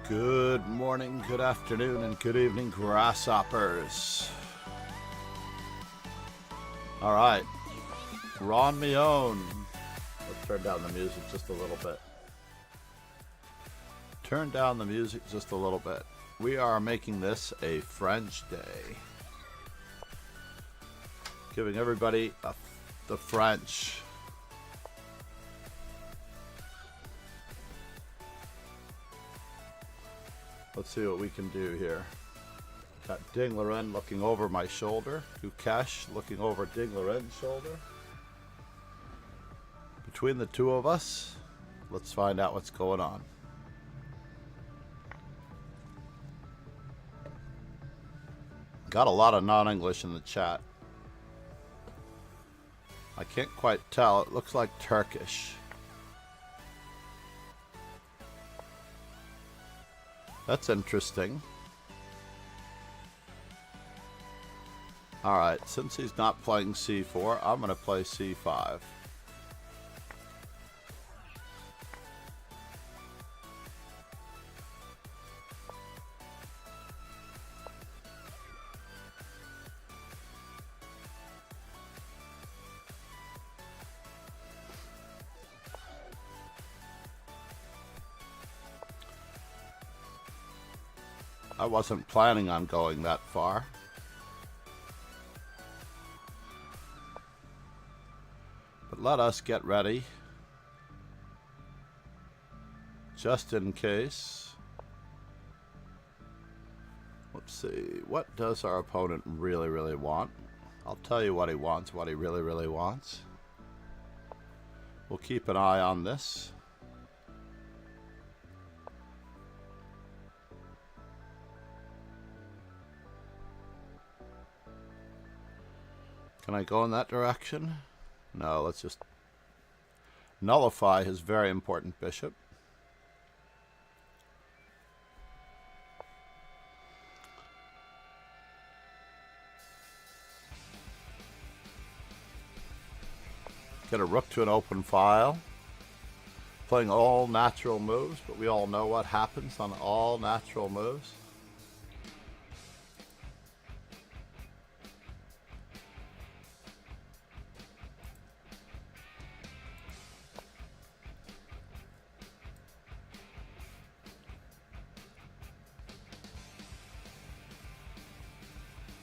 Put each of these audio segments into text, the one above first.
Good morning, good afternoon, and good evening, grasshoppers. All right, Ron me own. Let's turn down the music just a little bit. Turn down the music just a little bit. We are making this a French day. Giving everybody the French. Let's see what we can do here. Got Dinglerin looking over my shoulder. Gukesh looking over Dinglerin's shoulder. Between the two of us, let's find out what's going on. Got a lot of non-English in the chat. I can't quite tell. It looks like Turkish. That's interesting. Alright, since he's not playing c4, I'm going to play c5. I wasn't planning on going that far. But let us get ready. Just in case. Let's see. What does our opponent really want? I'll tell you what he wants, what he really wants. We'll keep an eye on this. Can I go in that direction? No, let's just nullify his very important bishop. Get a rook to an open file. Playing all natural moves, but we all know what happens on all natural moves.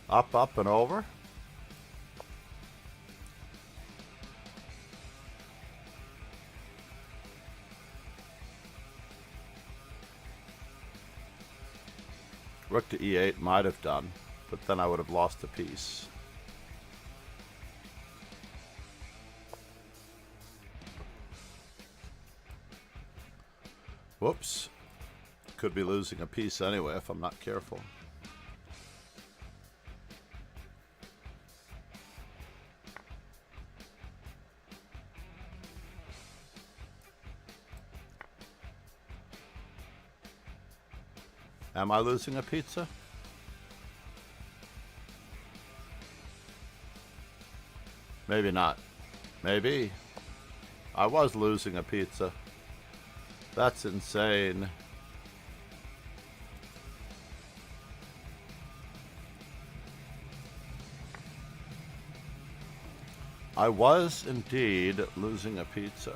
Up, and over. Rook to e8 might have done, but then I would have lost a piece. Whoops. Could be losing a piece anyway if I'm not careful. Am I losing a pizza? Maybe not. Maybe. I was losing a pizza. That's insane. I was indeed losing a pizza.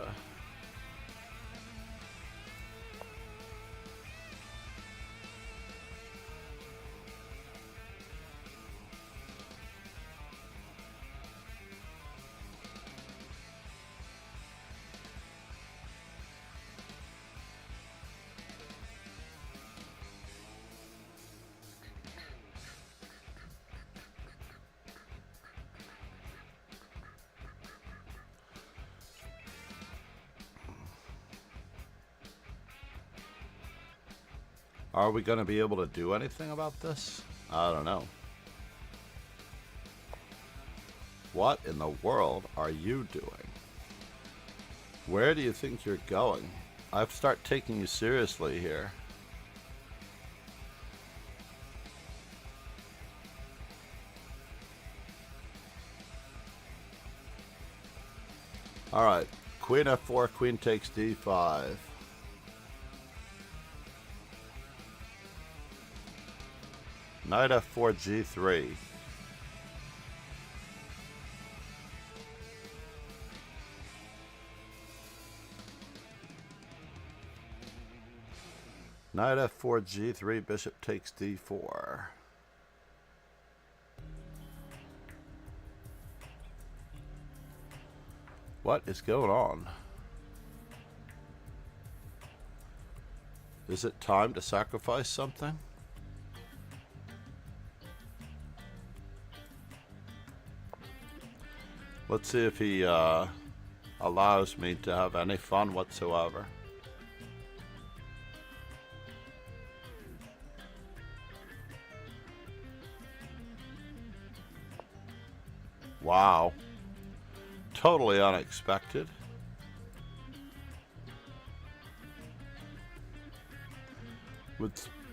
Are we going to be able to do anything about this? I don't know. What in the world are you doing? Where do you think you're going? I start taking you seriously here. Alright, Queen f4, queen takes d5. Knight f4, g3. Knight f4, g3, bishop takes d4. What is going on? Is it time to sacrifice something? Let's see if he allows me to have any fun whatsoever. Wow. Totally unexpected.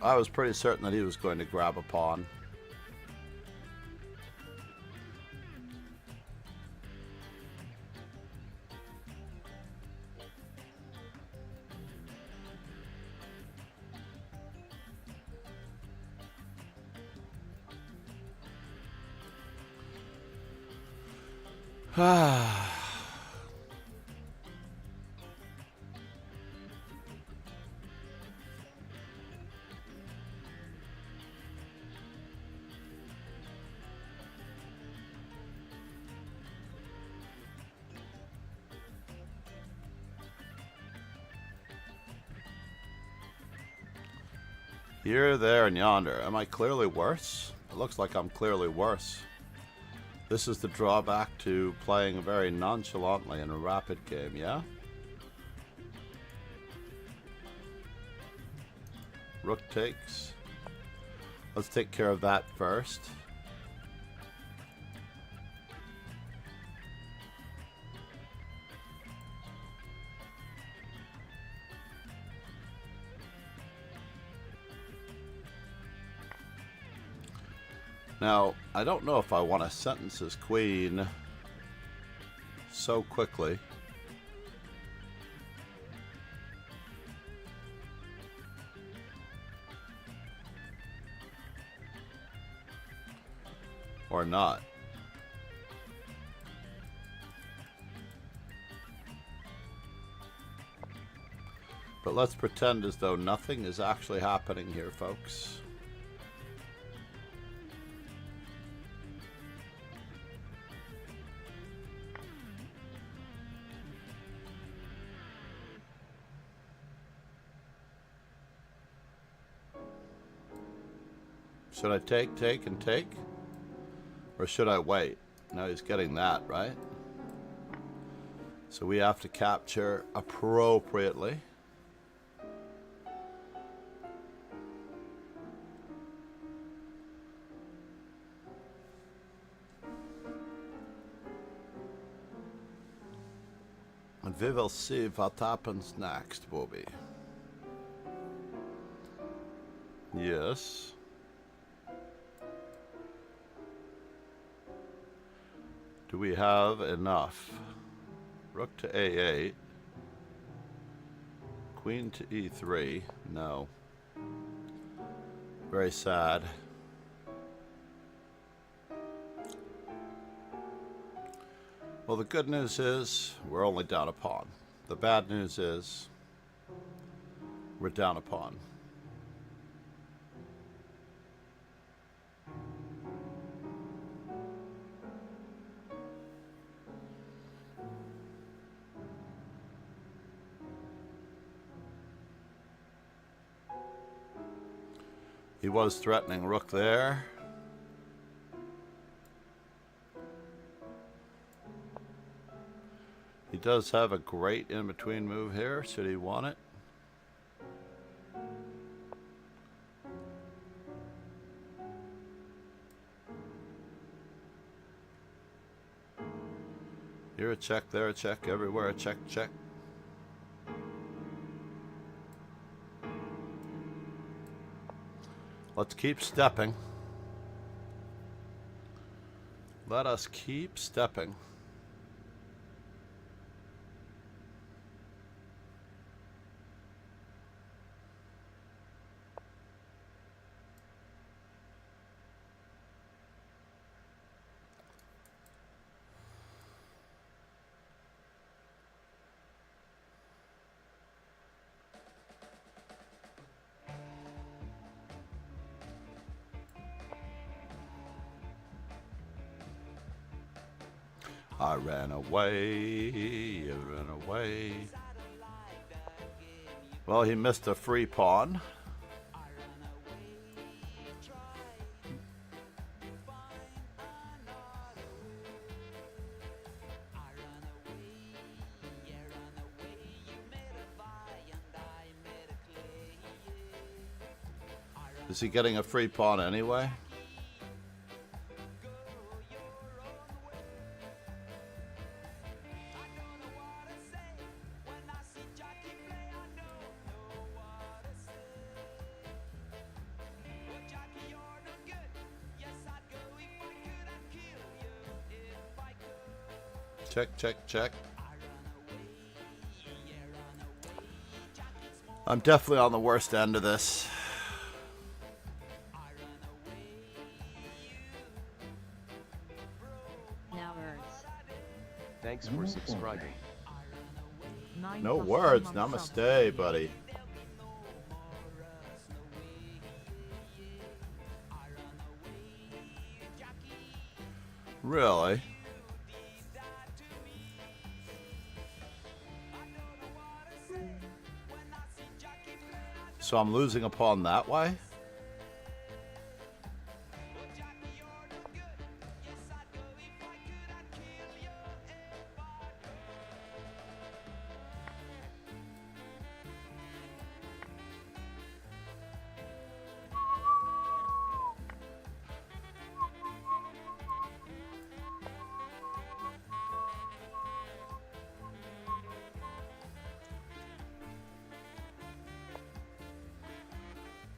I was pretty certain that he was going to grab a pawn. Here, there, and yonder. Am I clearly worse? It looks like I'm clearly worse. This is the drawback to playing very nonchalantly in a rapid game, yeah? Rook takes. Let's take care of that first. Now, I don't know if I want to sentence his queen so quickly. Or not. But let's pretend as though nothing is actually happening here, folks. Should I take, and take? Or should I wait? No, he's getting that, right? So we have to capture appropriately. And we will see what happens next, Bobby. Yes. Do we have enough? Rook to a8. Queen to e3. No. Very sad. Well, the good news is we're only down a pawn. The bad news is we're down a pawn. He was threatening rook there. He does have a great in-between move here, should he want it. Here a check, there a check, everywhere a check, check. Let's keep stepping. Let us keep stepping. I ran away, you ran away. Well, he missed a free pawn. Is he getting a free pawn anyway? Check, check, check. I'm definitely on the worst end of this. Thanks for subscribing. No words. Namaste, buddy. Really? So I'm losing a pawn that way?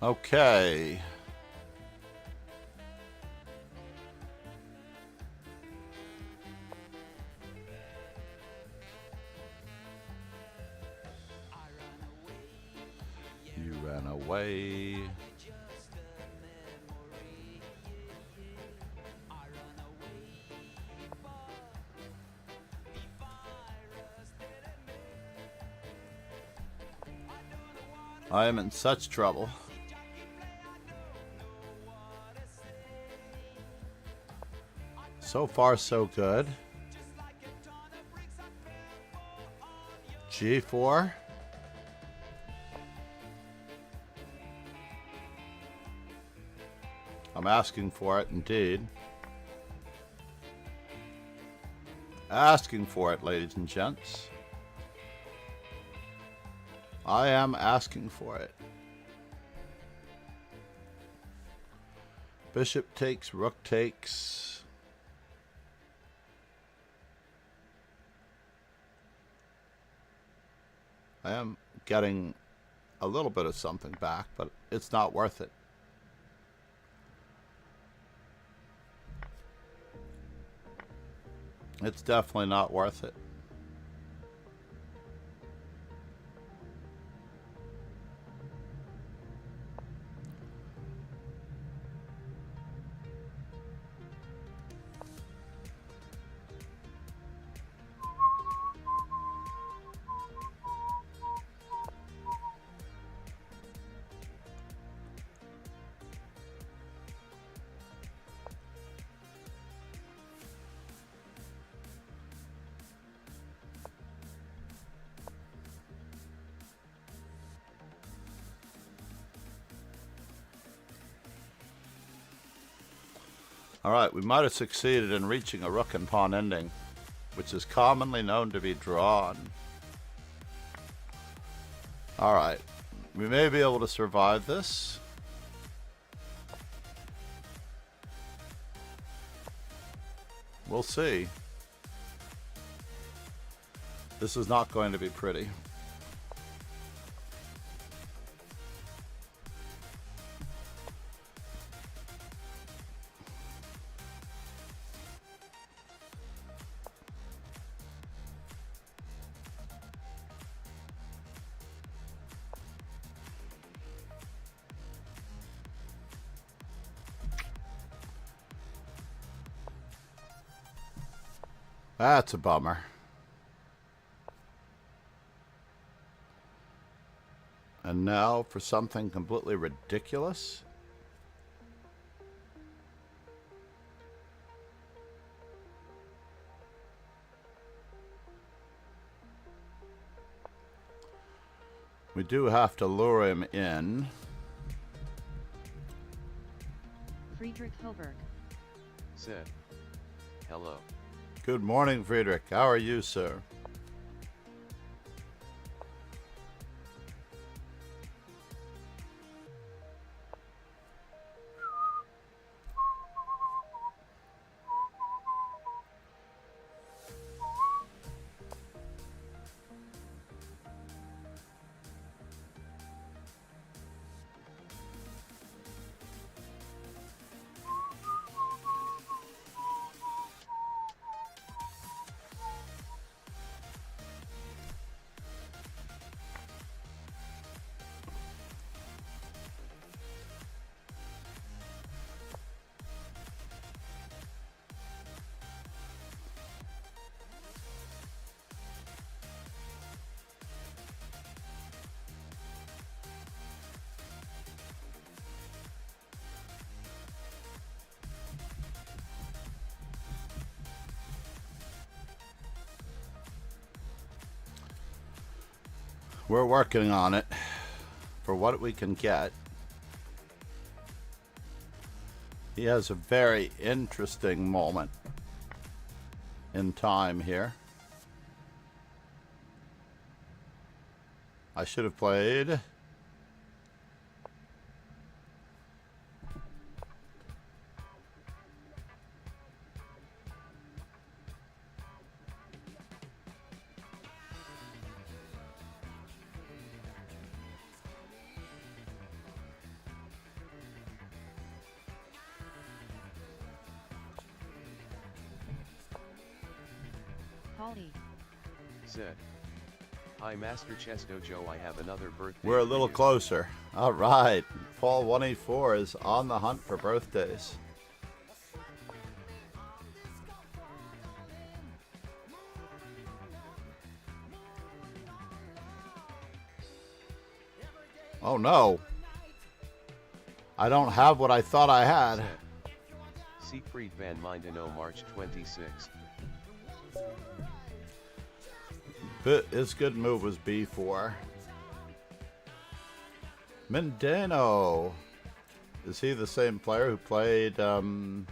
Okay. You ran away. I am in such trouble. So far, so good. G4. I'm asking for it, indeed. Asking for it, ladies and gents. I am asking for it. Bishop takes, rook takes. I am getting a little bit of something back, but it's not worth it. It's definitely not worth it. Alright, we might have succeeded in reaching a rook and pawn ending, which is commonly known to be drawn. Alright, we may be able to survive this. We'll see. This is not going to be pretty. That's a bummer. And now for something completely ridiculous. We do have to lure him in. Friedrich Hilberg said, hello. Good morning, Friedrich. How are you, sir? We're working on it for what we can get. He has a very interesting moment in time here. I should have played. Holly Said, hi Master Chess Dojo, I have another birthday. We're a for little you. closer. All right. Paul 184 is on the hunt for birthdays. Oh no. I don't have what I thought I had. Said, Siegfried van Mindeno, March 26th. But his good move was B4. Mindeno. Is he the same player who played, No,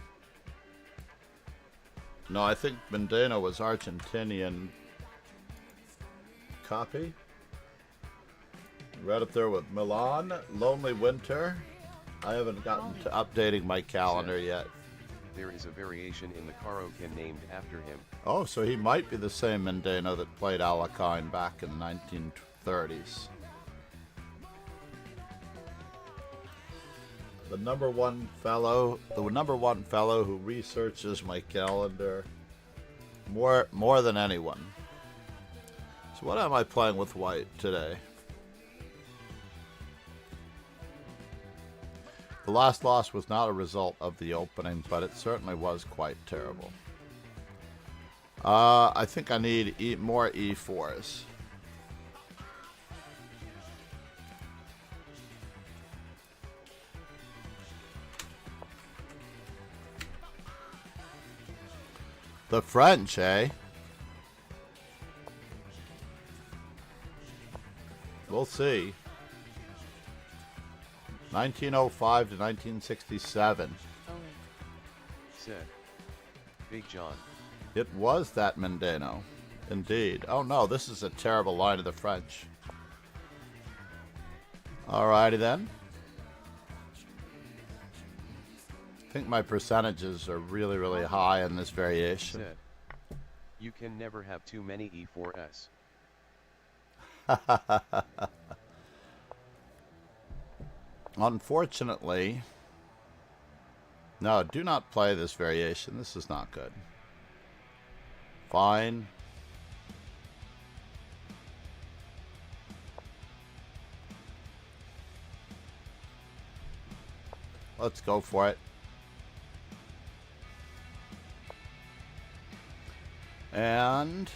I think Mindeno was Argentinian. Copy. Right up there with Milan. Lonely Winter. I haven't gotten to updating my calendar yet. There is a variation in the Karokin named after him. Oh, so he might be the same Mindeno that played Alakine back in the 1930s. The number one fellow who researches my calendar more than anyone. So what am I playing with white today? The last loss was not a result of the opening, but it certainly was quite terrible. I think I need more E4s. The French, eh? We'll see. 1905 to 1967. Owen Said, Big John. It was that Mindeno. Indeed. Oh no, this is a terrible line of the French. Alrighty then. I think my percentages are really, really high in this variation. Said, you can never have too many E4s. Unfortunately, no, do not play this variation. This is not good. Fine. Let's go for it. And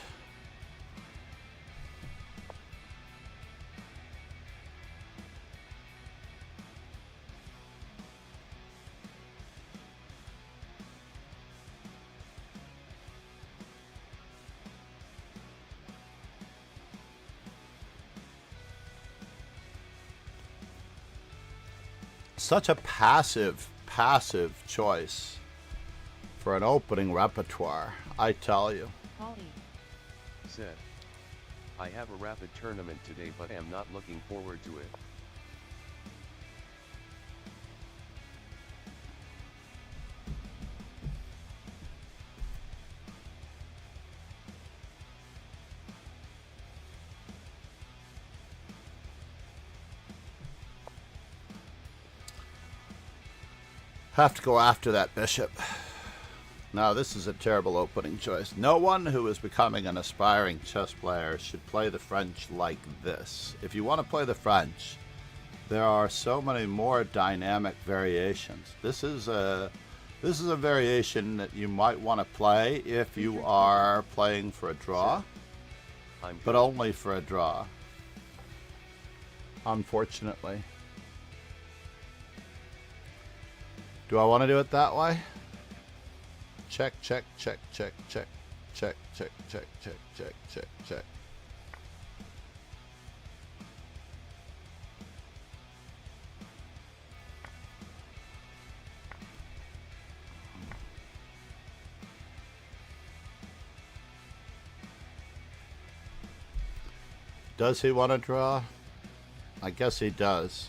such a passive choice for an opening repertoire, I tell you. Holly. Said. I have a rapid tournament today but am not looking forward to it. Have to go after that bishop. Now, this is a terrible opening choice. No one who is becoming an aspiring chess player should play the French like this. If you want to play the French, there are so many more dynamic variations. This is a variation that you might want to play if you are playing for a draw, but only for a draw, unfortunately. Do I want to do it that way? Check, check, check, check, check, check, check, check, check, check, check, check. Does he want to draw? I guess he does.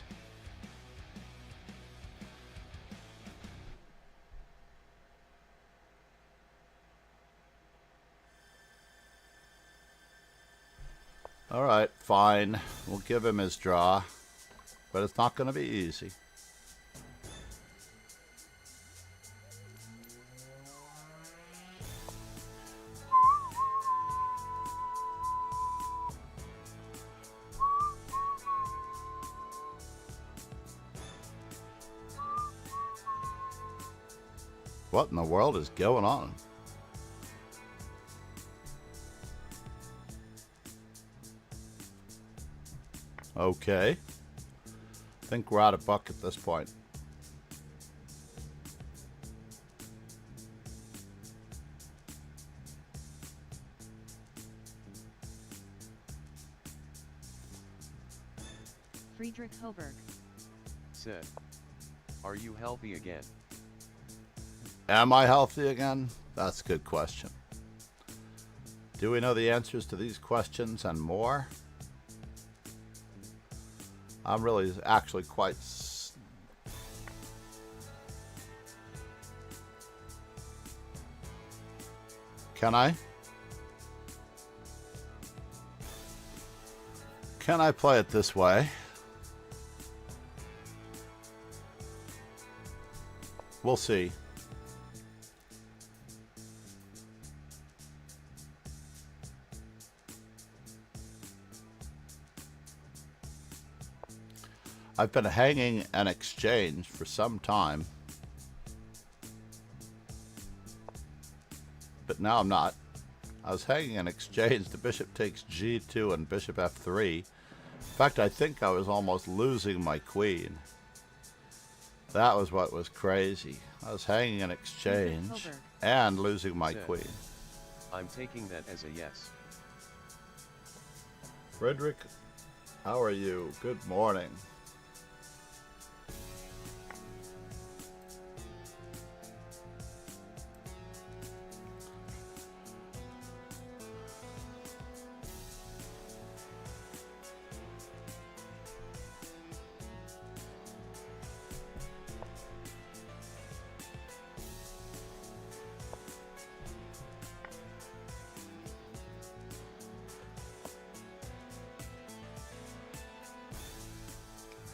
All right, fine. We'll give him his draw, but it's not going to be easy. What in the world is going on? Okay. I think we're out of buck at this point. Friedrich Hoberg. Said. Are you healthy again? Am I healthy again? That's a good question. Do we know the answers to these questions and more? I'm really actually quite... Can I? Can I play it this way? We'll see. I've been hanging an exchange for some time, but now I'm not. I was hanging an exchange. The bishop takes g2 and bishop f3. In fact, I think I was almost losing my queen. That was what was crazy. I was hanging an exchange and losing my queen. I'm taking that as a yes. Frederick, how are you? Good morning.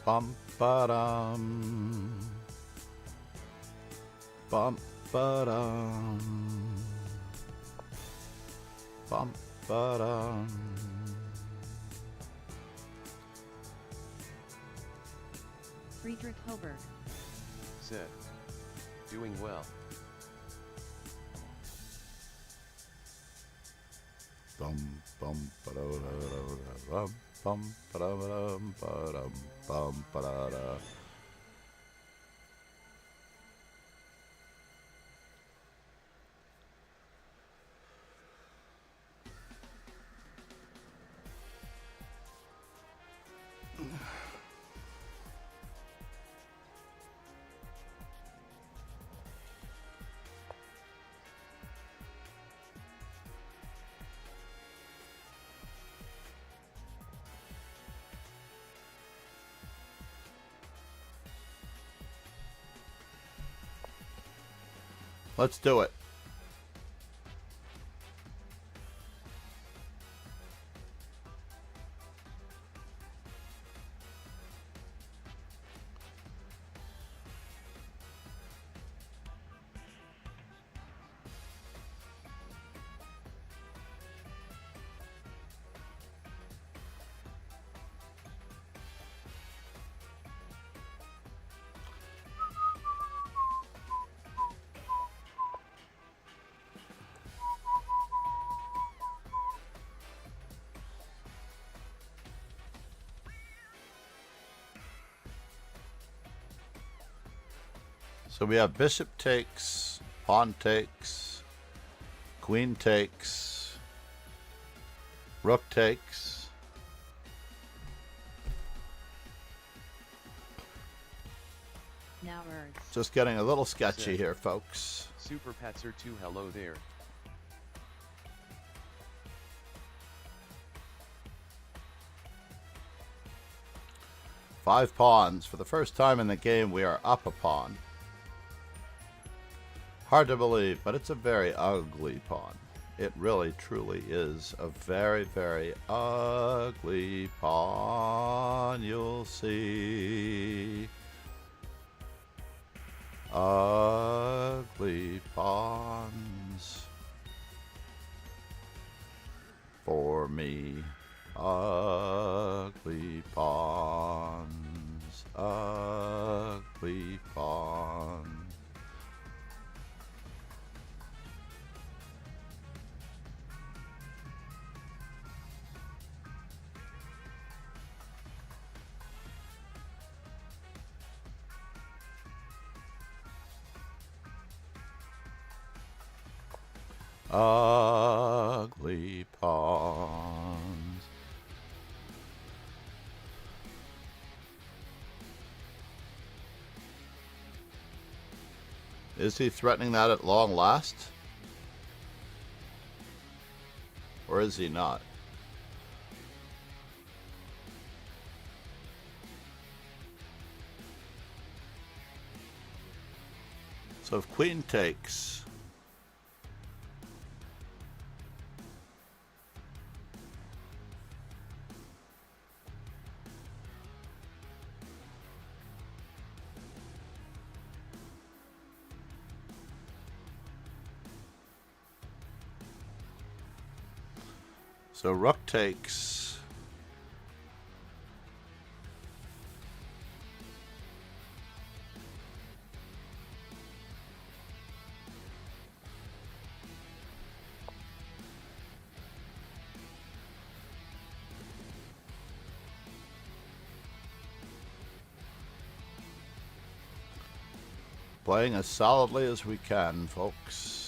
Bum ba-dum. Bum ba-dum. Bum ba-dum. Friedrich Hoberg. Said. Doing well. Bum bum ba-da-da-da-da. Bum ba-da-da-dum ba-dum bum ba-da-da. Let's do it. So we have bishop takes, pawn takes, queen takes, rook takes. Nyberg. Just getting a little sketchy here, folks. Super Patzer 2, hello there. Five pawns. For the first time in the game, we are up a pawn. Hard to believe, but it's a very ugly pawn. It really, truly is a very, very ugly pawn. You'll see. Ugly pawns for me. Ugly pawns. Ugly pawns. Ugly pawns. Is he threatening that at long last? Or is he not? So if queen takes, so rook takes, playing as solidly as we can, folks.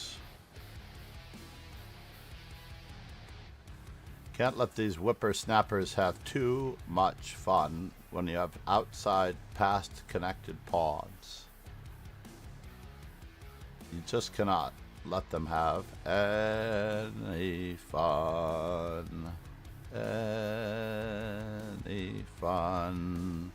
Can't let these whippersnappers have too much fun when you have outside past connected pawns. You just cannot let them have any fun. Any fun.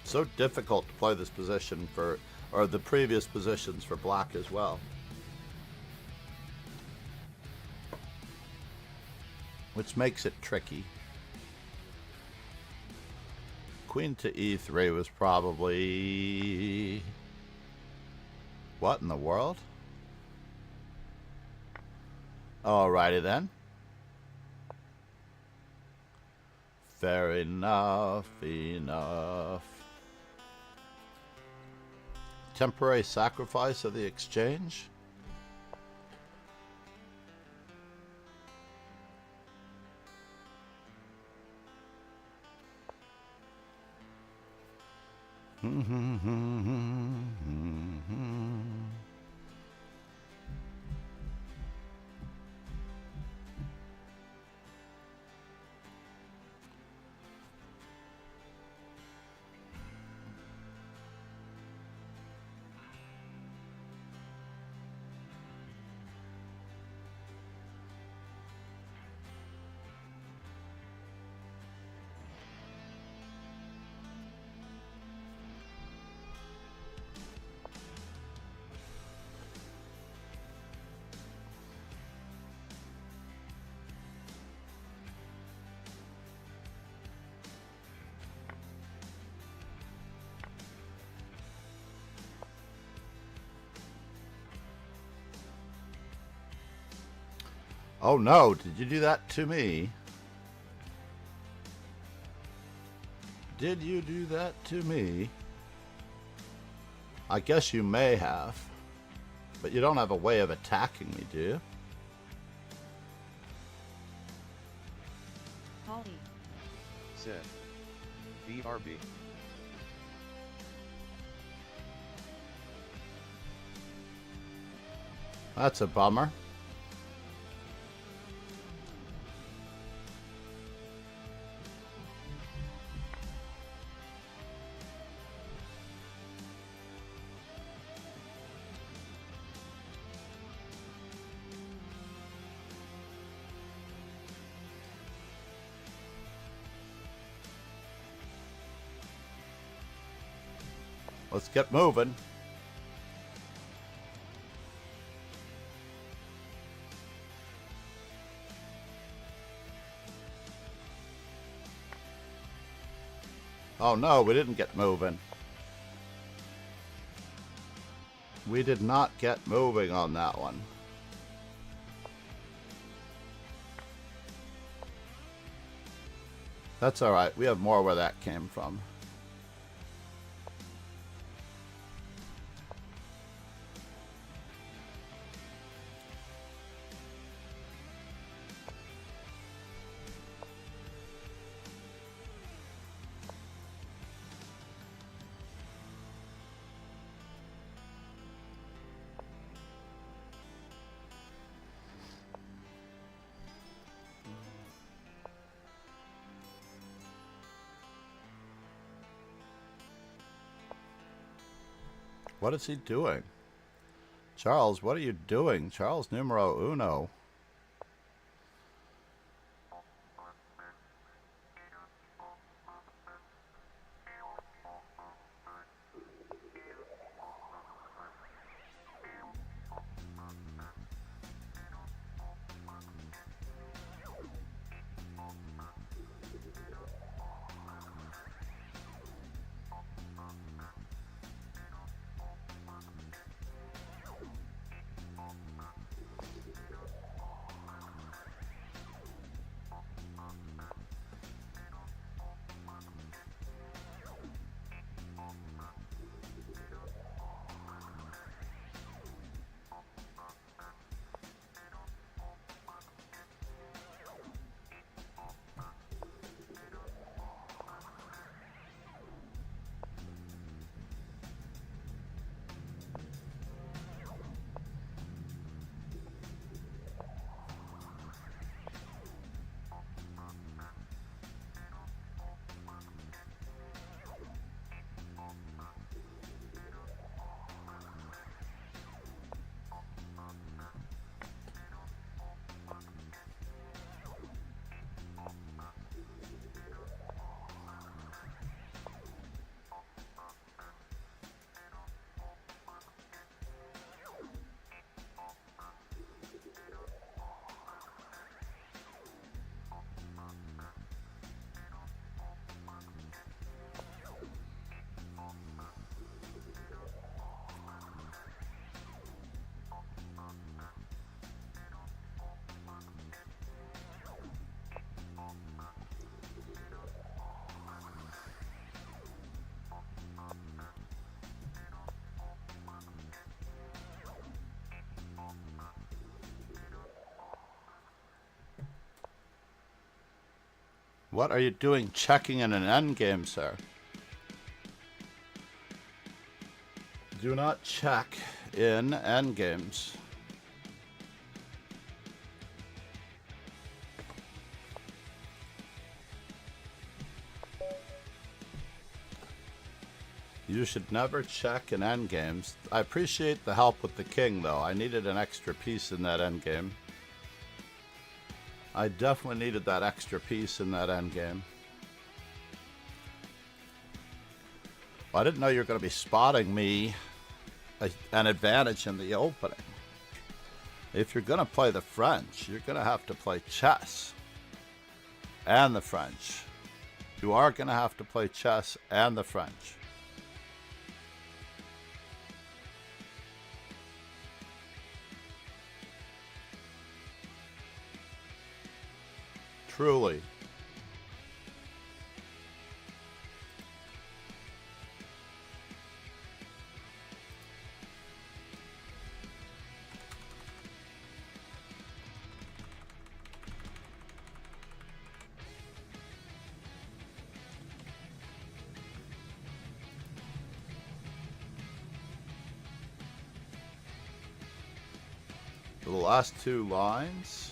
So difficult to play this position for, or the previous positions for black as well. Which makes it tricky. Queen to e3 was probably... What in the world? Alrighty then. Fair enough, enough. Temporary sacrifice of the exchange? Oh no, did you do that to me? Did you do that to me? I guess you may have. But you don't have a way of attacking me, do you? Holly. Said. BRB. That's a bummer. Let's get moving. Oh no, we didn't get moving. We did not get moving on that one. That's alright, we have more where that came from. What is he doing? Charles, what are you doing? Charles numero uno. What are you doing checking in an endgame, sir? Do not check in endgames. You should never check in endgames. I appreciate the help with the king, though. I needed an extra piece in that endgame. I definitely needed that extra piece in that endgame. Well, I didn't know you were going to be spotting me an advantage in the opening. If you're going to play the French, you're going to have to play chess and the French. You are going to have to play chess and the French. truly. The last two lines.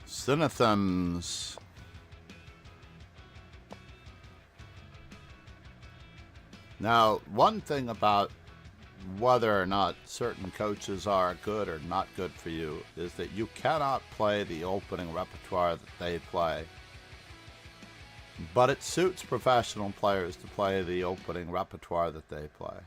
Synonyms. Now, one thing about whether or not certain coaches are good or not good for you is that you cannot play the opening repertoire that they play. But it suits professional players to play the opening repertoire that they play.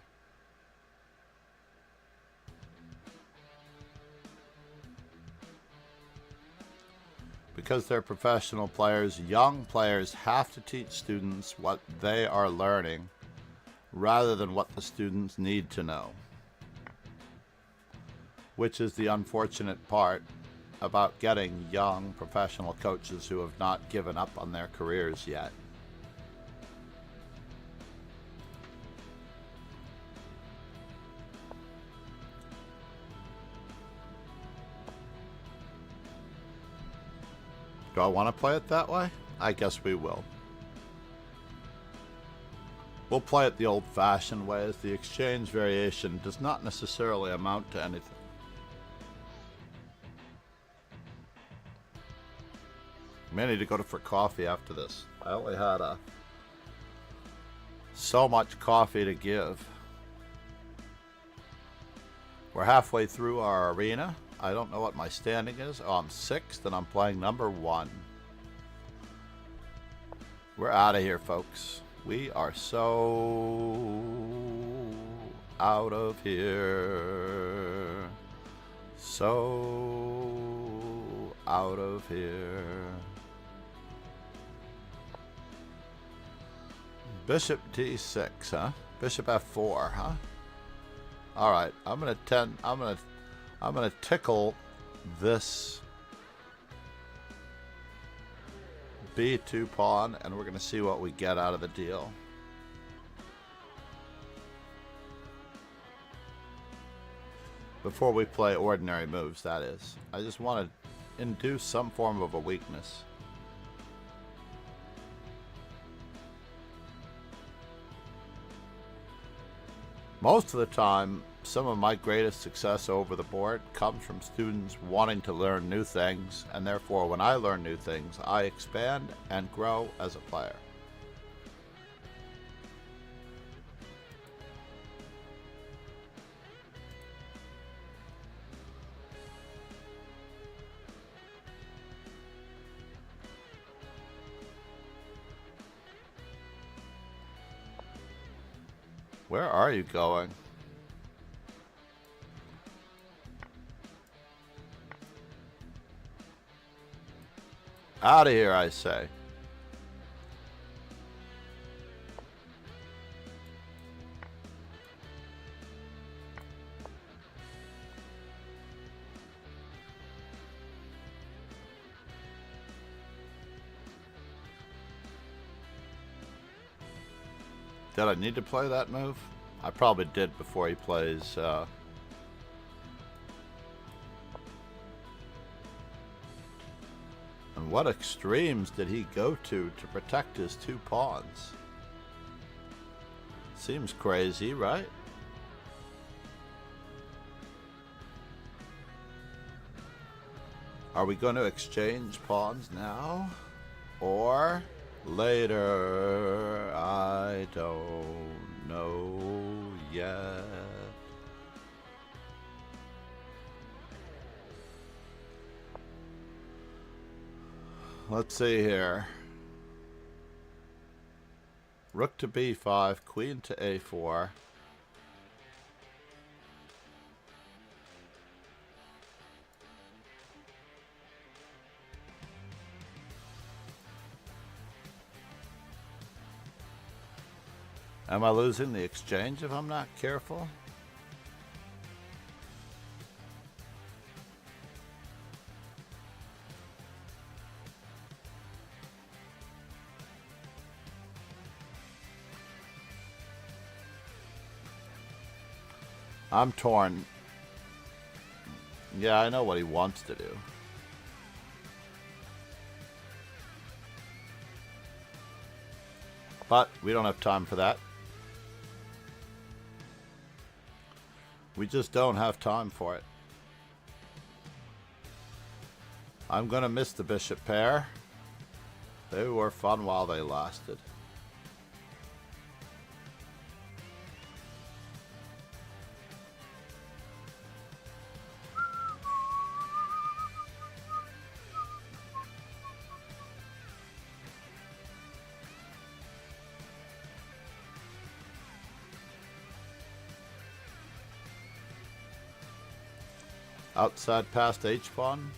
Because they're professional players, young players have to teach students what they are learning rather than what the students need to know. Which is the unfortunate part about getting young professional coaches who have not given up on their careers yet. Do I want to play it that way? I guess we will. We'll play it the old-fashioned way, as the exchange variation does not necessarily amount to anything. I may need to go for coffee after this. I only had so much coffee to give. We're halfway through our arena. I don't know what my standing is. Oh, I'm 6th and I'm playing number 1. We're out of here, folks. We are so out of here. So out of here. Bishop D6, huh? Bishop F4, huh? All right, I'm gonna tickle this B2 pawn, and we're gonna see what we get out of the deal. Before we play ordinary moves, that is. I just want to induce some form of a weakness. Most of the time, some of my greatest success over the board comes from students wanting to learn new things, and therefore when I learn new things, I expand and grow as a player. Where are you going? Out of here, I say. Did I need to play that move? I probably did before he plays. And what extremes did he go to protect his 2 pawns? Seems crazy, right? Are we going to exchange pawns now? Or later? I don't know yet. Let's see here. Rook to b5, queen to a4. Am I losing the exchange if I'm not careful? I'm torn. Yeah, I know what he wants to do. But we don't have time for that. We just don't have time for it. I'm going to miss the bishop pair. They were fun while they lasted. Outside past H-pawn.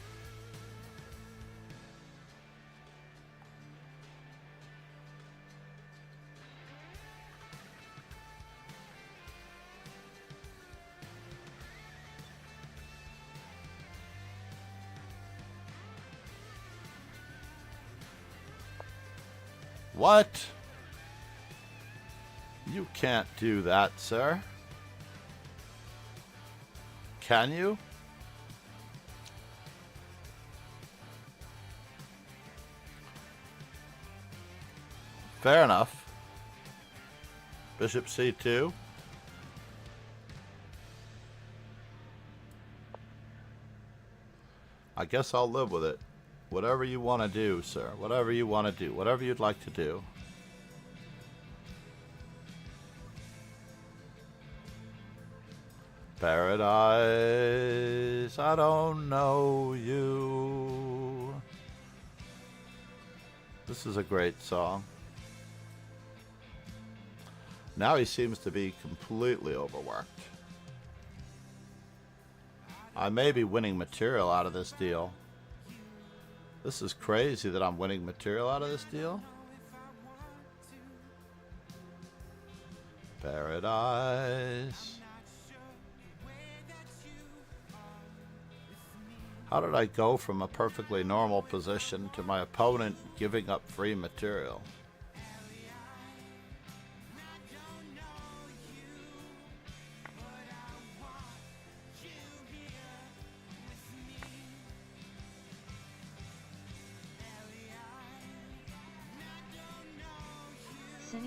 What? You can't do that, sir. Can you? Fair enough. Bishop C2. I guess I'll live with it. Whatever you want to do, sir. Whatever you want to do. Whatever you'd like to do. Paradise, I don't know you. This is a great song. Now he seems to be completely overworked. I may be winning material out of this deal. This is crazy that I'm winning material out of this deal. Paradise. How did I go from a perfectly normal position to my opponent giving up free material?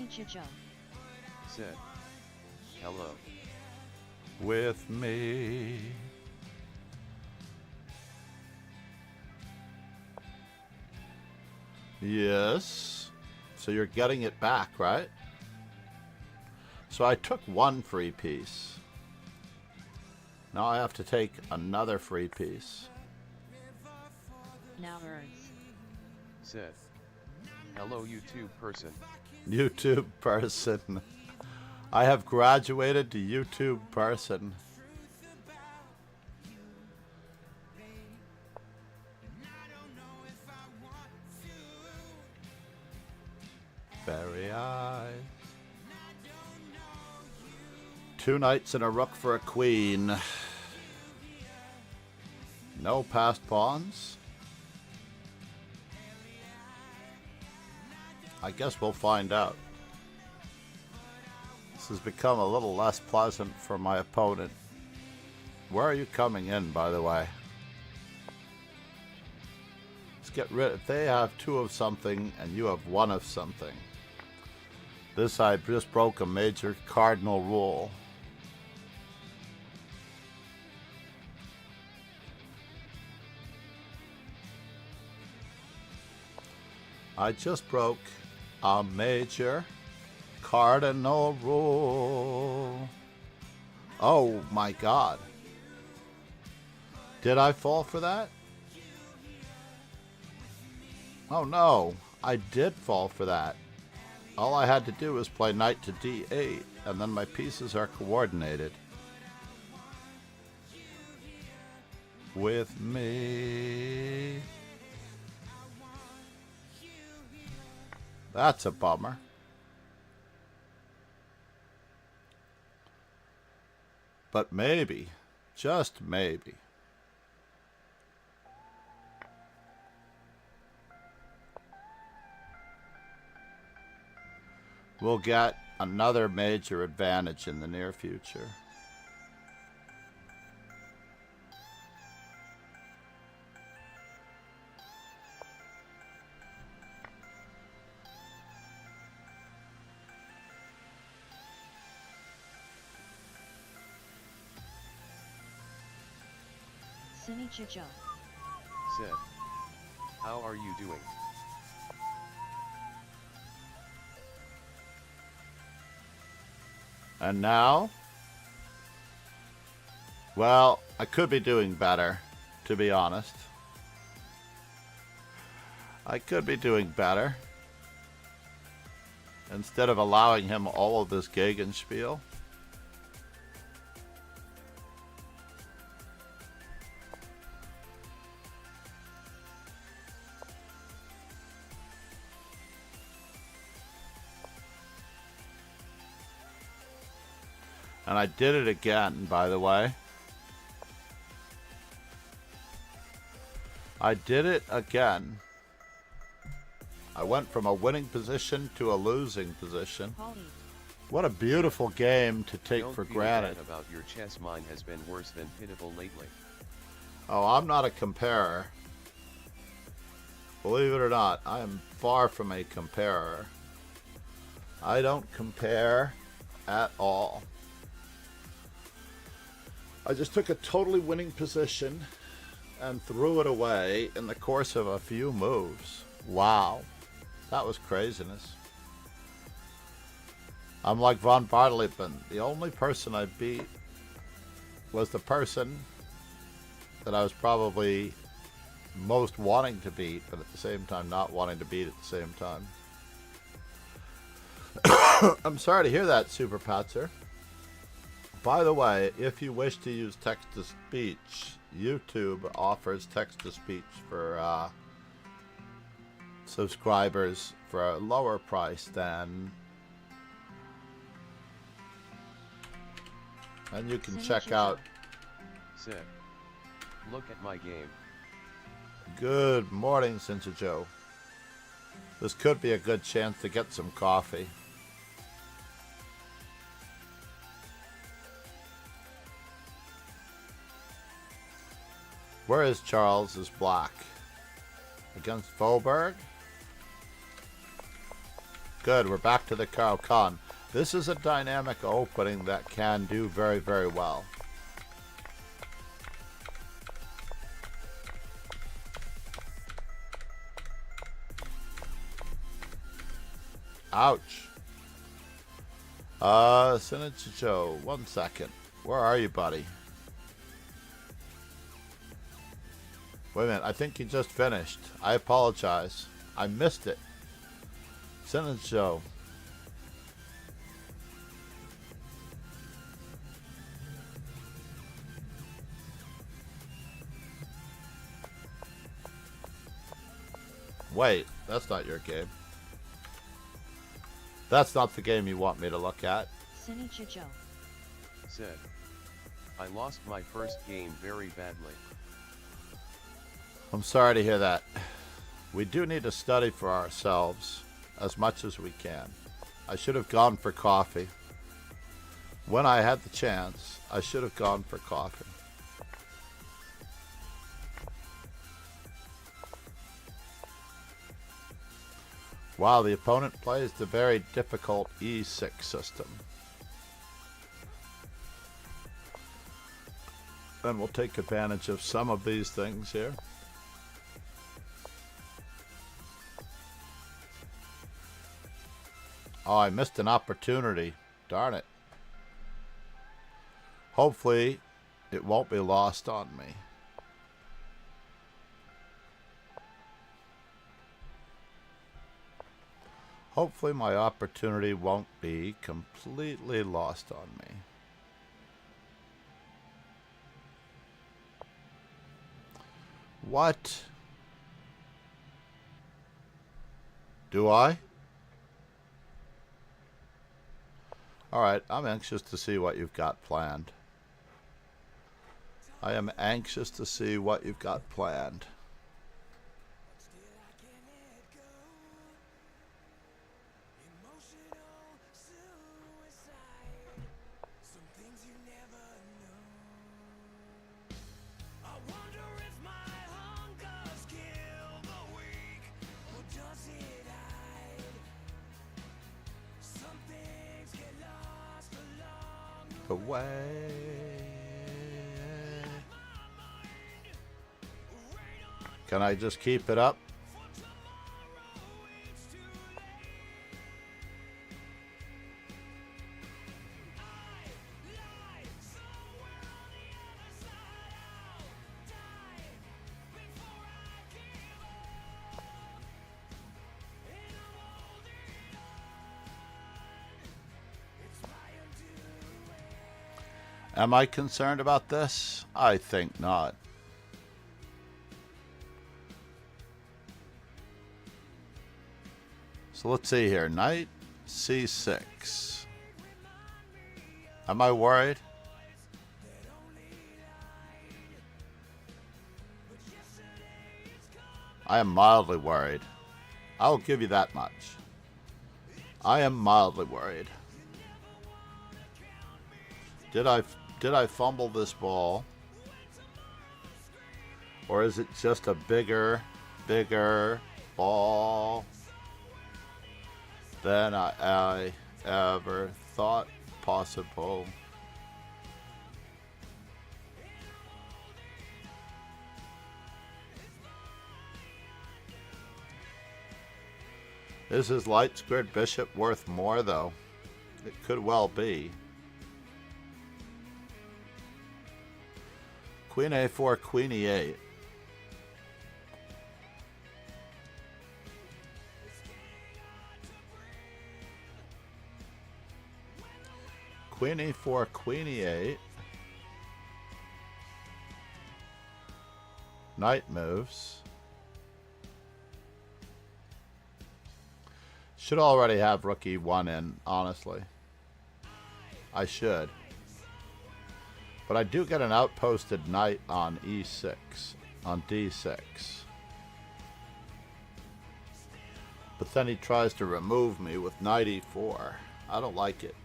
Chijo said, hello. With me. Yes. So you're getting it back, right? So I took one free piece. Now I have to take another free piece. Nyberg Said, hello YouTube person. YouTube person. I have graduated to YouTube person. Very high. 2 knights and a rook for a queen. No passed pawns. I guess we'll find out. This has become a little less pleasant for my opponent. Where are you coming in, by the way? Let's get rid of... They have 2 of something and you have 1 of something. This, I just broke a major cardinal rule. I just broke a major cardinal rule. Oh my God. Did I fall for that? Oh no, I did fall for that. All I had to do was play knight to d8, and then my pieces are coordinated. With me. That's a bummer. But maybe, just maybe, we'll get another major advantage in the near future. Sinichijo. Said. How are you doing? And now? Well, I could be doing better, to be honest. I could be doing better. Instead of allowing him all of this Gegenspiel. And I did it again, by the way. I did it again. I went from a winning position to a losing position. Polly. What a beautiful game to take Don't for feel granted. bad about your chess. Mine has been worse than pitiful lately. Oh, I'm not a comparer. Believe it or not, I am far from a comparer. I don't compare at all. I just took a totally winning position and threw it away in the course of a few moves. Wow. That was craziness. I'm like von Bartlepen. The only person I beat was the person that I was probably most wanting to beat, but at the same time not wanting to beat at the same time. I'm sorry to hear that, Super Patzer. By the way, if you wish to use text-to-speech, YouTube offers text-to-speech for subscribers for a lower price than... And you can check out... Said. Look at my game. Good morning, Cincha Joe. This could be a good chance to get some coffee. Where is Charles is black? Against Faubourg? Good, we're back to the Carl Khan. This is a dynamic opening that can do very, very well. Ouch. Sinichicho, 1 second. Where are you, buddy? Wait a minute, I think you just finished. I apologize. I missed it. Sinichicho. Wait, that's not your game. That's not the game you want me to look at. Sinichijo. Said. I lost my first game very badly. I'm sorry to hear that. We do need to study for ourselves as much as we can. I should have gone for coffee. When I had the chance, I should have gone for coffee. Wow, the opponent plays the very difficult E6 system. And we'll take advantage of some of these things here. Oh, I missed an opportunity. Darn it. Hopefully, it won't be lost on me. Hopefully, my opportunity won't be completely lost on me. What? Do I? Alright, I'm anxious to see what you've got planned. I am anxious to see what you've got planned. Away. Can I just keep it up? Am I concerned about this? I think not. So let's see here. Knight C6. Am I worried? I am mildly worried. I'll give you that much. I am mildly worried. Did I fumble this ball? Or is it just a bigger ball than I ever thought possible? Is his light squared bishop worth more, though? It could well be. Queen A4, Queen E8. Queen E4, Queen E8. Knight moves. Should already have rook E1 in, honestly. I should. But I do get an outposted knight on E6, on D6. But then he tries to remove me with knight E4. I don't like it.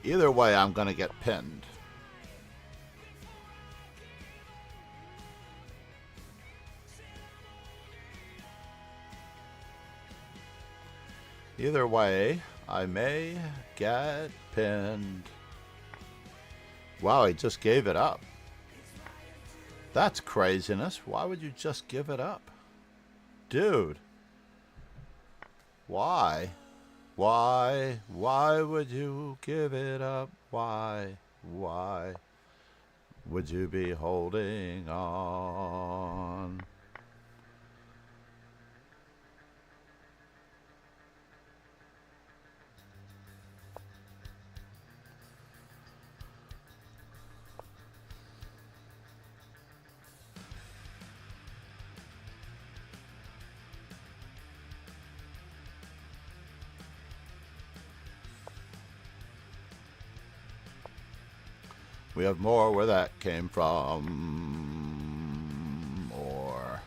Either way, I'm going to get pinned. Either way, I may get pinned. Wow, he just gave it up. That's craziness. Why would you just give it up? Dude. Why? Why would you give it up? Why would you be holding on? We have more where that came from. More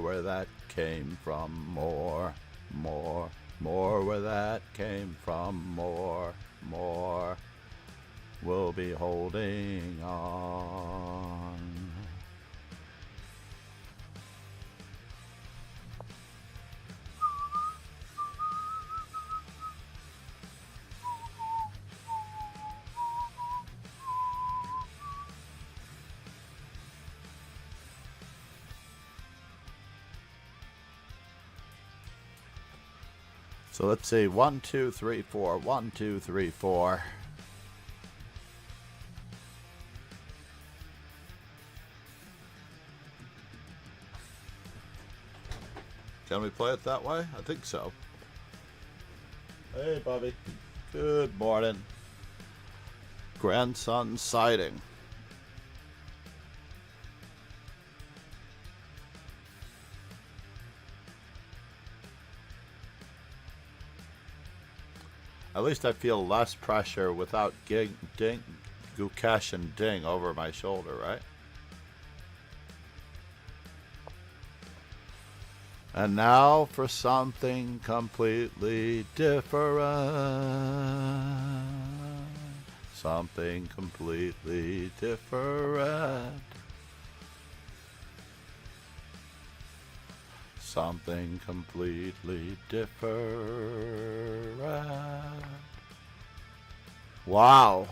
where that came from. More where that came from. More. We'll be holding on. So let's see, 1, 2, 3, 4, 1, 2, 3, 4. Can we play it that way? I think so. Hey, Bobby. Good morning. Grandson sighting. At least I feel less pressure without Gukesh and Ding over my shoulder, right? And now for something completely different. Something completely different. Something completely different. Wow.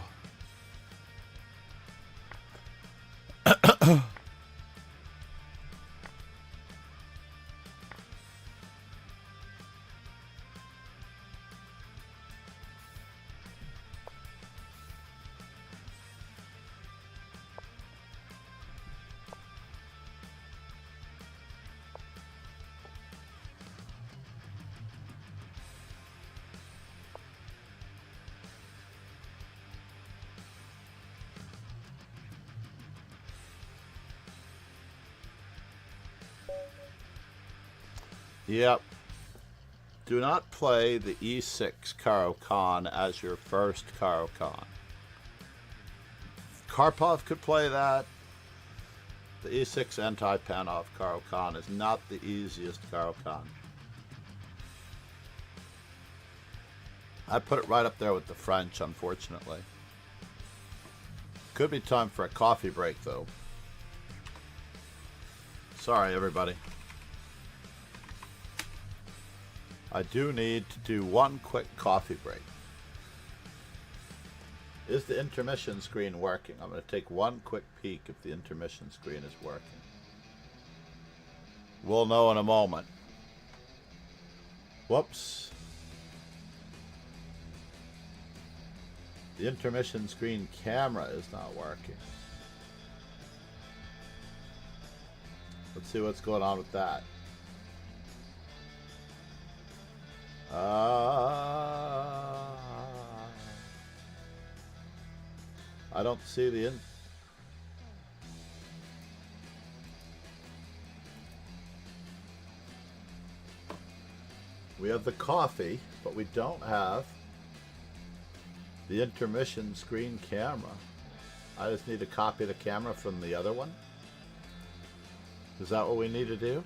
Yep. Do not play the e6 Caro-Kann as your first Caro-Kann. Karpov could play that. The e6 anti-Panov Caro-Kann is not the easiest Caro-Kann. I put it right up there with the French, unfortunately. Could be time for a coffee break, though. Sorry, everybody. I do need to do one quick coffee break. Is the intermission screen working? I'm going to take one quick peek if the intermission screen is working. We'll know in a moment. Whoops. The intermission screen camera is not working. Let's see what's going on with that. I don't see the We have the coffee, but we don't have the intermission screen camera. I just need to copy the camera from the other one. Is that what we need to do?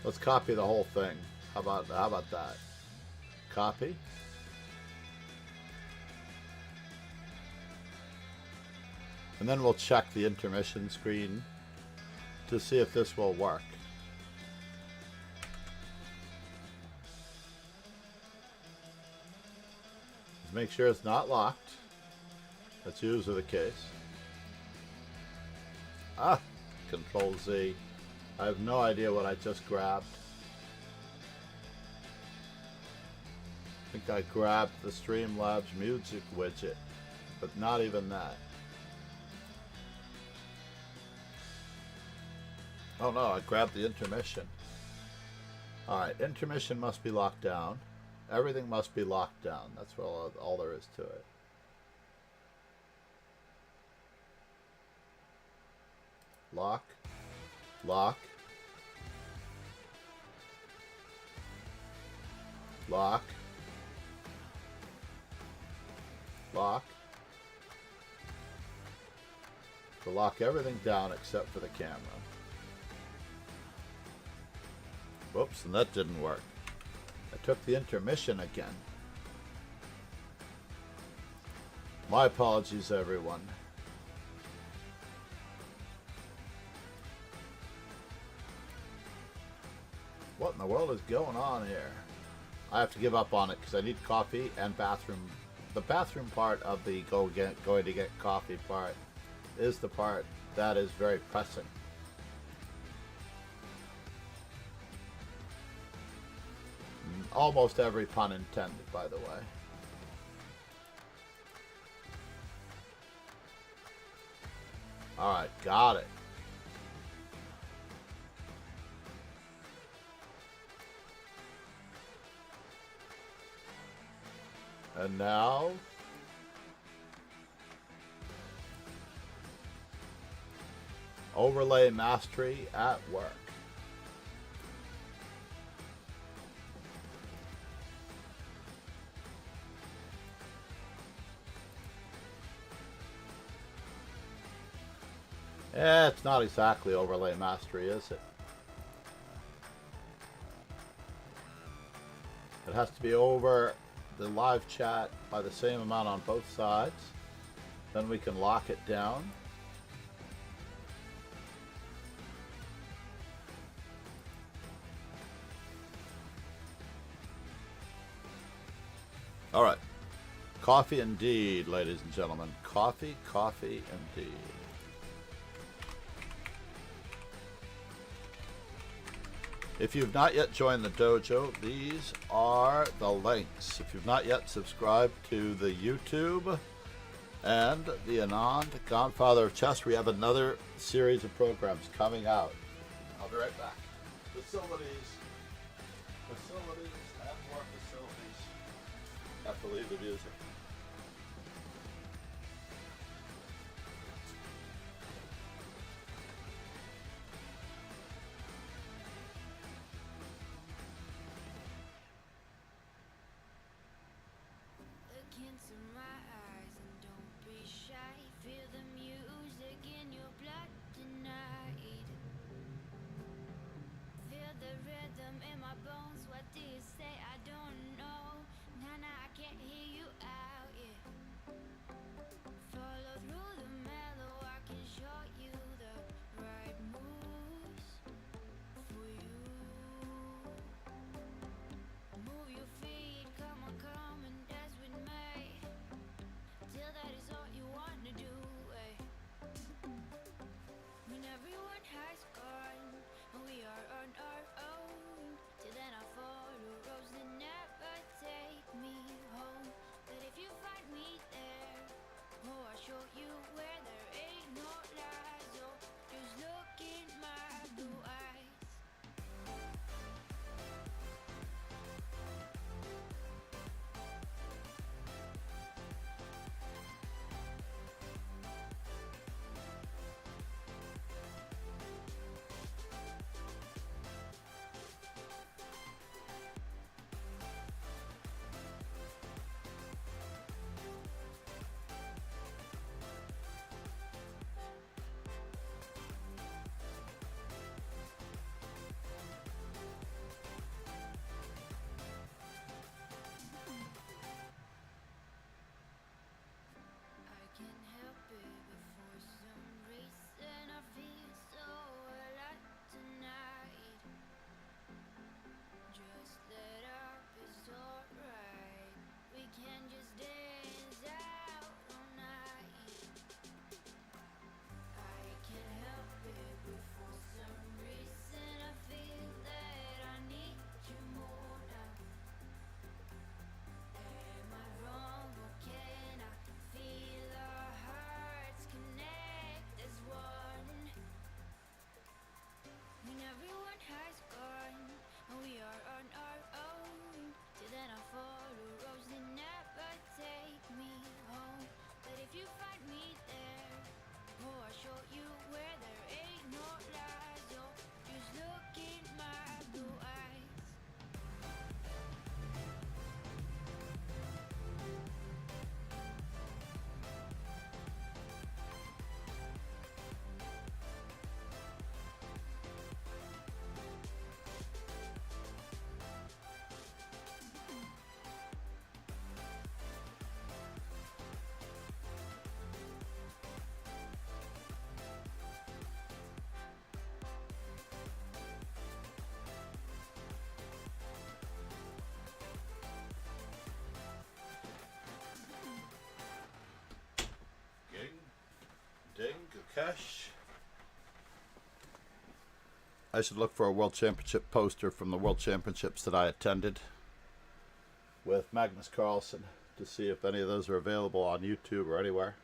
Let's copy the whole thing. How about that? Copy. And then we'll check the intermission screen to see if this will work. Just make sure it's not locked. That's usually the case. Control Z. I have no idea what I just grabbed. I think I grabbed the Streamlabs music widget, but not even that. Oh no, I grabbed the intermission. Alright, intermission must be locked down. Everything must be locked down. That's all there is to it. Lock. Lock. Lock. Lock. To lock everything down except for the camera. Whoops, and that didn't work. I took the intermission again. My apologies, everyone. What in the world is going on here? I have to give up on it because I need coffee and bathroom. The bathroom part of the going to get coffee part is the part that is very pressing. Almost every pun intended, by the way. Alright, got it. And now, overlay mastery at work. It's not exactly overlay mastery, is it? It has to be over the live chat by the same amount on both sides. Then we can lock it down. All right. Coffee indeed, ladies and gentlemen. Coffee, coffee indeed. If you've not yet joined the dojo, these are the links. If you've not yet subscribed to the YouTube and the Anand, Godfather of Chess, we have another series of programs coming out. I'll be right back. Facilities, and more facilities. Have to leave the music. Ding, Gukesh. I should look for a World Championship poster from the World Championships that I attended with Magnus Carlsen to see if any of those are available on YouTube or anywhere.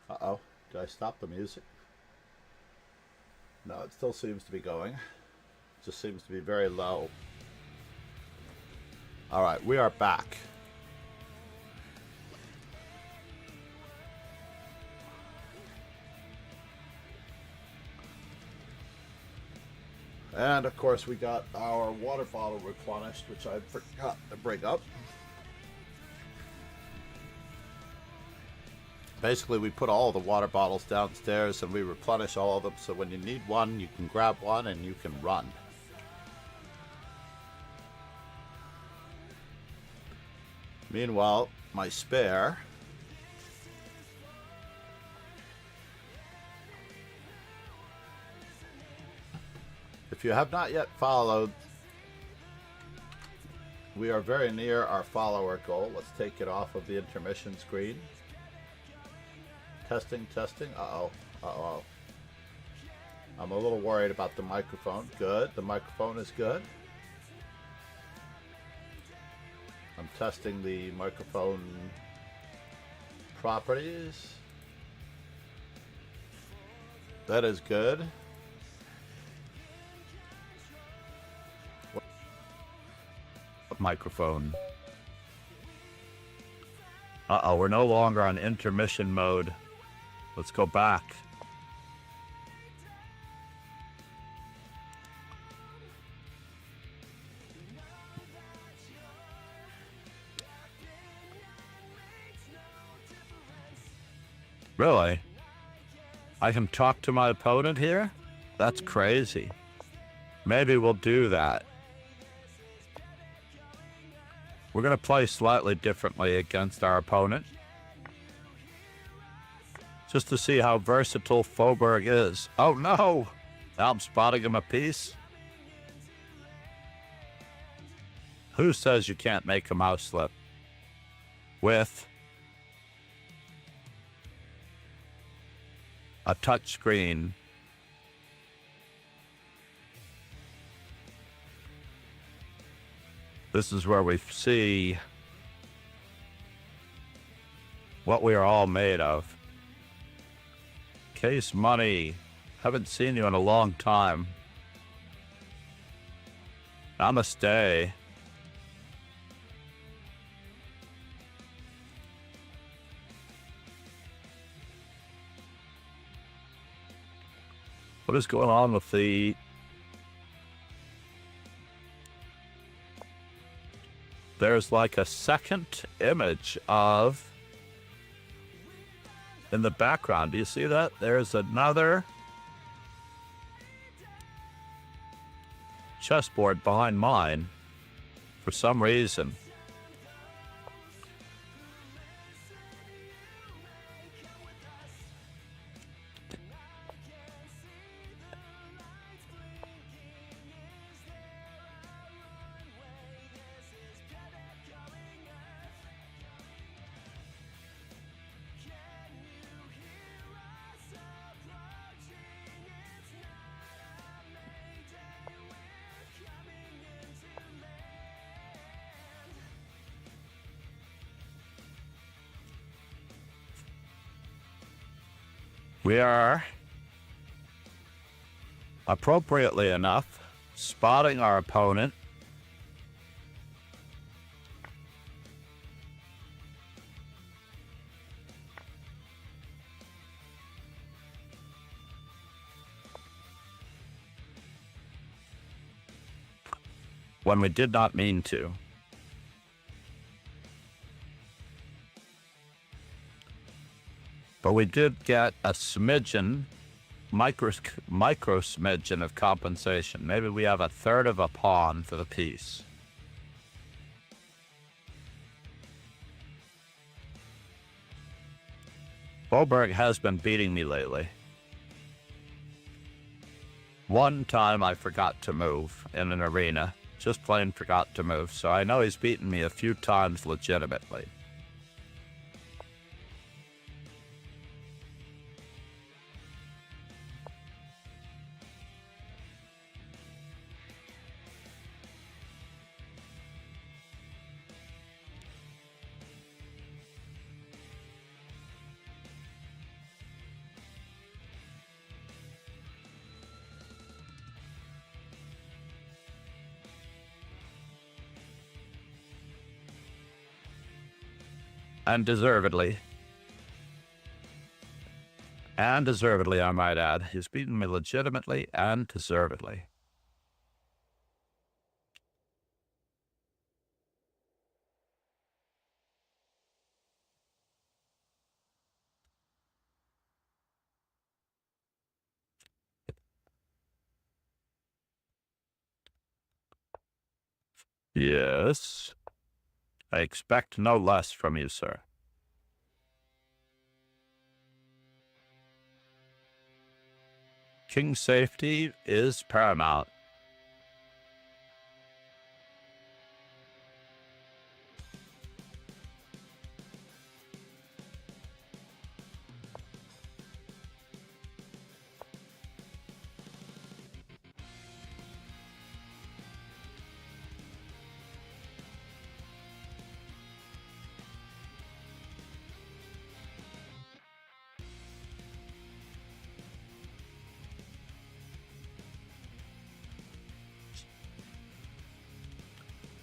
Uh-oh, did I stop the music? No, it still seems to be going. It just seems to be very low. All right, we are back. And of course we got our water bottle replenished, which I forgot to bring up. Basically, we put all the water bottles downstairs and we replenish all of them, so when you need one, you can grab one and you can run. Meanwhile, my spare if you have not yet followed, we are very near our follower goal. Let's take it off of the intermission screen. Testing, testing. Uh-oh. Uh-oh. I'm a little worried about the microphone. Good. The microphone is good. I'm testing the microphone properties. That is good. Microphone. Uh-oh, we're no longer on intermission mode. Let's go back. Really? I can talk to my opponent here? That's crazy. Maybe we'll do that. We're going to play slightly differently against our opponent, just to see how versatile Foberg is. Oh no! Now I'm spotting him a piece. Who says you can't make a mouse slip? With a touch screen. This is where we see what we are all made of. Case Money. Haven't seen you in a long time. Namaste. What is going on with the... There's like a second image of... in the background. Do you see that? There's another chessboard behind mine for some reason. We are, appropriately enough, spotting our opponent. When we did not mean to. But we did get a smidgen, micro smidgen of compensation. Maybe we have a third of a pawn for the piece. Foberg has been beating me lately. One time I forgot to move in an arena. Just plain forgot to move. So I know he's beaten me a few times legitimately. And deservedly. And deservedly, I might add. He's beaten me legitimately and deservedly. Yes. I expect no less from you, sir. King's safety is paramount.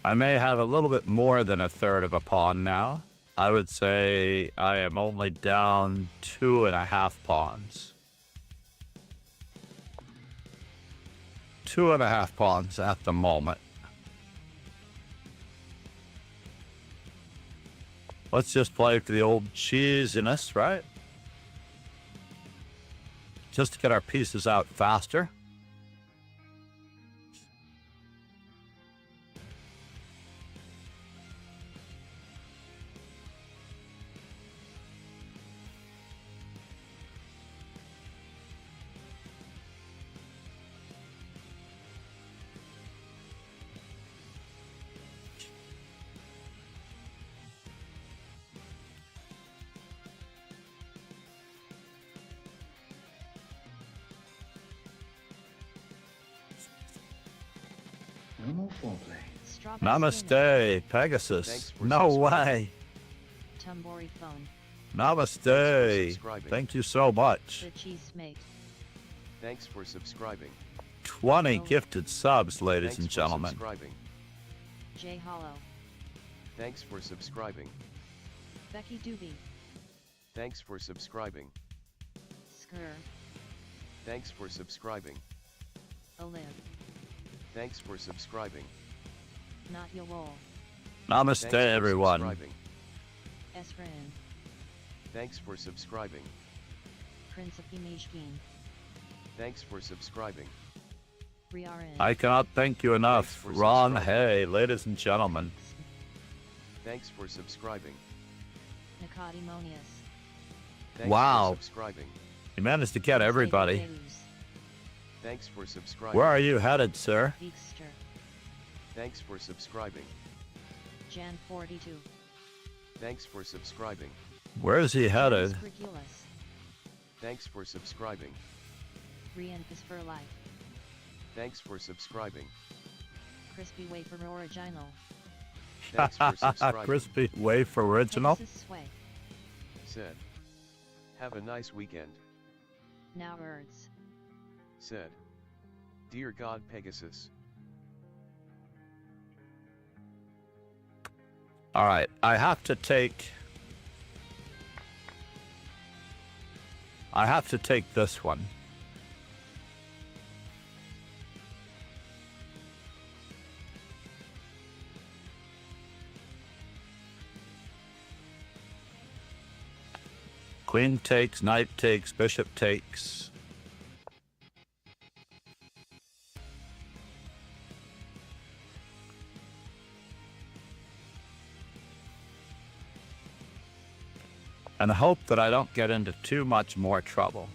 I may have a little bit more than a third of a pawn now. I would say I am only down 2.5 pawns. 2.5 pawns at the moment. Let's just play for the old cheesiness, right? Just to get our pieces out faster. No more foreplay. Namaste, Pegasus. No way. Tumbori phone. Namaste. Thank you so much. The cheese mate. Thanks for subscribing. 20 gifted subs, ladies Thanks and for gentlemen. subscribing. J Hollow. Thanks for subscribing. Becky Doobie. Thanks for subscribing. Skur. Thanks for subscribing. Olive. Thanks for subscribing. Not your roll. Namaste, Thanks for everyone. subscribing. Esrin. Thanks for subscribing. Prince of Imishkin. Thanks for subscribing. Riarin. I cannot thank you enough. Thanks for Ron, subscribing. hey, ladies and gentlemen. Thanks for subscribing. Nicodemonius. Thanks Wow. for subscribing. You managed to get everybody. Thanks for subscribing. Where are you headed, sir? Beekster. Thanks for subscribing. Jan 42. Thanks for subscribing. Where is he headed? Scriculus. Thanks for subscribing. Rianthus for life. Thanks for subscribing. Crispy wafer original. Thanks for subscribing. Crispy wafer original. Pegasus sway. Said. Have a nice weekend. Now words. Said. Dear God Pegasus. All right, I have to take this one. Queen takes, knight takes, bishop takes. And hope that I don't get into too much more trouble.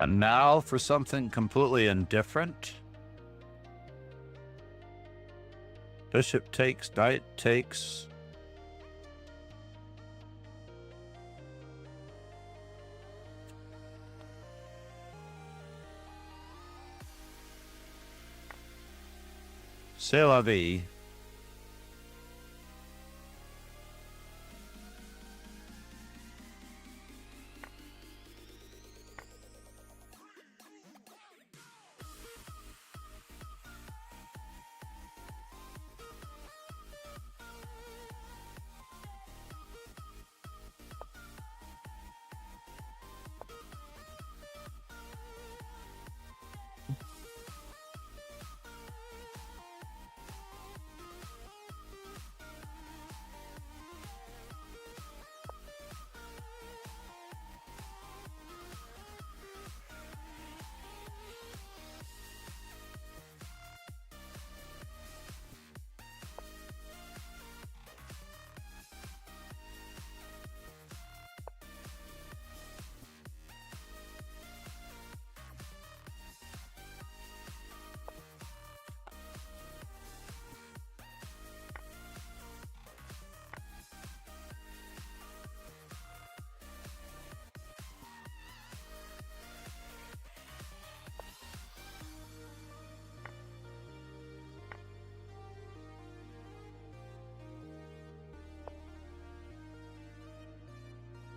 And now for something completely indifferent. Bishop takes, knight takes. C'est la vie.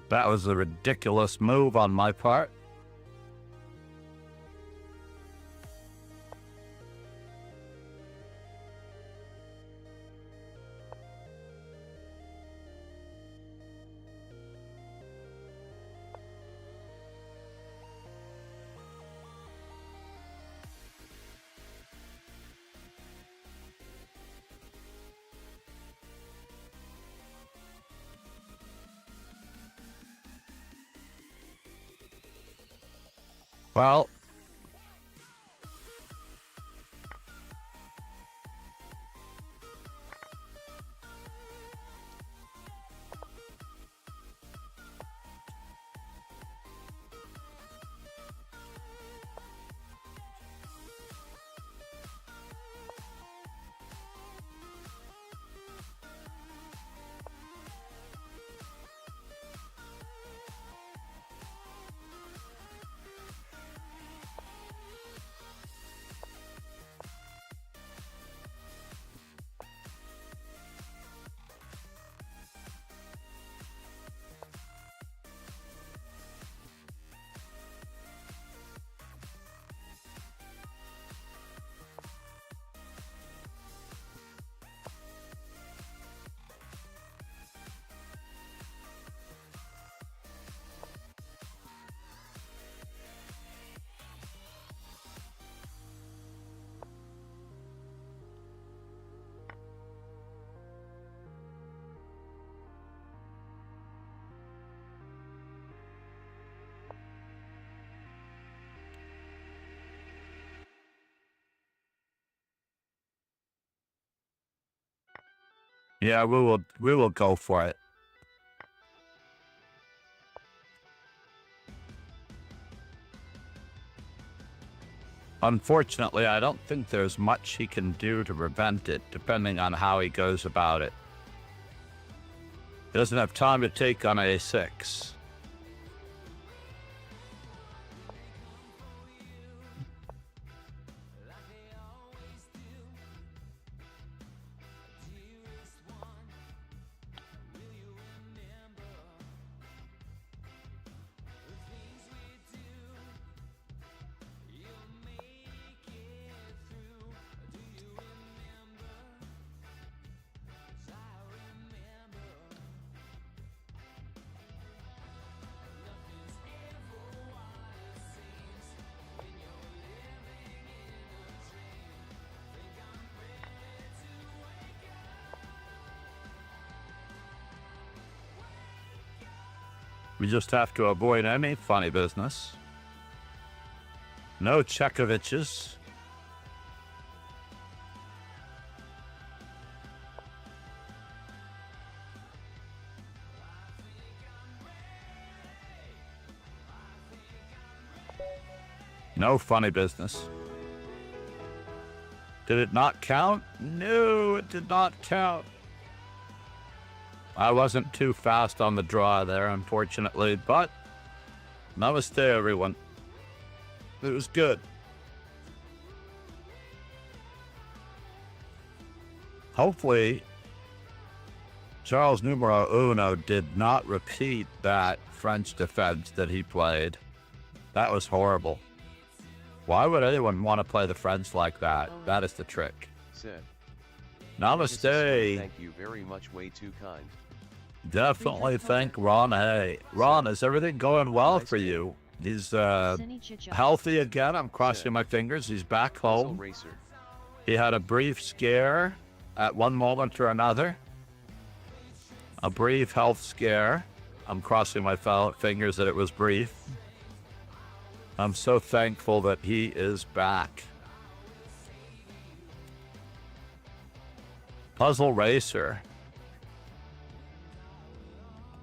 That was a ridiculous move on my part. Well, yeah, we will go for it. Unfortunately, I don't think there's much he can do to prevent it, depending on how he goes about it. He doesn't have time to take on a6. We just have to avoid any funny business. No Chekoviches. No funny business. Did it not count? No, it did not count. I wasn't too fast on the draw there, unfortunately, but namaste, everyone. It was good. Hopefully, Charles numero uno did not repeat that French defense that he played. That was horrible. Why would anyone want to play the French like that? That is the trick. Said. Namaste. Thank you very much, way too kind. Definitely thank Ron. Hey, Ron, is everything going well for you? He's healthy again. I'm crossing my fingers. He's back home. He had a brief scare at one moment or another. A brief health scare. I'm crossing my fingers that it was brief. I'm so thankful that he is back. Puzzle Racer.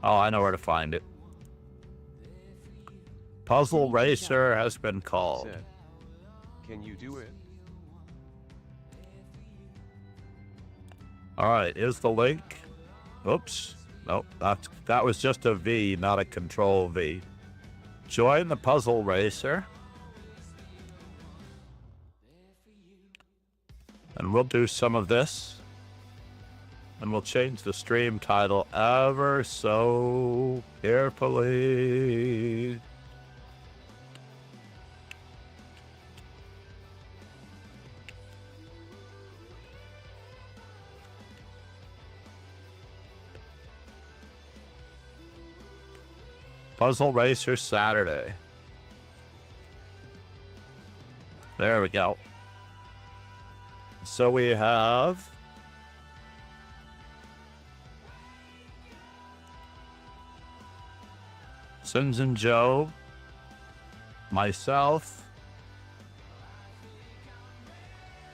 Oh, I know where to find it. Puzzle Racer has been called. Said. Can you do it? All right, here's the link. Oops. Nope, that was just a V, not a control V. Join the Puzzle Racer. And we'll do some of this. And we'll change the stream title ever so carefully. Puzzle Racer Saturday. There we go. So we have Sins and Joe, myself.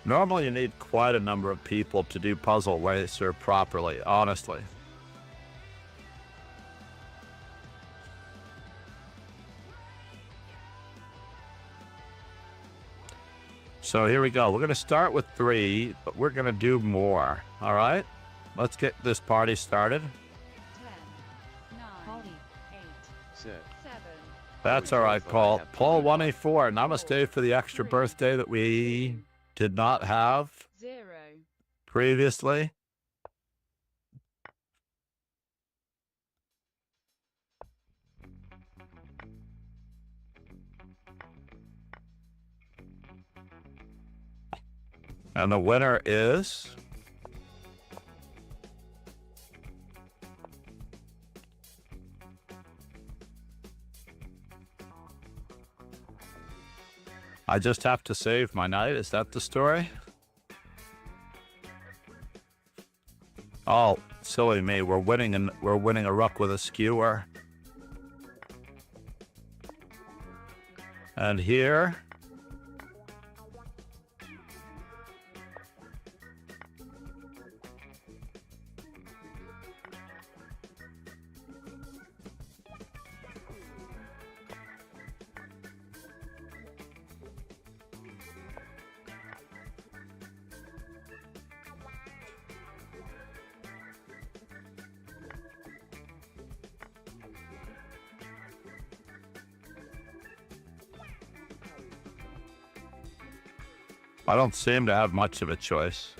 Normally you need quite a number of people to do Puzzle Racer properly, honestly. So here we go. We're going to start with 3, but we're going to do more. All right? Let's get this party started. 10, 9, 8, Set. 7. That's all right, Paul. Paul 184. Namaste for the extra birthday that we did not have 0. previously. And the winner is I just have to save my night. Is that the story? Oh, silly me. We're winning a ruck with a skewer. And here I don't seem to have much of a choice.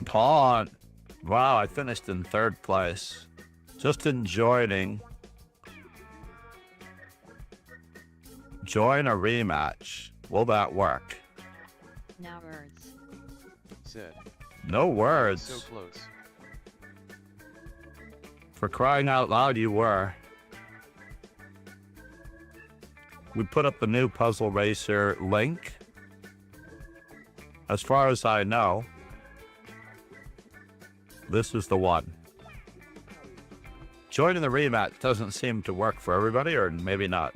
Pawn. Wow, I finished in 3rd place. Just joining. Join a rematch. Will that work? Now words. Set. No words. So close. For crying out loud, you were. We put up the new Puzzle Racer link. As far as I know, this is the one. Joining the rematch doesn't seem to work for everybody, or maybe not.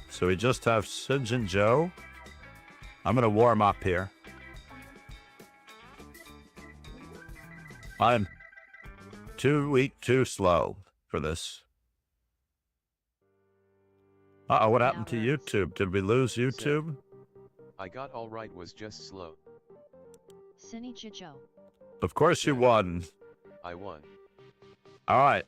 So we just have Sidge and Joe. I'm going to warm up here. I'm too weak, too slow for this. Uh-oh, what happened to YouTube? Did we lose YouTube? I got all right, was just slow. Cine Chicho. Of course you won. I won. All right.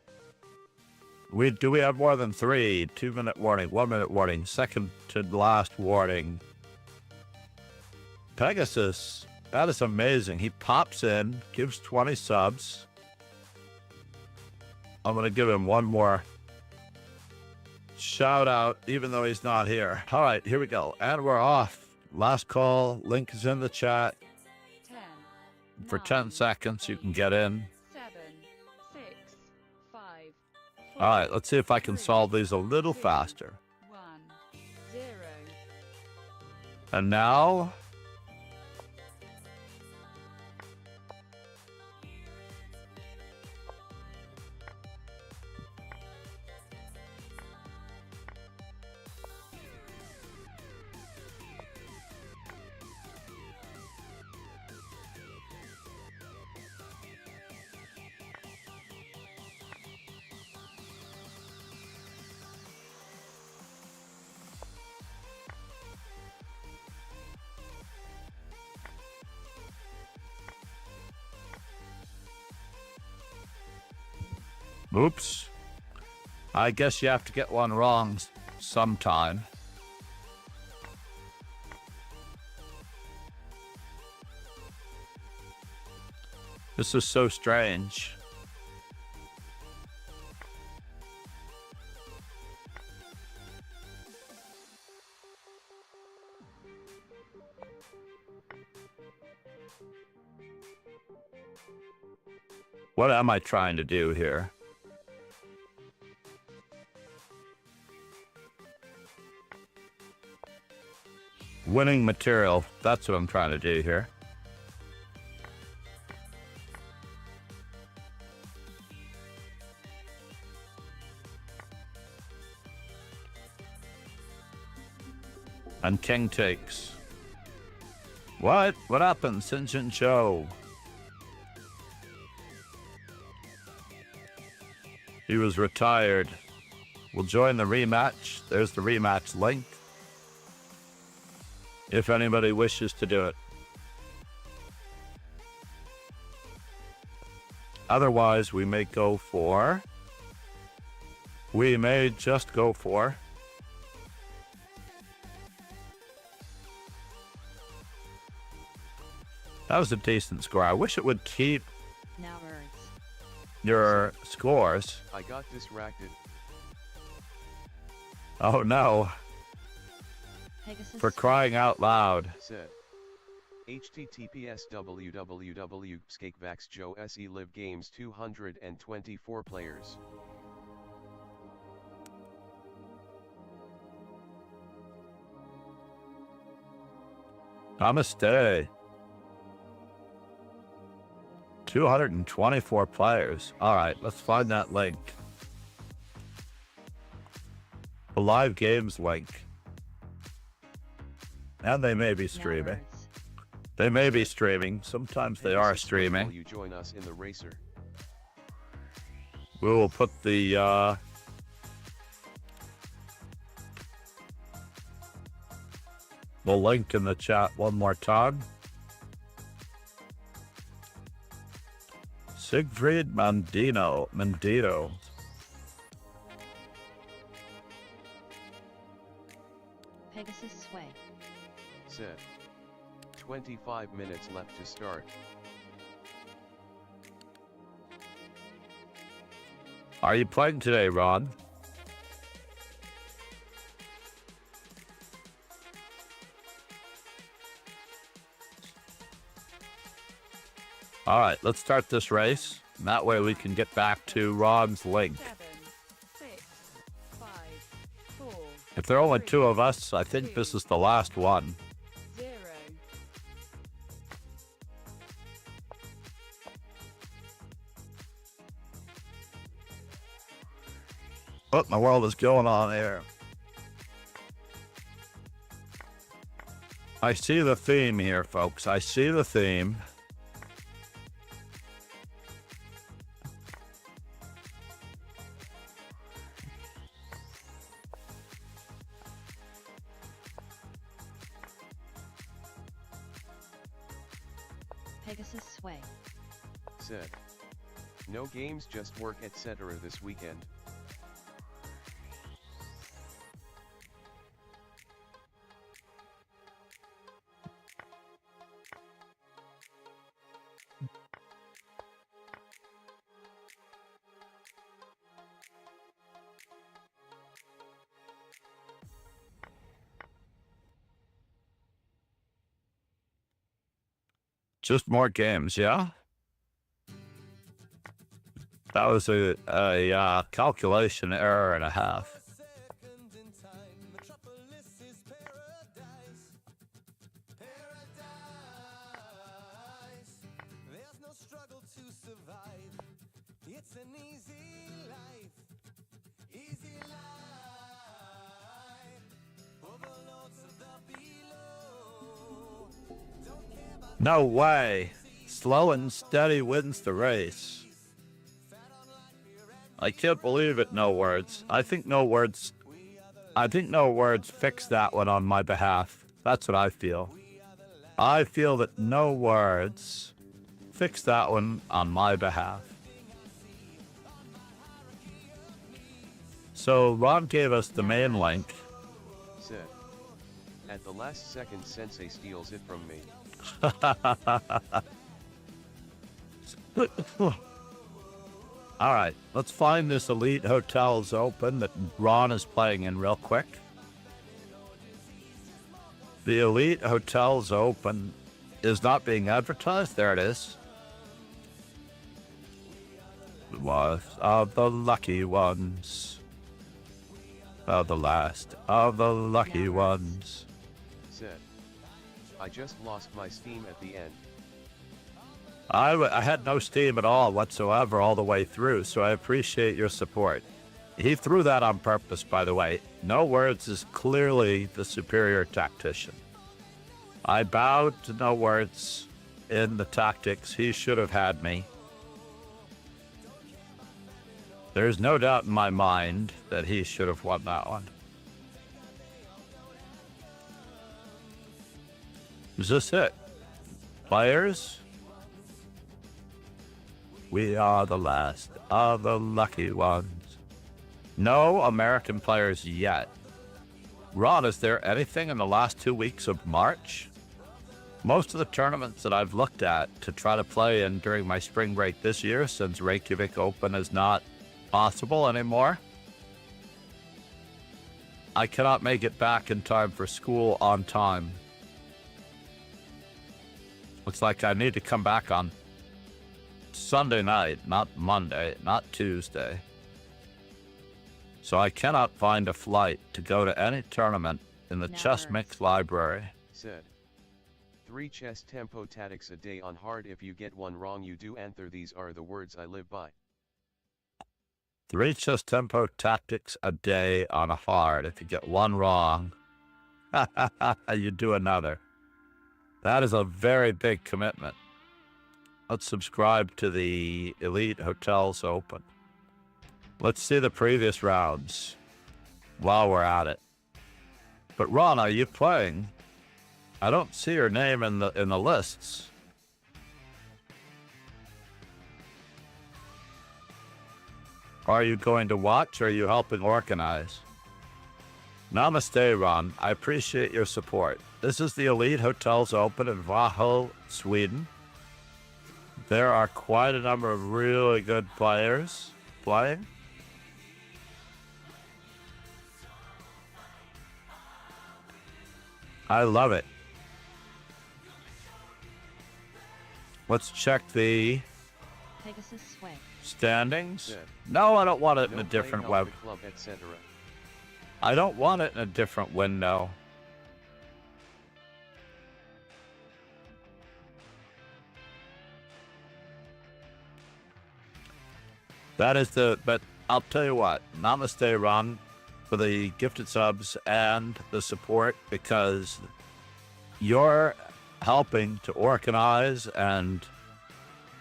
Do we have more than 3? 2-minute warning, 1-minute warning, second to last warning. Pegasus, that is amazing. He pops in, gives 20 subs. I'm going to give him one more shout out, even though he's not here. All right, here we go. And we're off. Last call. Link is in the chat. 10. For 9, 10 seconds, you can get in. 7, 6, 5. All right, let's see if I can solve these a little faster. 1, 0. And now, Oops. I guess you have to get one wrong sometime. This is so strange. What am I trying to do here? Winning material. That's what I'm trying to do here. And king takes. What? What happened? Sinjin Cho. He was retired. We'll join the rematch. There's the rematch link. If anybody wishes to do it. Otherwise, we may go for... We may just go for... That was a decent score. I wish it would keep Now words. your scores. I got distracted. Oh no. Pegasus. For crying out loud. Said. https www skakvax se live games 224 players. Namaste. 224 players. Alright, let's find that link. The live games link. And they may be Now streaming. words. They may be streaming. Sometimes they are Pegasus, when will streaming. you join us in the racer? We will put the link in the chat one more time. Siegfried Mendito. Pegasus sway. Said. 25 minutes left to start. Are you playing today, Ron? All right, let's start this race. And that way we can get back to Ron's link. 7, 6, 5, 4, If there are only two of us, I think this is the last one. 0. What in the world is going on here? I see the theme here, folks. I see the theme. Pegasus sway. Said. No games, just work, etc. this weekend. Just more games, yeah? That was a calculation error and a half. No way. Slow and steady wins the race. I can't believe it, No Words. I think No Words fixed that one on my behalf. That's what I feel. I feel that No Words fixed that one on my behalf. So Ron gave us the main link. Said. At the last second, Sensei steals it from me. All right, let's find this Elite Hotels Open that Ron is playing in real quick. The Elite Hotels Open is not being advertised. There it is. Was of the lucky ones. Of the last of the lucky ones. Said. I just lost my steam at the end. I had no steam at all whatsoever all the way through, so I appreciate your support. He threw that on purpose, by the way. No Words is clearly the superior tactician. I bowed to No Words in the tactics. He should have had me. There's no doubt in my mind that he should have won that one. Is this it? Players? We are the last of the lucky ones. No American players yet. Ron, is there anything in the last 2 weeks of March? Most of the tournaments that I've looked at to try to play in during my spring break this year, since Reykjavik Open is not possible anymore, I cannot make it back in time for school on time. Looks like I need to come back on Sunday night, not Monday, not Tuesday. So I cannot find a flight to go to any tournament in the Chess Mix library. Said. 3 chess tempo tactics a day on hard. If you get one wrong, you do answer. These are the words I live by. 3 chess tempo tactics a day on a hard. If you get one wrong, you do another. That is a very big commitment. Let's subscribe to the Elite Hotels Open. Let's see the previous rounds while we're at it. But Ron, are you playing? I don't see your name in the lists. Are you going to watch or are you helping organize? Namaste, Ron. I appreciate your support. This is the Elite Hotels Open in Vaho, Sweden. There are quite a number of really good players playing. I love it. Let's check the Pegasus Sway. standings. Yeah. No, I don't want it in No a different play, web. help the club, etc. I don't want it in a different window. That is but I'll tell you what, namaste, Ron, for the gifted subs and the support, because you're helping to organize and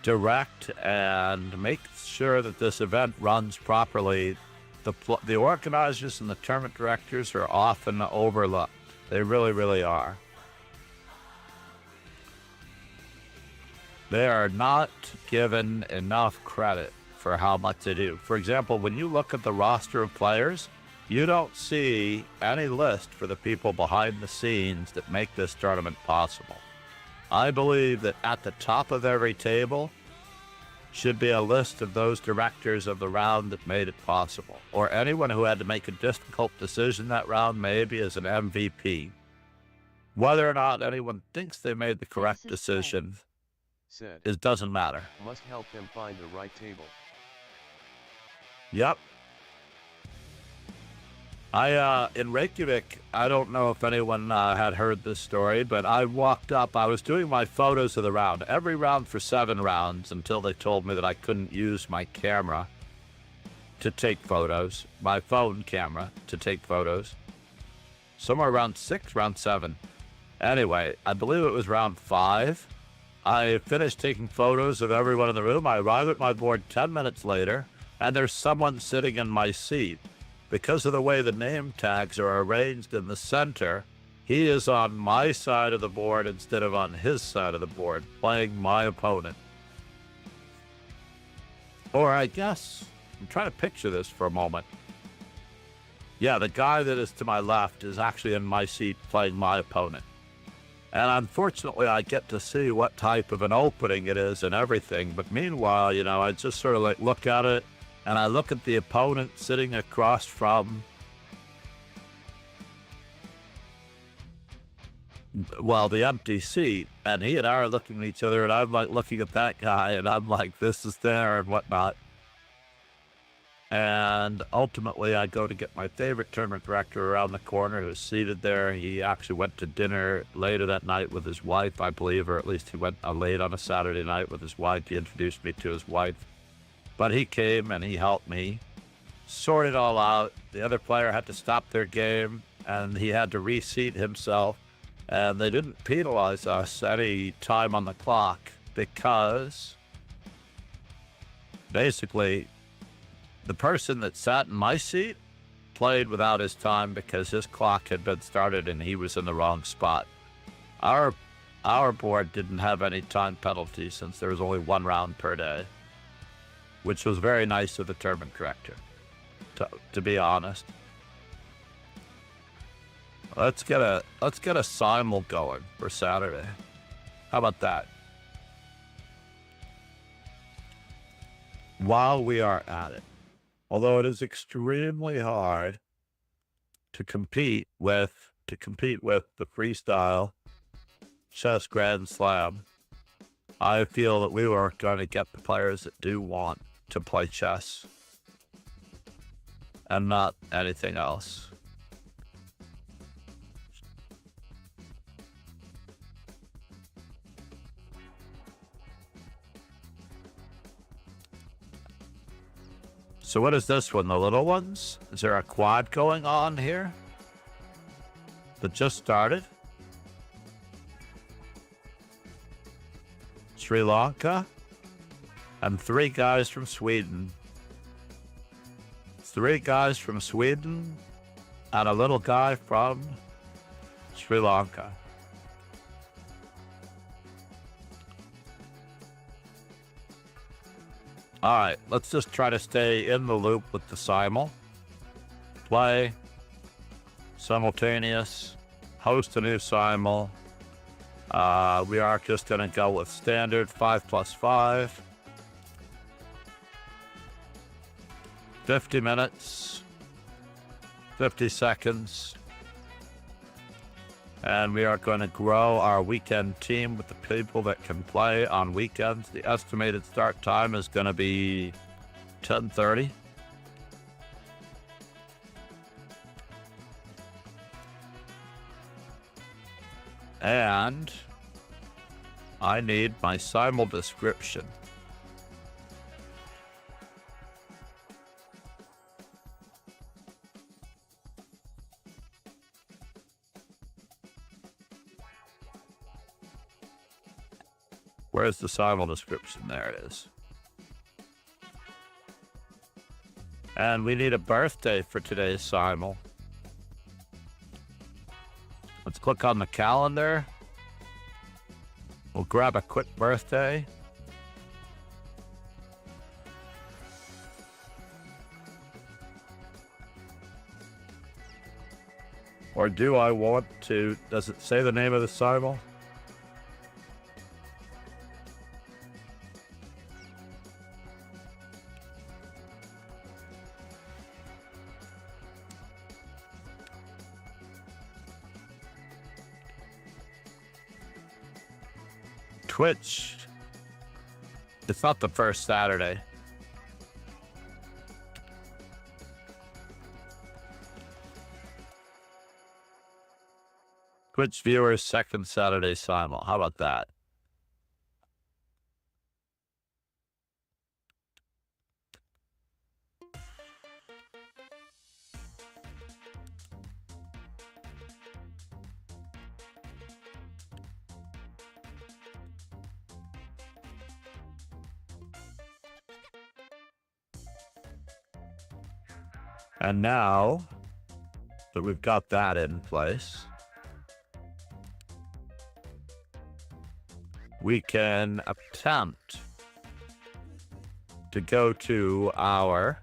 direct and make sure that this event runs properly. The organizers and the tournament directors are often overlooked. They really, really are. They are not given enough credit for how much they do. For example, when you look at the roster of players, you don't see any list for the people behind the scenes that make this tournament possible. I believe that at the top of every table should be a list of those directors of the round that made it possible, or anyone who had to make a difficult decision that round, maybe as an MVP. Whether or not anyone thinks they made the correct decision, Said. it doesn't matter. Must help them find the right table. Yep. In Reykjavik, I don't know if anyone had heard this story, but I walked up, I was doing my photos of the round, every round for 7 rounds, until they told me that I couldn't use my camera to take photos, my phone camera to take photos. Somewhere around 6, round 7. Anyway, I believe it was round 5. I finished taking photos of everyone in the room. I arrived at my board 10 minutes later, and there's someone sitting in my seat. Because of the way the name tags are arranged in the center, he is on my side of the board instead of on his side of the board, playing my opponent. Or I guess, I'm trying to picture this for a moment. Yeah, the guy that is to my left is actually in my seat playing my opponent. And unfortunately, I get to see what type of an opening it is and everything. But meanwhile, you know, I just sort of like look at it, and I look at the opponent sitting across from, well, the empty seat, and he and I are looking at each other, and I'm like looking at that guy, and I'm like, this is there and whatnot. And ultimately, I go to get my favorite tournament director around the corner who's seated there. He actually went to dinner later that night with his wife, I believe, or at least he went late on a Saturday night with his wife. He introduced me to his wife. But he came and he helped me sort it all out. The other player had to stop their game, and he had to reseat himself. And they didn't penalize us any time on the clock because basically the person that sat in my seat played without his time because his clock had been started and he was in the wrong spot. Our board didn't have any time penalty since there was only one round per day, which was very nice of the tournament director, to be honest. Let's get a simul going for Saturday. How about that? While we are at it, although it is extremely hard to compete with the freestyle chess Grand Slam, I feel that we are going to get the players that do want to play chess and not anything else. So what is this one, the little ones? Is there a quad going on here that just started? Sri Lanka and 3 guys from Sweden. 3 guys from Sweden and a little guy from Sri Lanka. All right, let's just try to stay in the loop with the simul. Play, simultaneous, host a new simul. We are just gonna go with standard 5+5. 50 minutes, 50 seconds. And we are going to grow our weekend team with the people that can play on weekends. The estimated start time is going to be 10:30. And I need my simul description. Where's the simul description? There it is. And we need a birthday for today's simul. Let's click on the calendar. We'll grab a quick birthday. Or do I want to, does it say the name of the simul? Twitch. It's not the first Saturday. Twitch viewers, second Saturday simul. How about that? And now that we've got that in place, we can attempt to go to our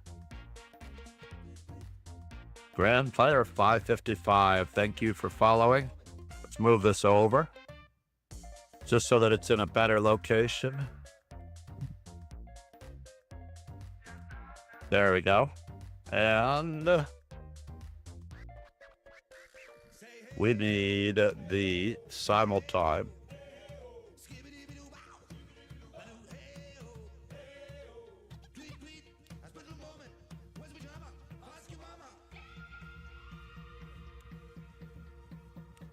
Grand Player 555, thank you for following. Let's move this over, just so that it's in a better location. There we go. And we need the simultime.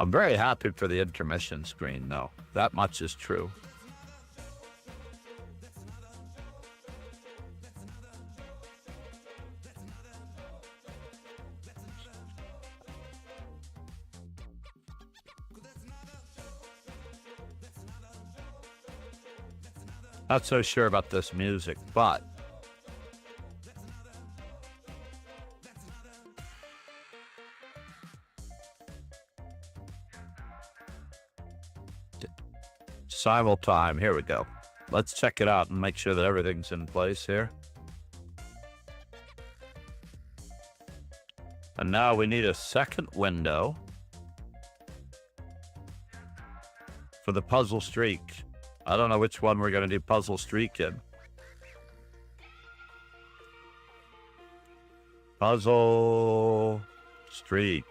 I'm very happy for the intermission screen, though. That much is true. Not so sure about this music, but simultime, here we go. Let's check it out and make sure that everything's in place here. And now we need a second window for the puzzle streak. I don't know which one we're going to do puzzle streak in. Puzzle streak.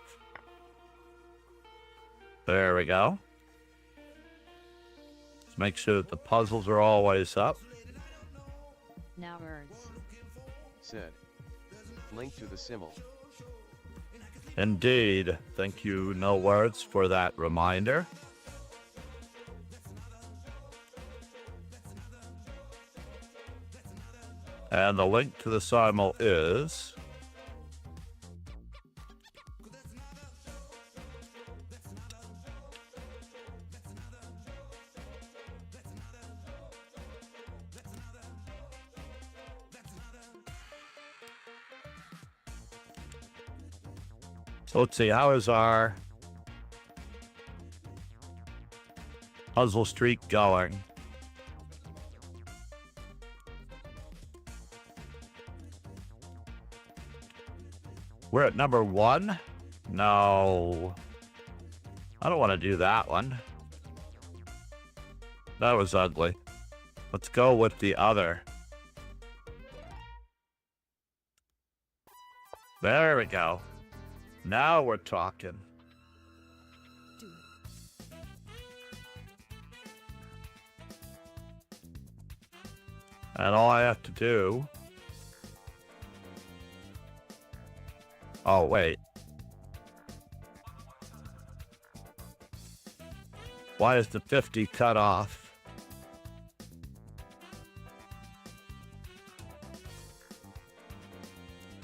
There we go. Let's make sure that the puzzles are always up. Now words. Said. Link to the symbol. Indeed. Thank you, No Words, for that reminder. And the link to the simul is... So let's see, how is our puzzle streak going? We're at number 1? No. I don't want to do that one. That was ugly. Let's go with the other. There we go. Now we're talking. And all I have to do... Oh, wait. Why is the 50 cut off?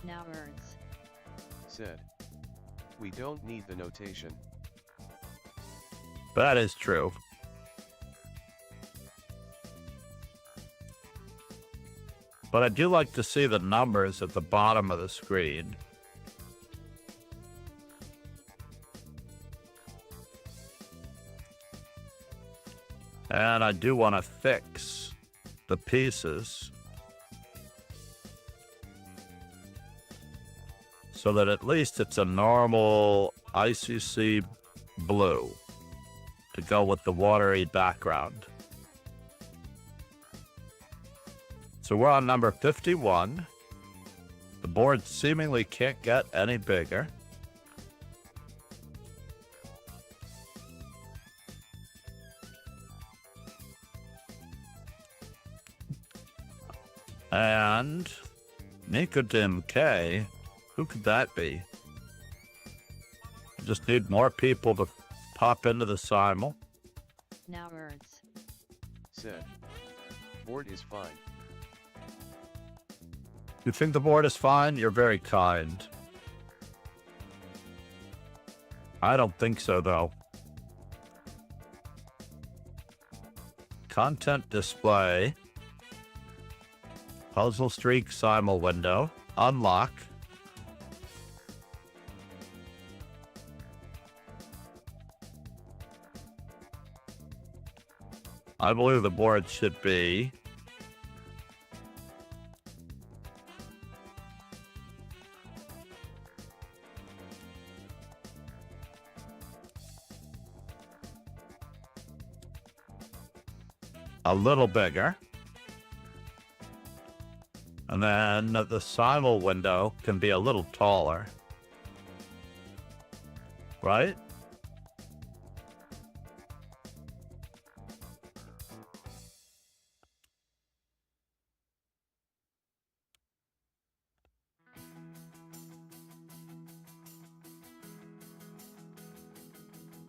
Now words. Said. We don't need the notation. That is true. But I do like to see the numbers at the bottom of the screen. And I do want to fix the pieces so that at least it's a normal ICC blue to go with the watery background. So we're on number 51. The board seemingly can't get any bigger. And Nicodim K, who could that be? I just need more people to pop into the simul. Now words. Said. Board is fine. You think the board is fine? You're very kind. I don't think so, though. Content display. Puzzle streak simul window. Unlock. I believe the board should be a little bigger. And then the simul window can be a little taller. Right?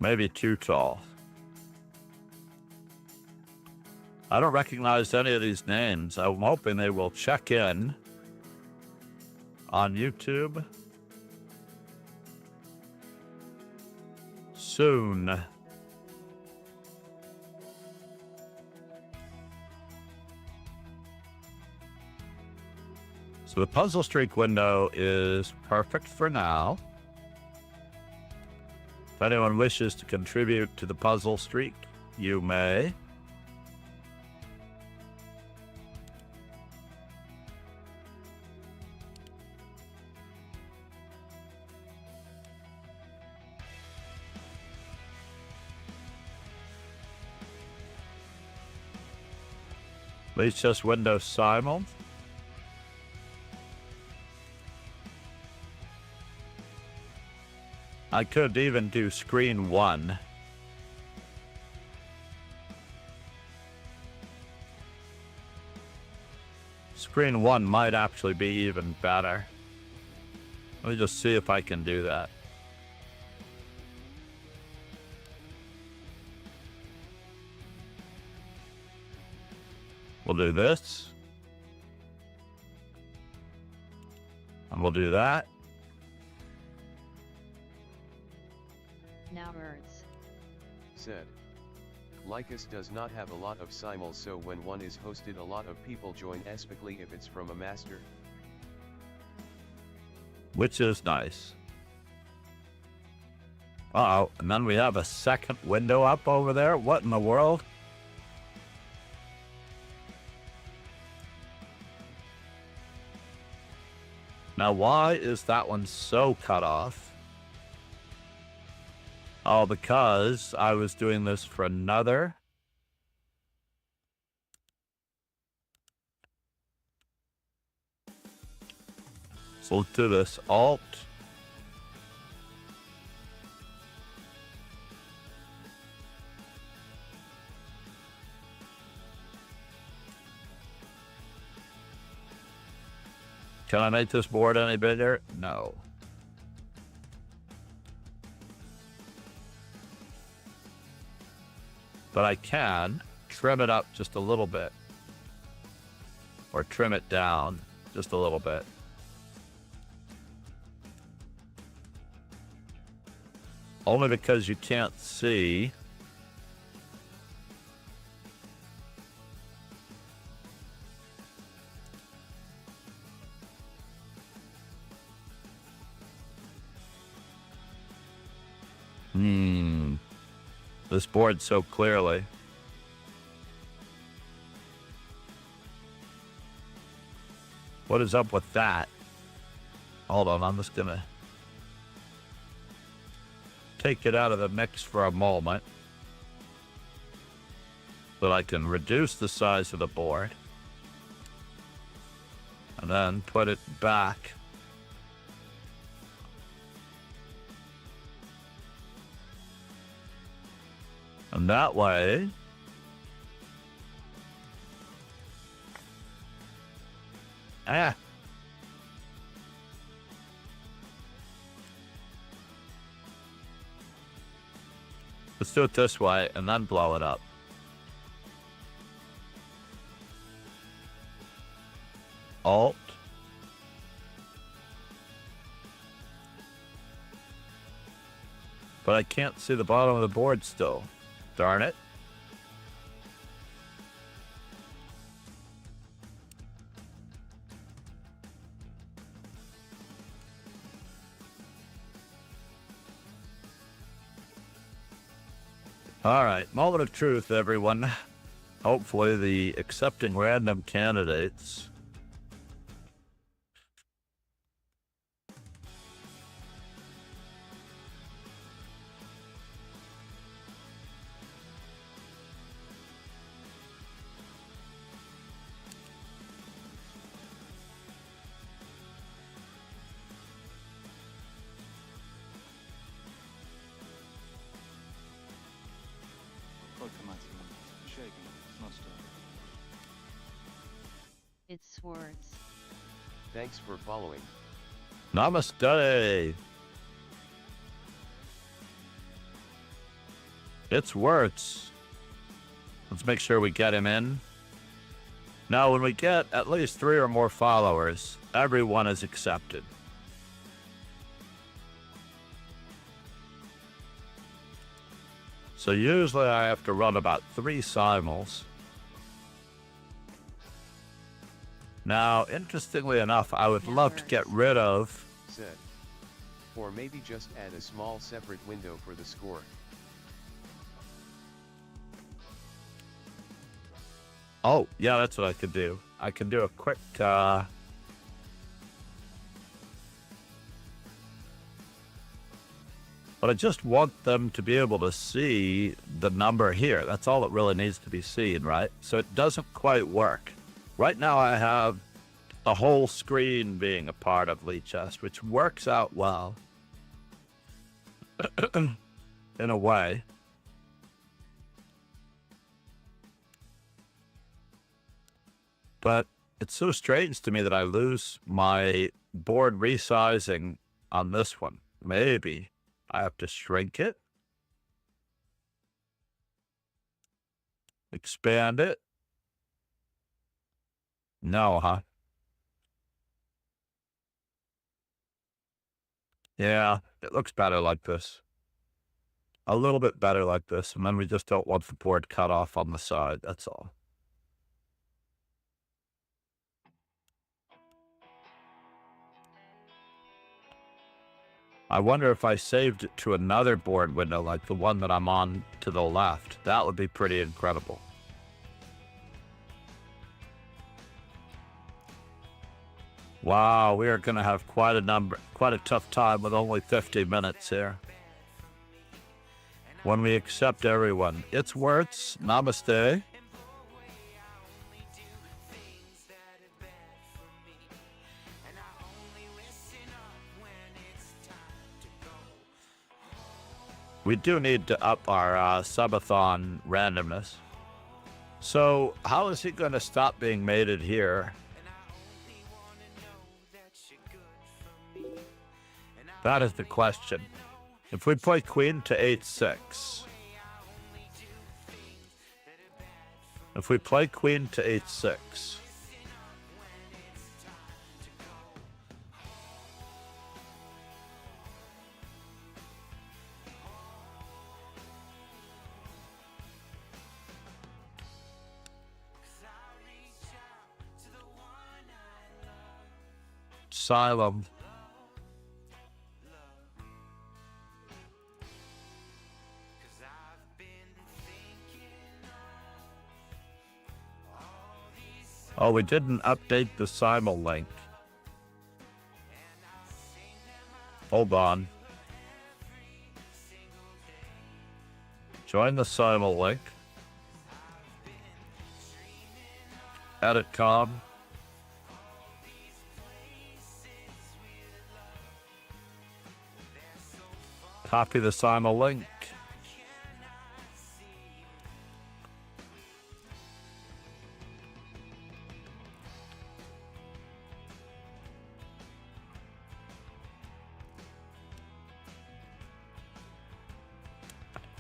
Maybe too tall. I don't recognize any of these names. I'm hoping they will check in on YouTube soon. So the puzzle streak window is perfect for now. If anyone wishes to contribute to the puzzle streak, you may. At least just Windows Simul. I could even do screen 1. Screen 1 might actually be even better. Let me just see if I can do that. We'll do this. And we'll do that. Now words. Said. Lycus does not have a lot of simuls, so when one is hosted a lot of people join especially if it's from a master. Which is nice. Uh-oh, and then we have a second window up over there. What in the world? Now, why is that one so cut off? Oh, because I was doing this for another. So let's do this. Alt. Can I make this board any bigger? No. But I can trim it up just a little bit. Or trim it down just a little bit. Only because you can't see. This board so clearly. What is up with that? Hold on, I'm just gonna take it out of the mix for a moment so that I can reduce the size of the board and then put it back. And that way, let's do it this way and then blow it up. Alt. But I can't see the bottom of the board still. Darn it. All right, moment of truth, everyone. Hopefully the accepting random candidates shaken, must I? It's swords. Thanks for following. Namaste. It's words. Let's make sure we get him in. Now, when we get at least 3 or more followers, everyone is accepted. So usually I have to run about 3 simuls. Now, interestingly enough, I would love to get rid of... Said. Or maybe just add a small separate window for the score. Oh, yeah, that's what I could do. I can do a quick, But I just want them to be able to see the number here. That's all that really needs to be seen, right? So it doesn't quite work. Right now I have the whole screen being a part of Lichess, which works out well. In a way. But it's so strange to me that I lose my board resizing on this one. Maybe I have to shrink it, expand it. No, huh? Yeah, it looks better like this. A little bit better like this, and then we just don't want the board cut off on the side, that's all. I wonder if I saved it to another board window like the one that I'm on to the left. That would be pretty incredible. Wow, we are going to have quite a tough time with only 50 minutes here. When we accept everyone. It's words. Namaste. We do need to up our subathon randomness. So how is he going to stop being mated here? That is the question. If we play queen to 8-6. If we play queen to 8-6. Asylum. Oh, we didn't update the simul link. Hold on. Join the simul link. Edit com. Copy the simul link.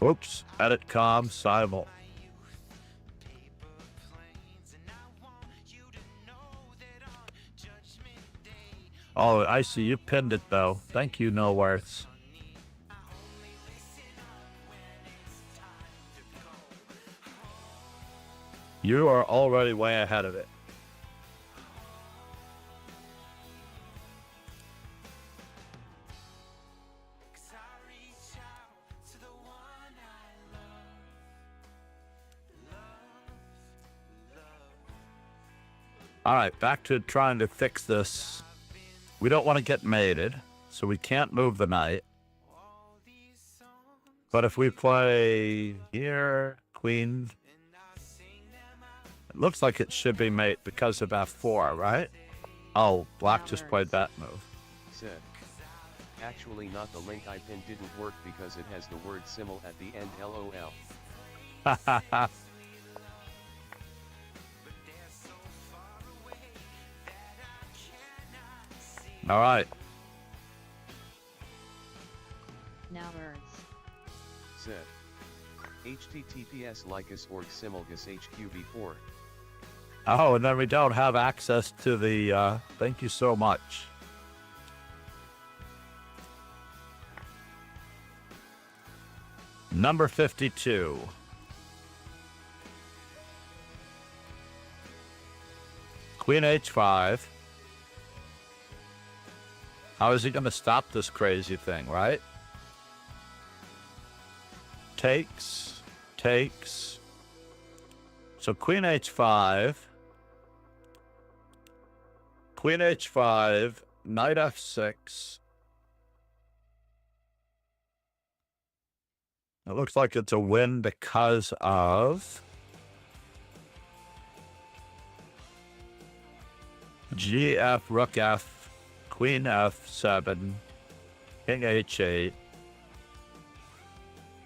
Oops, edit com, simul. Oh, I see, you pinned it though. Thank you, No Worths. You are already way ahead of it. All right, back to trying to fix this. We don't want to get mated, so we can't move the knight. But if we play here, queen, it looks like it should be mate because of f4, right? Oh, black just played that move. Said. Actually not, the link I pinned didn't work because it has the word simul at the end, LOL. All right. Now birds. Zed. HTTPS Lycus org simulgus HQV4. Oh, and then we don't have access to the, thank you so much. Number 52. Queen H5. How is he going to stop this crazy thing, right? Takes. So Queen H5. Queen H5. Knight F6. It looks like it's a win because of GF, Rook F, Queen F7, King H8.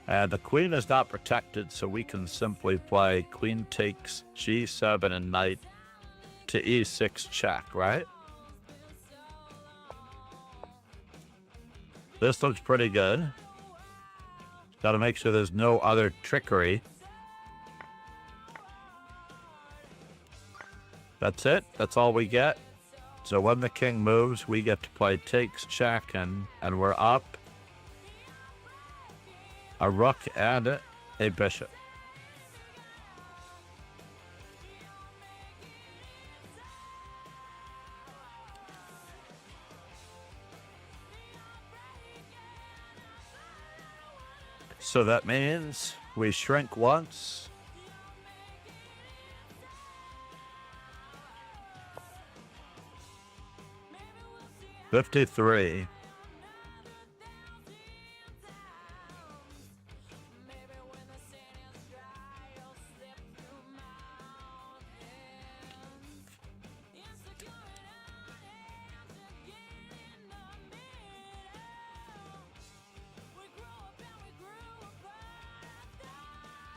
And the queen is not protected, so we can simply play queen takes G7 and knight to E6 check, right? This looks pretty good. Got to make sure there's no other trickery. That's it. That's all we get. So when the king moves, we get to play takes check, and we're up a rook and a bishop. So that means we shrink once. $53.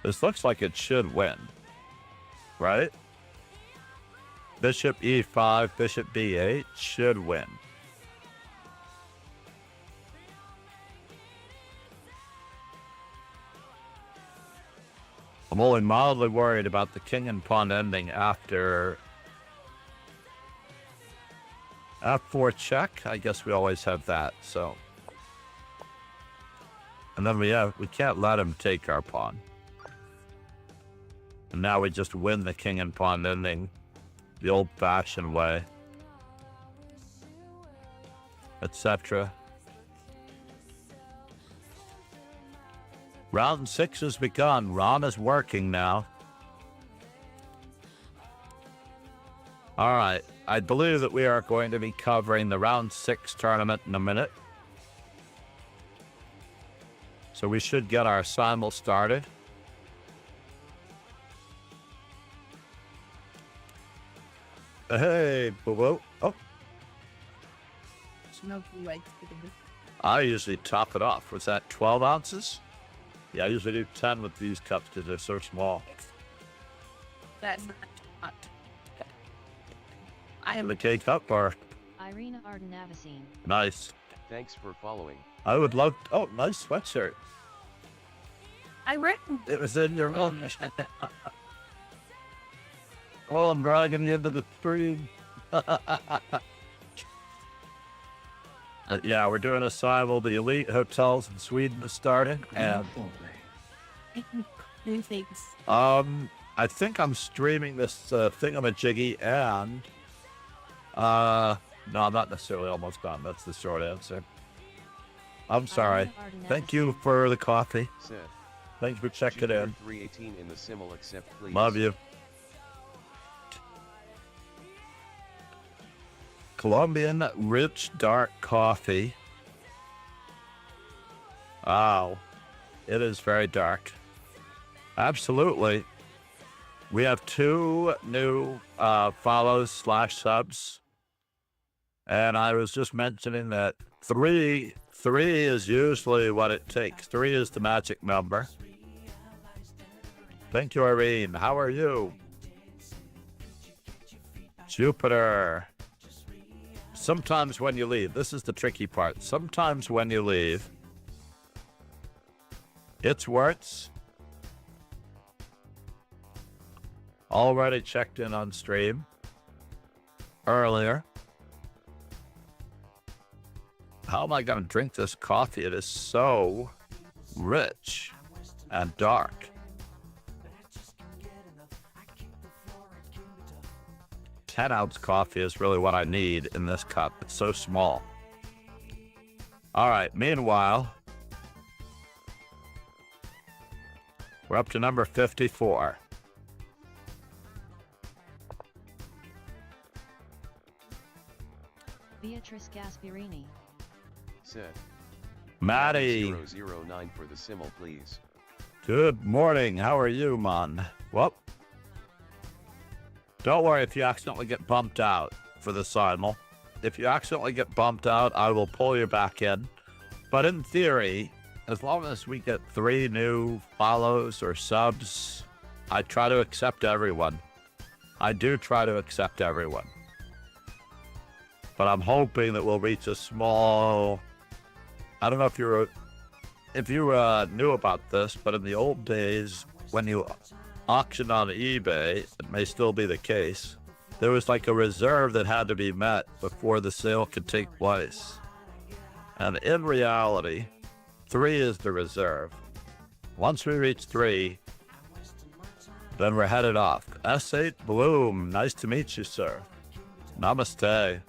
This looks like it should win, right? Bishop E5, Bishop B8 should win. I'm only mildly worried about the king and pawn ending after F4 check. I guess we always have that, so. And then we can't let him take our pawn. And now we just win the king and pawn ending the old-fashioned way, etc. Round 6 has begun. Ron is working now. All right. I believe that we are going to be covering the round 6 tournament in a minute. So we should get our simul started. Hey, boo-boo. Oh. I usually top it off. Was that 12 ounces? Yeah, I usually do 10 with these cups because they're so small. That's not. I am The K-cup or? Irina Ardenavicine. Nice. Thanks for following. I would love... Oh, nice sweatshirt. I written. It was in your own... Oh, I'm dragging you into the stream. Yeah, we're doing a simul. The elite hotels in Sweden is starting, and New things. I think I'm streaming this thingamajiggy, and no, I'm not necessarily almost done. That's the short answer. I'm sorry. Thank you for the coffee. Seth. Thanks for checking in. 318 in the simul accept, please. Love you. Colombian rich dark coffee. Wow. It is very dark. Absolutely. We have 2 new follows / subs. And I was just mentioning that 3 is usually what it takes. 3 is the magic number. Thank you, Irene. How are you? Jupiter. Sometimes when you leave, this is the tricky part. Sometimes when you leave, it's worse. Already checked in on stream earlier. How am I going to drink this coffee? It is so rich and dark. 10-ounce coffee is really what I need in this cup. It's so small. All right, meanwhile, we're up to number 54. Beatrice Gasparini. Said. Maddie. 009 for the simul, please. Good morning. How are you, man? Whoop. Don't worry if you accidentally get bumped out for the simul. If you accidentally get bumped out, I will pull you back in. But in theory, as long as we get 3 new follows or subs, I try to accept everyone. I do try to accept everyone. But I'm hoping that we'll reach a small... I don't know if you knew about this, but in the old days, when you auction on eBay, it may still be the case, there was like a reserve that had to be met before the sale could take place. And in reality, 3 is the reserve. Once we reach 3, then we're headed off. S8 Bloom, nice to meet you, sir. Namaste.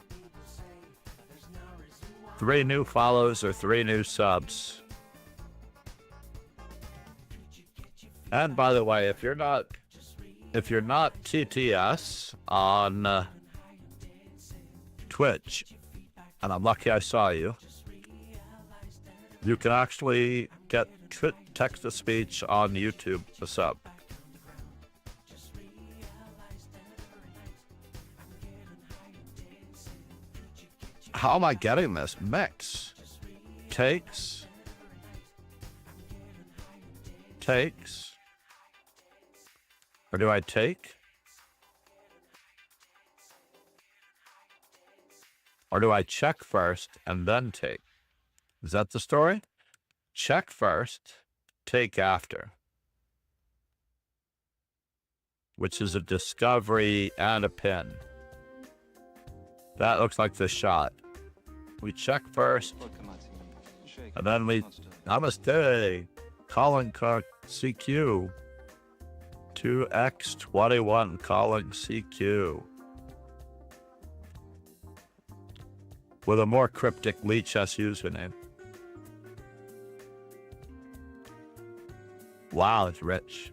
3 new follows or 3 new subs. And by the way, if you're not TTS on Twitch, and I'm lucky I saw you, you can actually get text-to-speech on YouTube to sub. How am I getting this? Mix. Takes. Or do I take? Or do I check first and then take? Is that the story? Check first, take after. Which is a discovery and a pin. That looks like the shot. We check first, and then we... Namaste. Calling CQ. 2x21 calling CQ. With a more cryptic Leechess username. Wow, it's rich.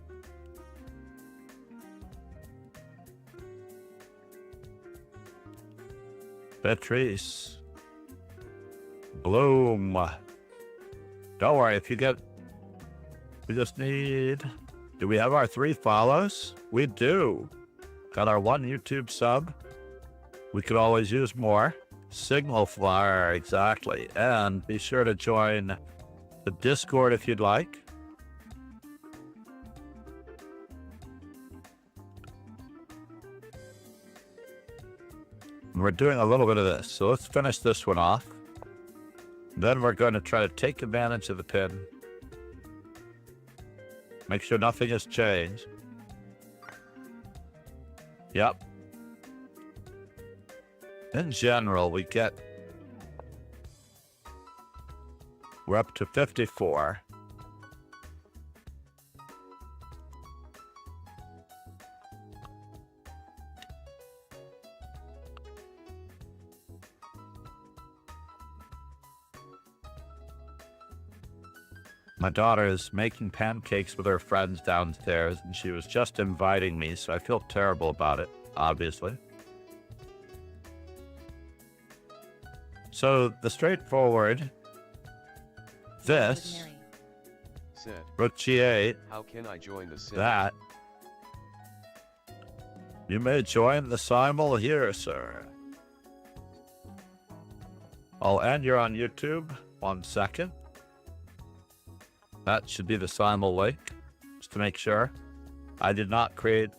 Beatrice. Bloom. Don't worry, if you get... We just need... Do we have our 3 follows? We do. Got our 1 YouTube sub. We could always use more. Signal flyer, exactly. And be sure to join the Discord if you'd like. We're doing a little bit of this, so let's finish this one off. Then we're going to try to take advantage of the pin. Make sure nothing has changed. Yep. In general, we're up to 54. My daughter is making pancakes with her friends downstairs, and she was just inviting me, so I feel terrible about it, obviously. So, the straightforward, this, Said. Routier, How can I join the sim? that. You may join the simul here, sir. Oh, and you're on YouTube. 1 second. That should be the simul link, just to make sure. I did not create,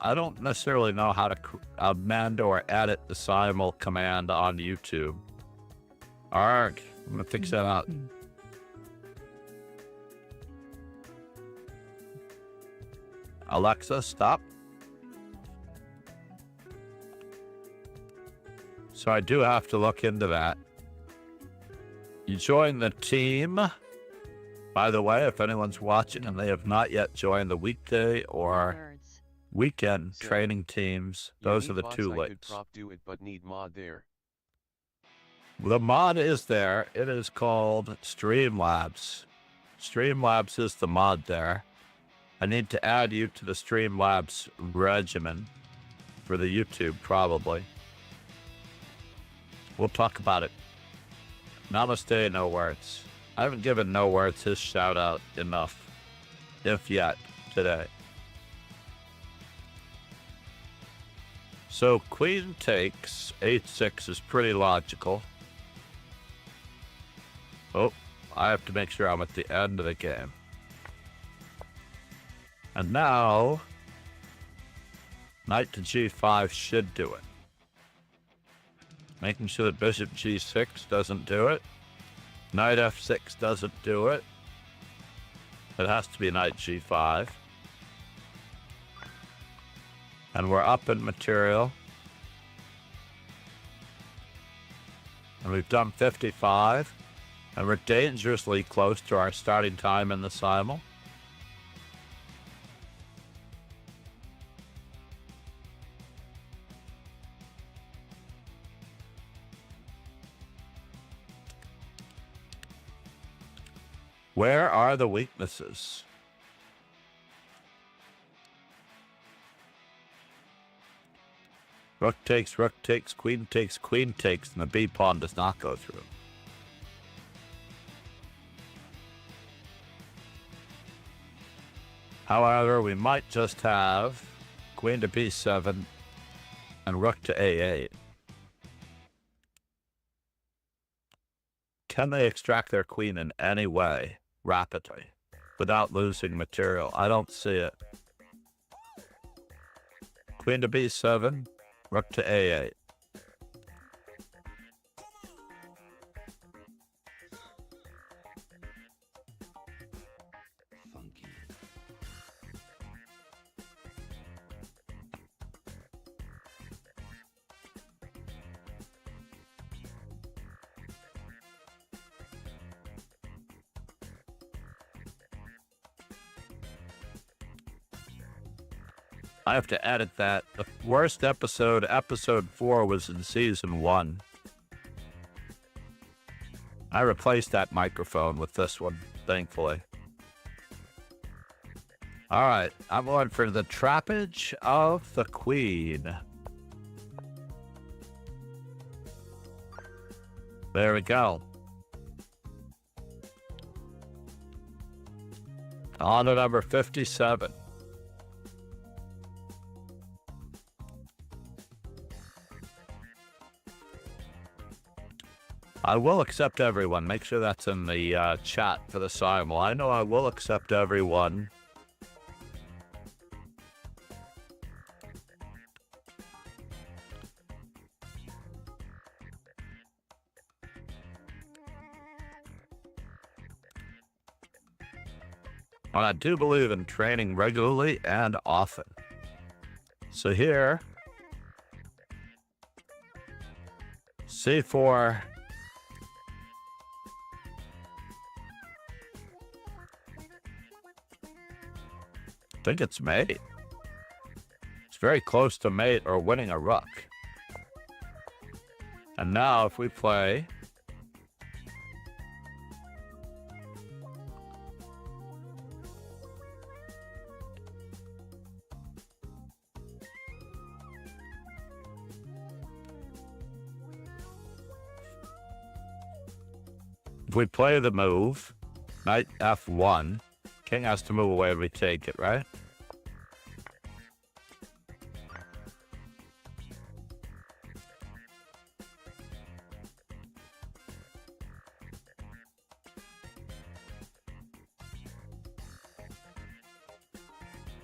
I don't necessarily know how to amend or edit the simul command on YouTube. Arg, I'm gonna fix that out. Alexa, stop. So I do have to look into that. You join the team. By the way, if anyone's watching and they have not yet joined the weekday or Birds. weekend So, training teams, You those need are the bots, two I could links. prop do it but need mod there. The mod is there. It is called Streamlabs. Streamlabs is the mod there. I need to add you to the Streamlabs regimen for the YouTube, probably. We'll talk about it. Namaste, No Words. I haven't given No Words his shout out enough, if yet, today. So queen takes, h6 is pretty logical. Oh, I have to make sure I'm at the end of the game. And now, knight to g5 should do it. Making sure that bishop g6 doesn't do it. Knight f6 doesn't do it. It has to be knight g5. And we're up in material. And we've done 55. And we're dangerously close to our starting time in the simul. Where are the weaknesses? Rook takes, queen takes, and the b pawn does not go through. However, we might just have queen to b7 and rook to a8. Can they extract their queen in any way rapidly without losing material? I don't see it. Queen to b7, rook to a8. Funky. I have to edit that. The worst episode, episode 4, was in season 1. I replaced that microphone with this one, thankfully. All right, I'm going for the trappage of the queen. There we go. On to number 57. I will accept everyone. Make sure that's in the chat for the simul. I know I will accept everyone. And I do believe in training regularly and often. So here, c4. I think it's mate. It's very close to mate or winning a rook. And now if we play the move, knight f1, king has to move away and we take it, right?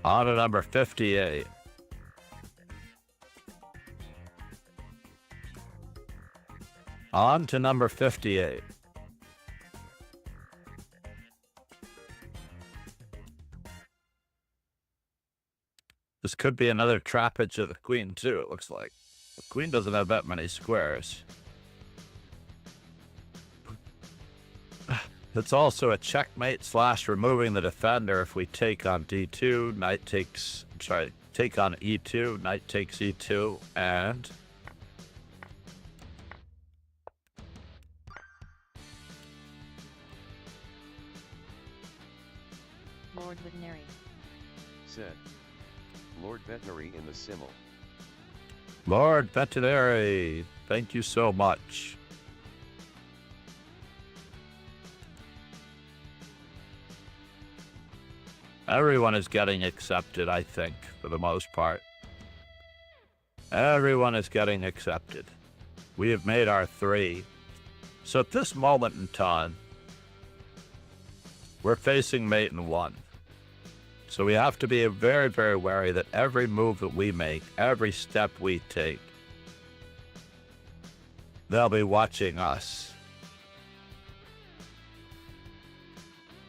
On to number 58. On to number 58. This could be another trappage of the queen, too, it looks like. The queen doesn't have that many squares. It's also a checkmate / removing the defender if we take on d2, knight takes... Sorry, take on e2, knight takes e2, and... Lord Veterinary. Said. Lord Veterinary in the simile. Lord Veterinary, thank you so much. Everyone is getting accepted, I think, for the most part. Everyone is getting accepted. We have made our 3. So at this moment in time, we're facing mate in 1. So we have to be very, very wary that every move that we make, every step we take, they'll be watching us.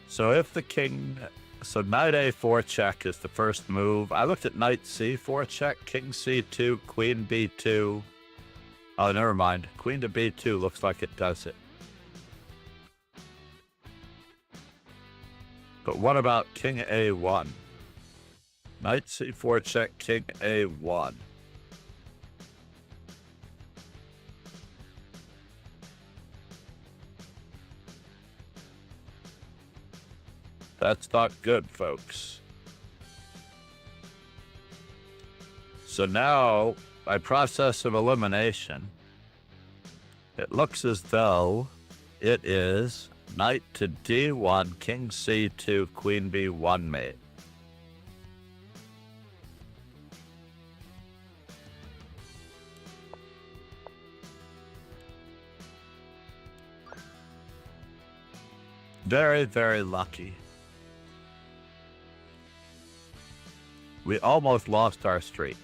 So if the king... So knight a4 check is the first move. I looked at knight c4 check, king c2, queen b2. Oh, never mind. Queen to b2 looks like it does it. But what about king a1? Knight c4 check, king a1. That's not good, folks. So now, by process of elimination, it looks as though it is knight to d1, king c2, queen b1 mate. Very, very lucky. We almost lost our streak.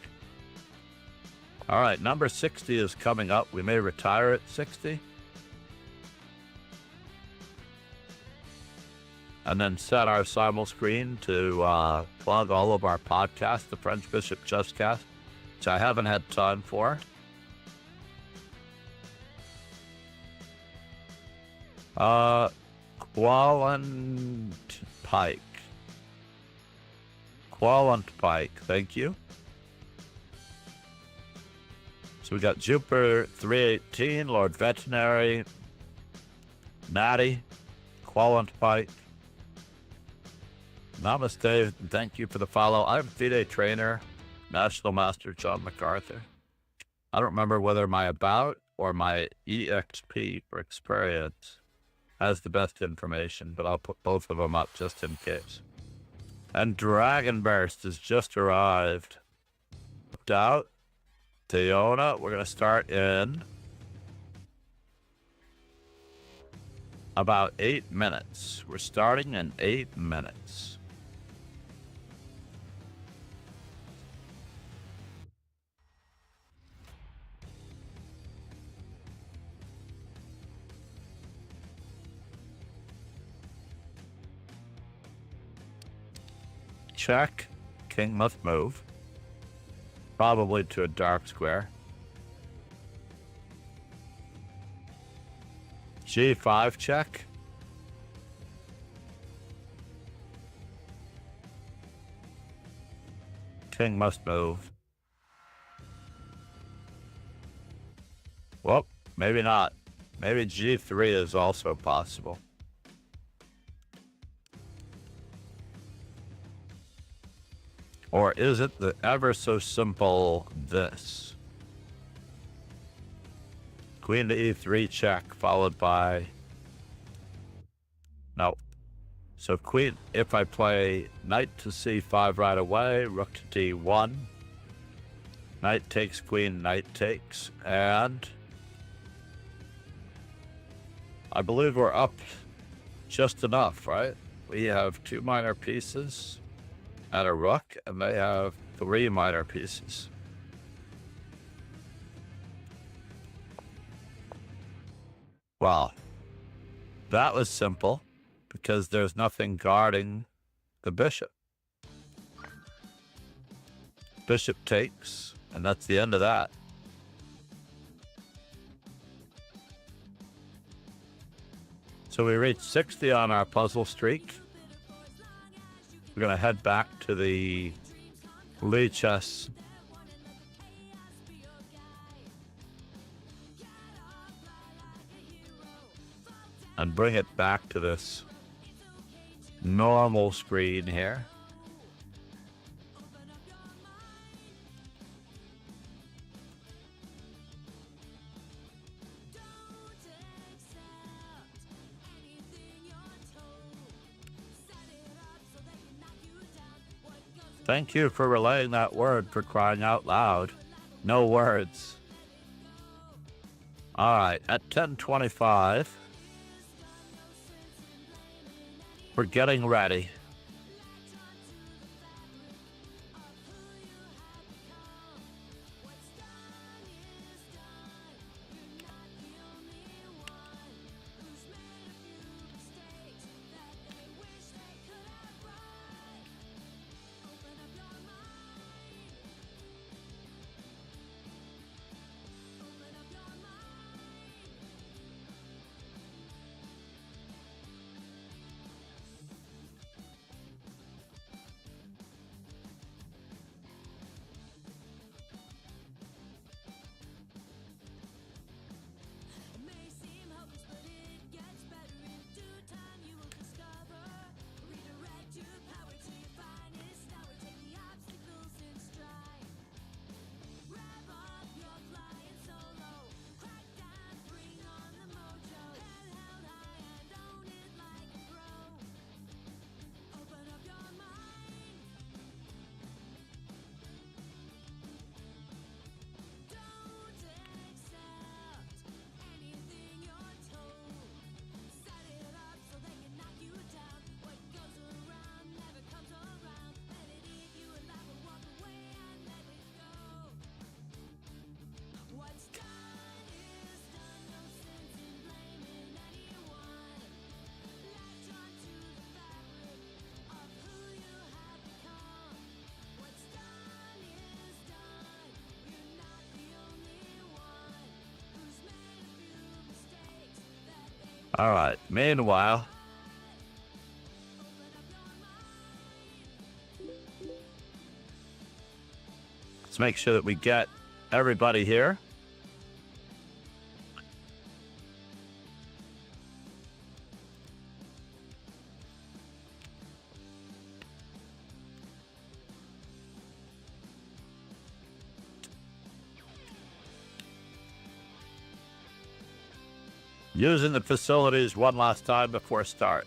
All right, number 60 is coming up. We may retire at 60. And then set our simul screen to plug all of our podcasts, the French Bishop Justcast, which I haven't had time for. Qualent Pike. Qualent Pike, thank you. So we got Jupiter 318, Lord Veterinary, Natty, Qualent Pike. Namaste, thank you for the follow. I'm FIDE Trainer, National Master John MacArthur. I don't remember whether my About or my EXP for Experience has the best information, but I'll put both of them up just in case. And Dragon Burst has just arrived. Looked out. Teona, we're going to start in about 8 minutes. We're starting in 8 minutes. Check. King must move. Probably to a dark square. G5 check. King must move. Well, maybe not. Maybe G3 is also possible. Or is it the ever so simple this? Queen to E3 check, followed by... No. So queen, if I play knight to C5 right away, rook to D1, knight takes queen, knight takes, and... I believe we're up just enough, right? We have 2 minor pieces and a rook, and they have 3 minor pieces. Well, that was simple because there's nothing guarding the bishop. Bishop takes, and that's the end of that. So we reached 60 on our puzzle streak. We're going to head back to the lead chess. And bring it back to this normal screen here. Thank you for relaying that word, for crying out loud. No words. All right, at 10:25, we're getting ready. All right, meanwhile, let's make sure that we get everybody here. Using the facilities one last time before start.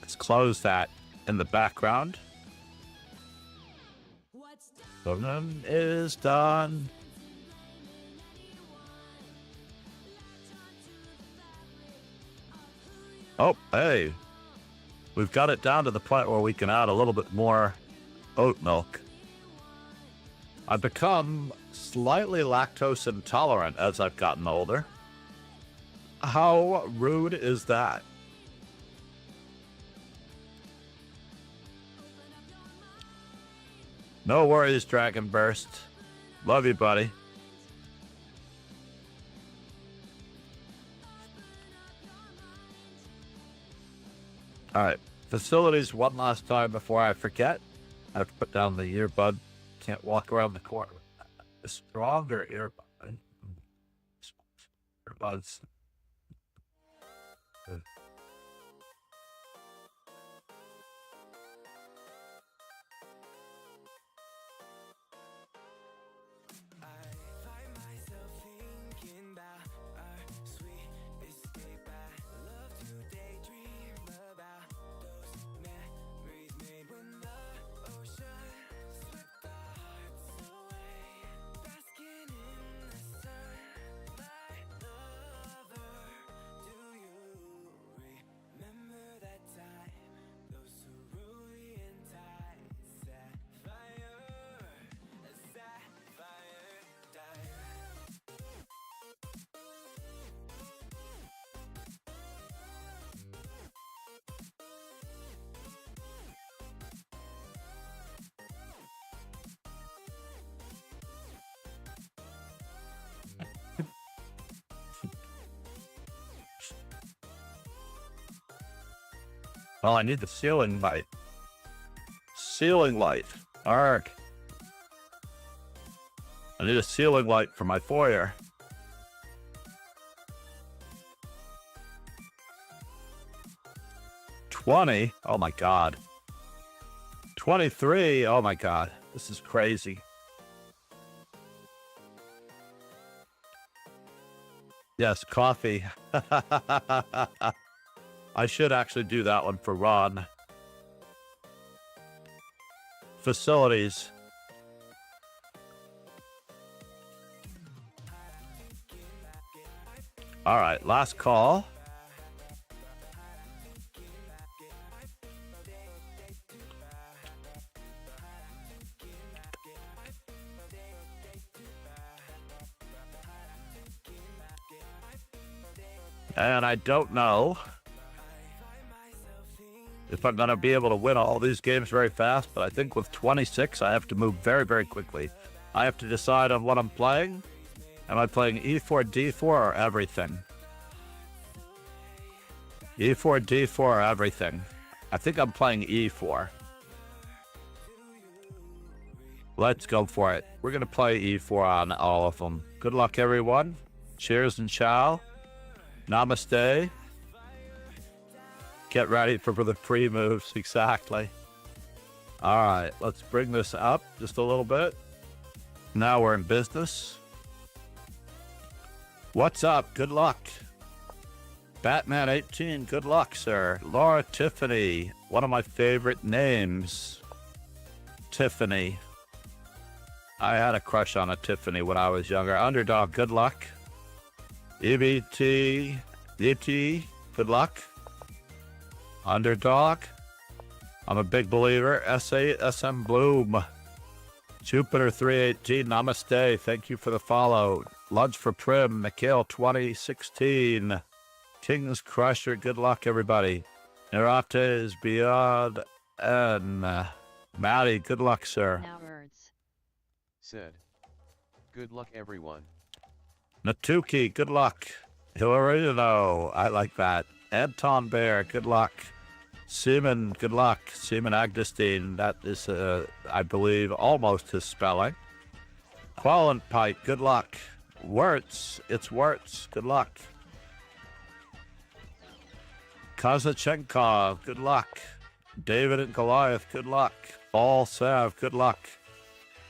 Let's close that in the background. Done is done. Oh, hey, we've got it down to the point where we can add a little bit more oat milk. I've become slightly lactose intolerant as I've gotten older. How rude is that? No worries, Dragon Burst. Love you, buddy. All right, facilities one last time before I forget. I have to put down the earbud. Can't walk around the corner with that. A stronger earbud. Earbuds. Well, I need the ceiling light. Ceiling light. Arg. I need a ceiling light for my foyer. $20. Oh my god. 23. Oh my god. This is crazy. Yes, coffee. I should actually do that one for Ron. Facilities. All right, last call. And I don't know if I'm going to be able to win all these games very fast, but I think with 26, I have to move very, very quickly. I have to decide on what I'm playing. Am I playing E4, D4, or everything? E4, D4, or everything? I think I'm playing E4. Let's go for it. We're going to play E4 on all of them. Good luck, everyone. Cheers and ciao. Namaste. Get ready for the pre-moves. Exactly. All right, let's bring this up just a little bit. Now we're in business. What's up? Good luck. Batman 18, good luck, sir. Laura Tiffany, one of my favorite names. Tiffany. I had a crush on a Tiffany when I was younger. Underdog, good luck. EBT, ET, good luck. Underdog. I'm a big believer. S8, SM Bloom. Jupiter 318, namaste. Thank you for the follow. Lunch for Prim, Mikhail 2016. King's Crusher, good luck, everybody. Nerate is beyond. And Maddie, good luck, sir. Now words. Said. Good luck, everyone. Natuki, good luck. Hilarino, I like that. Anton Bear, good luck. Seaman, good luck. Seaman Agdestein, that is, I believe, almost his spelling. Qualent Pike, good luck. Wirtz, it's Wirtz, good luck. Kazachenkov, good luck. David and Goliath, good luck. All Sav, good luck.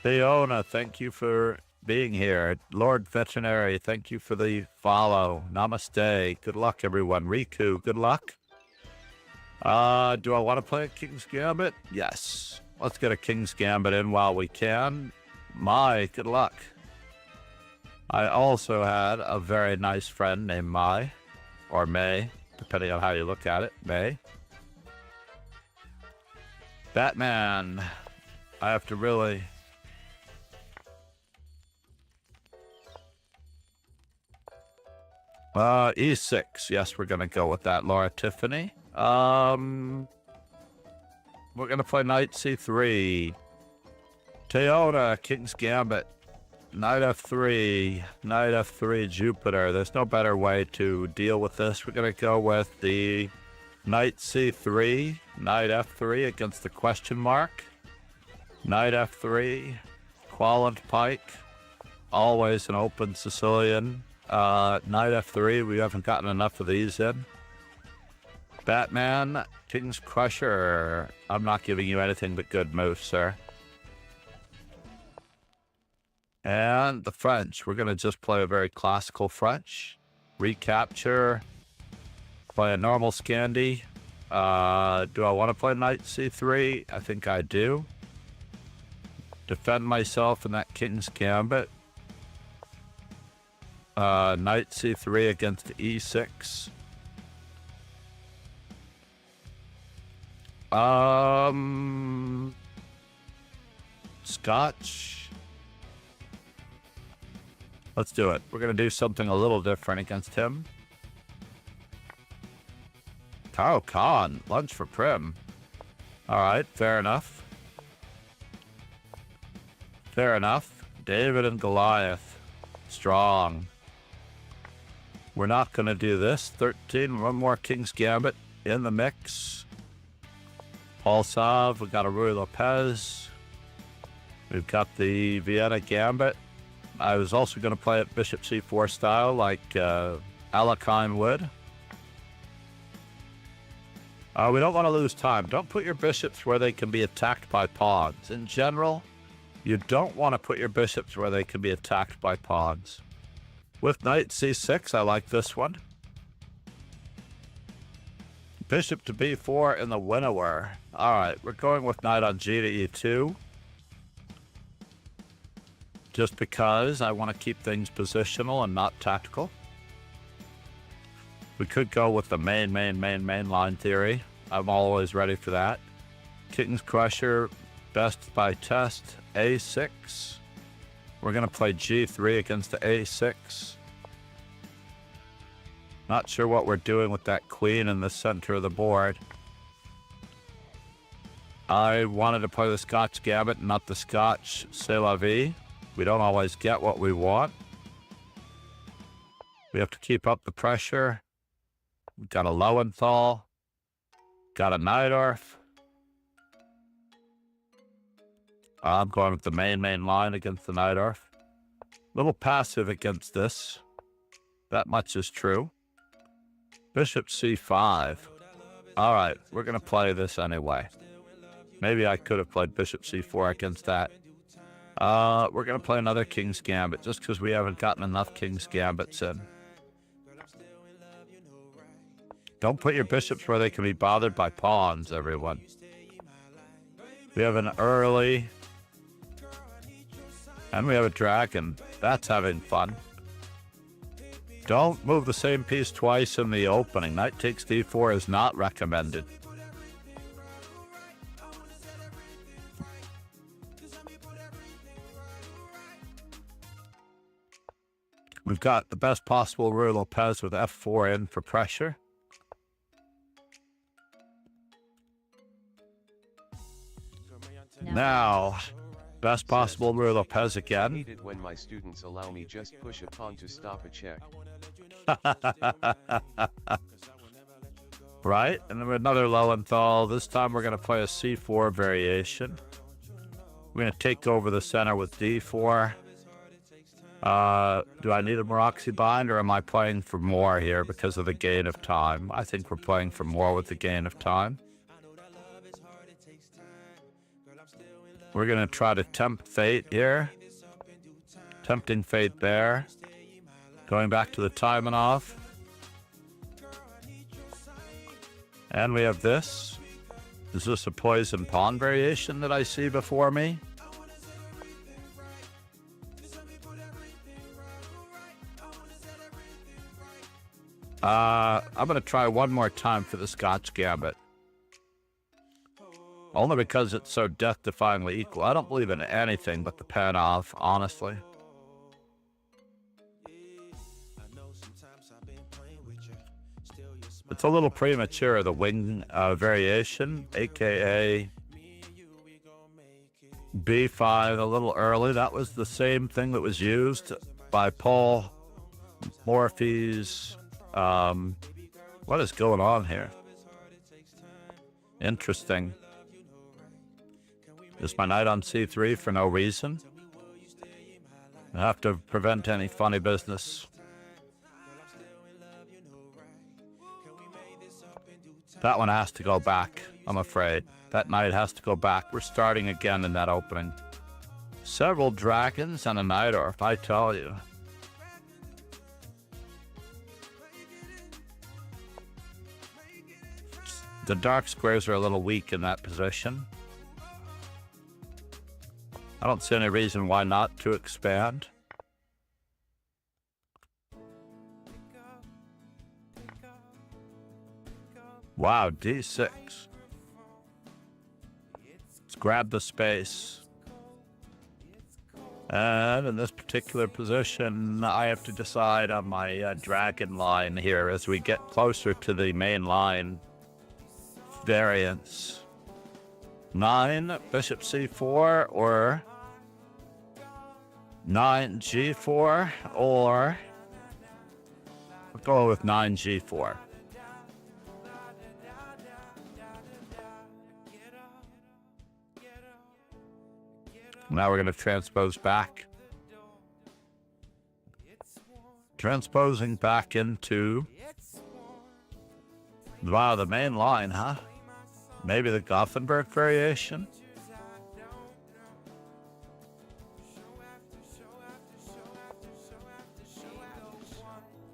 Fiona, thank you for being here. Lord Veterinary, thank you for the follow. Namaste. Good luck, everyone. Riku, good luck. Do I want to play a King's Gambit? Yes. Let's get a King's Gambit in while we can. Mai, good luck. I also had a very nice friend named Mai, or May, depending on how you look at it. May. Batman. I have to really... E6. Yes, we're gonna go with that, Laura Tiffany. We're gonna play Knight C3. Toyota, King's Gambit. Knight F3. Knight F3, Jupiter. There's no better way to deal with this. We're gonna go with the Knight C3. Knight F3 against the question mark. Knight F3. Qualent Pike. Always an open Sicilian. Knight F3, we haven't gotten enough of these in. Batman, King's Crusher. I'm not giving you anything but good moves, sir. And the French. We're going to just play a very classical French. Recapture. Play a normal Scandi. Do I want to play Knight C3? I think I do. Defend myself in that King's Gambit. Knight C3 against E6. Scotch. Let's do it. We're going to do something a little different against him. Tao Khan, lunch for Prim. Alright, fair enough. Fair enough. David and Goliath. Strong. We're not going to do this. 13, one more King's Gambit in the mix. Polsov, we got a Ruy Lopez. We've got the Vienna Gambit. I was also going to play it bishop c4 style, like Alekhine would. We don't want to lose time. Don't put your bishops where they can be attacked by pawns. In general, you don't want to put your bishops where they can be attacked by pawns. With knight c6, I like this one. Bishop to b4 in the winnower. All right, we're going with knight on g to e2. Just because I want to keep things positional and not tactical. We could go with the main line theory. I'm always ready for that. King's Crusher, best by test, a6. We're going to play g3 against the a6. Not sure what we're doing with that queen in the center of the board. I wanted to play the Scotch Gambit, not the Scotch C'est la vie. We don't always get what we want. We have to keep up the pressure. We've got a Lowenthal. Got a Najdorf. I'm going with the main line against the Najdorf. Little passive against this. That much is true. Bishop c5. All right, we're going to play this anyway. Maybe I could have played bishop c4 against that. We're going to play another King's Gambit just because we haven't gotten enough King's Gambits in. Don't put your bishops where they can be bothered by pawns, everyone. We have an early. And we have a dragon. That's having fun. Don't move the same piece twice in the opening. Knight takes d4 is not recommended. We've got the best possible Ruy Lopez with f4 in for pressure. Now, best possible Ruy Lopez I again. hate it when my students allow me just push a pawn to stop a check. Right, and then another Lowenthal. This time we're going to play a c4 variation. We're going to take over the center with d4. Do I need a Maroczy bind, or am I playing for more here because of the gain of time? I think we're playing for more with the gain of time. We're going to try to tempt fate here. Tempting fate there. Going back to the Taimanov. And we have this. Is this a poison pawn variation that I see before me? I'm going to try one more time for the Scotch Gambit. Only because it's so death-defyingly equal. I don't believe in anything but the Panov, honestly. It's a little premature, the wing variation, aka b5, a little early. That was the same thing that was used by Paul Morphy's. What is going on here? Interesting. Is my knight on c3 for no reason? I have to prevent any funny business. That one has to go back, I'm afraid. That knight has to go back. We're starting again in that opening. Several dragons and a Najdorf, I tell you. The dark squares are a little weak in that position. I don't see any reason why not to expand. Wow, d6. Let's grab the space. And in this particular position, I have to decide on my dragon line here as we get closer to the main line variance. 9, bishop c4, or 9 g4, or we'll go with 9 g4. Now we're going to transpose back. Transposing back into... Wow, the main line, huh? Maybe the Gothenburg variation?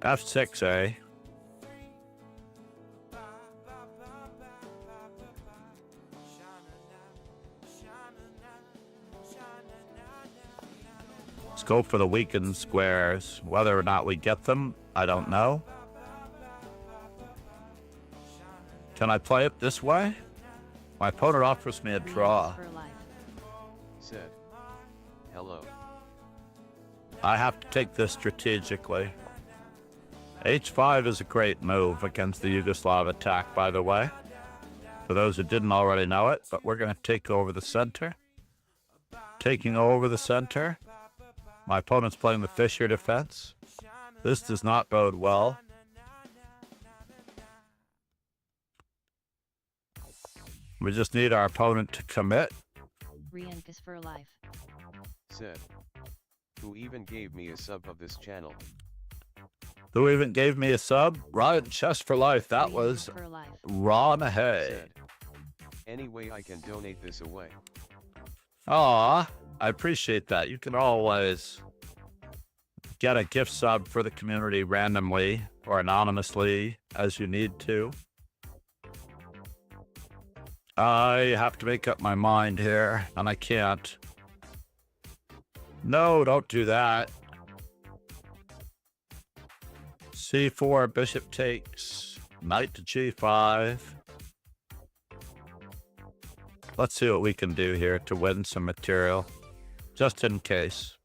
F6A. Let's go for the weakened squares. Whether or not we get them, I don't know. Can I play it this way? My opponent offers me a draw. For life. Said. Hello. I have to take this strategically. H5 is a great move against the Yugoslav attack, by the way. For those who didn't already know it, but we're going to take over the center. Taking over the center. My opponent's playing the Fischer defense. This does not bode well. We just need our opponent to commit. Riankus for life. Said. Who even gave me a sub of this channel? Who even gave me a sub? Ryan Chess for Life. That was For life. Ron Hay. Said. Anyway, I can donate this away. Aw, I appreciate that. You can always get a gift sub for the community randomly or anonymously as you need to. I have to make up my mind here, and I can't. No, don't do that. C4, bishop takes, knight to G5. Let's see what we can do here to win some material, just in case.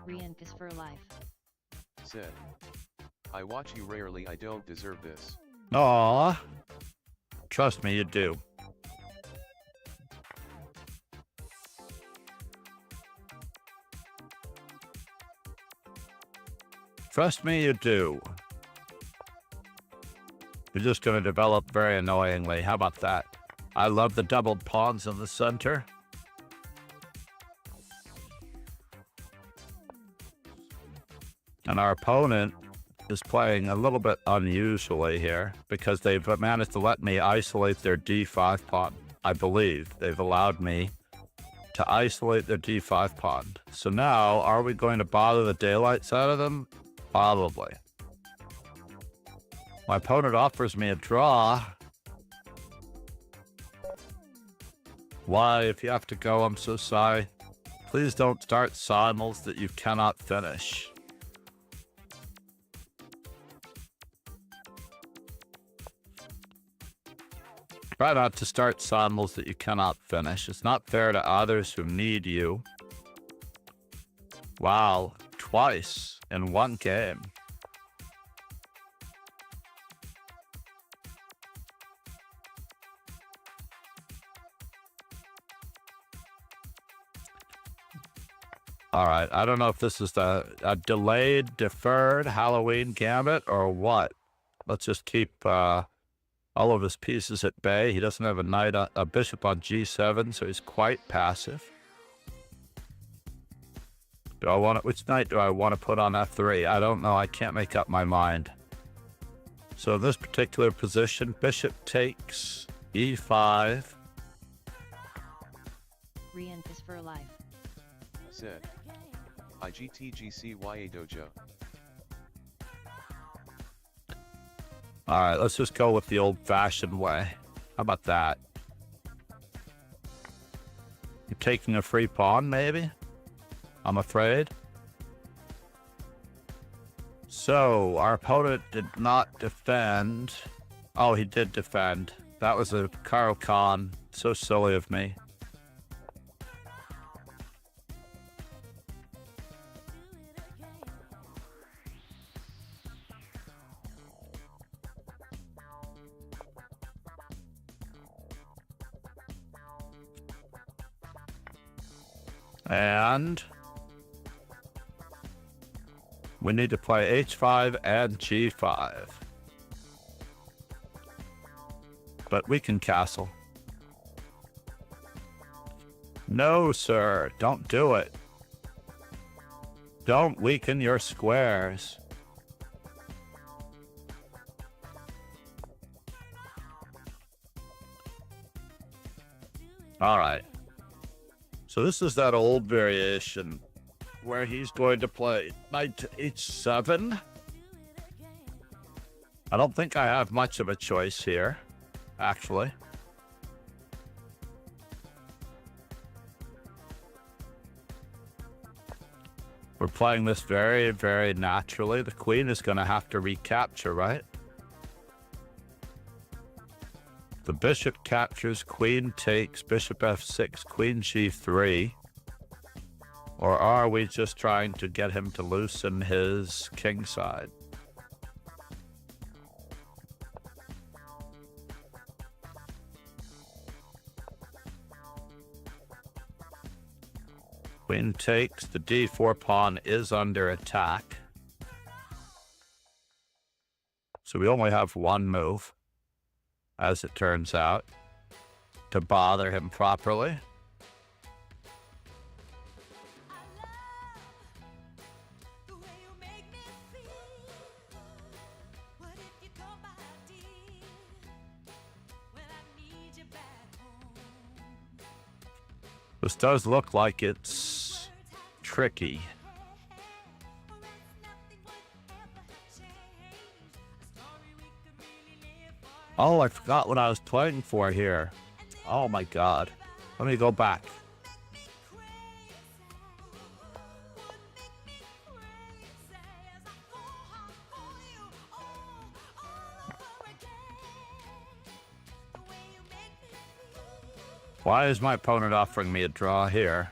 Riankus for life. Said. I watch you rarely, I don't deserve this. Aw, trust me, you do. Trust me, you do. You're just going to develop very annoyingly. How about that? I love the doubled pawns in the center. And our opponent is playing a little bit unusually here because they've managed to let me isolate their d5 pawn. I believe they've allowed me to isolate their d5 pawn. So now, are we going to bother the daylights out of them? Probably. My opponent offers me a draw. Why, if you have to go, I'm so sorry. Please don't start simultaneous that you cannot finish. Try not to start simultaneous that you cannot finish. It's not fair to others who need you. Wow, twice in one game. All right, I don't know if this is a delayed, deferred Halloween gambit or what. Let's just keep all of his pieces at bay. He doesn't have a bishop on g7, so he's quite passive. Do I want it? Which knight do I want to put on f3? I don't know. I can't make up my mind. So in this particular position, bishop takes e5. Riankus for life. Said. IGTGCYA dojo. All right, let's just go with the old-fashioned way. How about that? You're taking a free pawn, maybe? I'm afraid. So, our opponent did not defend. Oh, he did defend. That was a Karo Khan. So silly of me. And we need to play h5 and g5. But we can castle. No, sir. Don't do it. Don't weaken your squares. All right. So this is that old variation where he's going to play knight to h7. I don't think I have much of a choice here, actually. We're playing this very, very naturally. The queen is going to have to recapture, right? The bishop captures, queen takes, bishop f6, queen g3. Or are we just trying to get him to loosen his king side? Queen takes, the d4 pawn is under attack. So we only have one move, as it turns out, to bother him properly. This does look like it's tricky. Oh, I forgot what I was playing for here. Oh my god. Let me go back. Why is my opponent offering me a draw here?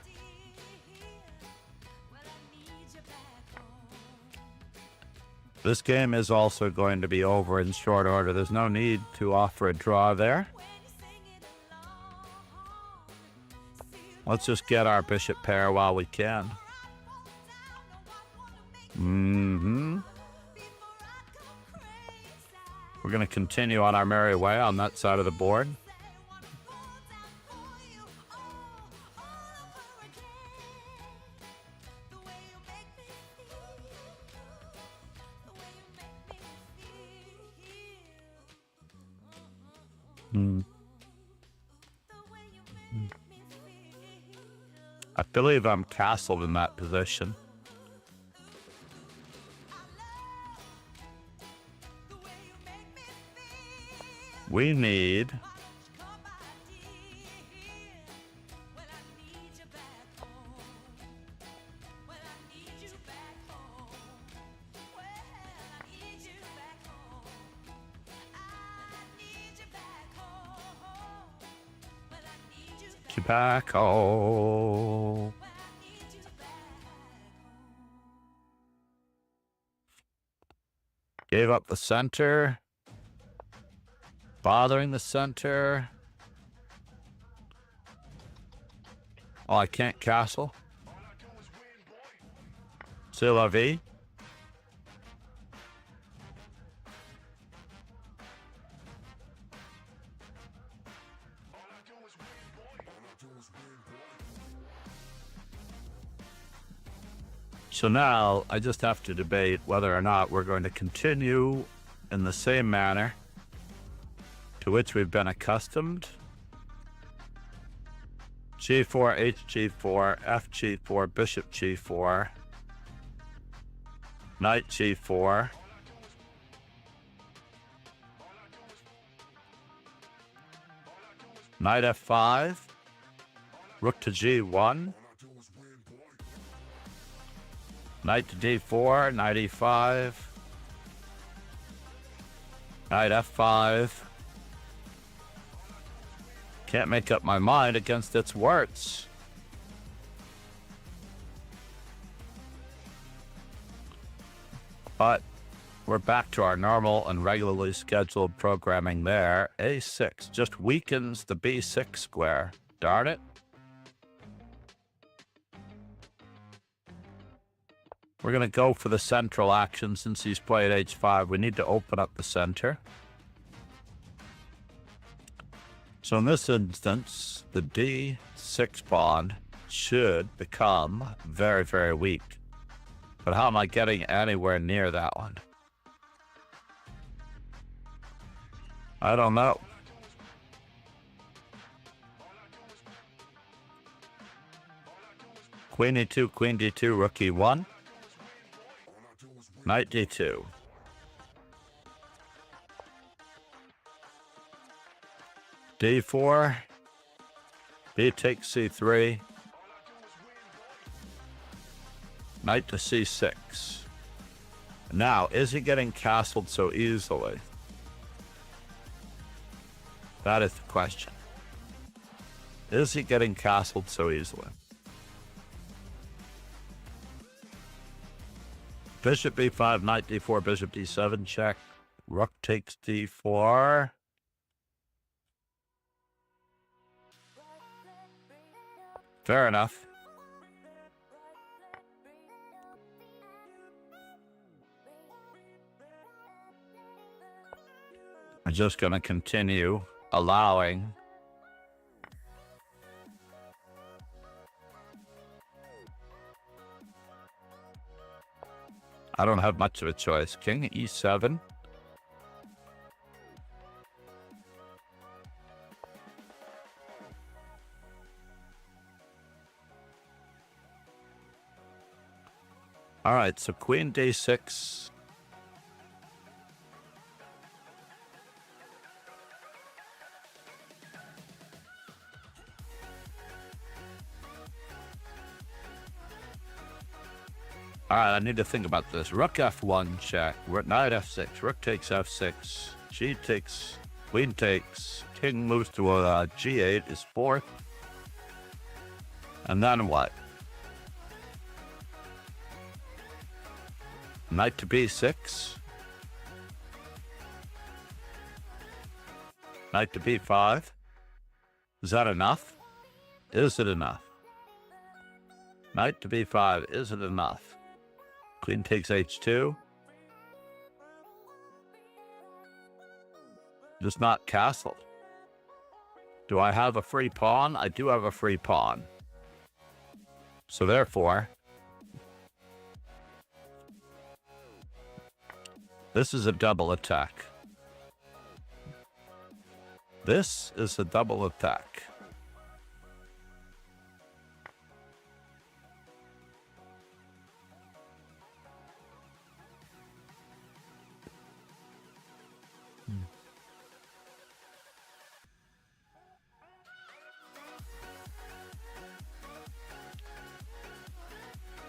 This game is also going to be over in short order. There's no need to offer a draw there. Let's just get our bishop pair while we can. We're going to continue on our merry way on that side of the board. I believe I'm castled in that position. We need tobacco. Gave up the center. Bothering the center. Oh, I can't castle. C'est la vie. So now I just have to debate whether or not we're going to continue in the same manner to which we've been accustomed. G4, Hg4, Fg4, bishop G4, knight G4, knight F5, rook to G1, knight to D4, knight E5, knight F5. Can't make up my mind against its warts. But we're back to our normal and regularly scheduled programming there. A6 just weakens the B6 square. Darn it. We're going to go for the central action since he's played H5. We need to open up the center. So in this instance, the D6 pawn should become very, very weak. But how am I getting anywhere near that one? I don't know. Queen E2, Queen D2, Rook E1. Knight D2. D4. B takes C3. Knight to C6. Now, is he getting castled so easily? That is the question. Is he getting castled so easily? Bishop B5, Knight D4, Bishop D7, check. Rook takes D4. Fair enough. I'm just going to continue allowing I don't have much of a choice. King E7. All right, so Queen D6. All right, I need to think about this. Rook F1 check. Knight F6. Rook takes F6. G takes. Queen takes. King moves to a G8 is fourth. And then what? Knight to B6. Knight to B5. Is that enough? Is it enough? Knight to B5. Is it enough? Queen takes H2. Just not castled. Do I have a free pawn? I do have a free pawn. So therefore, this is a double attack. This is a double attack.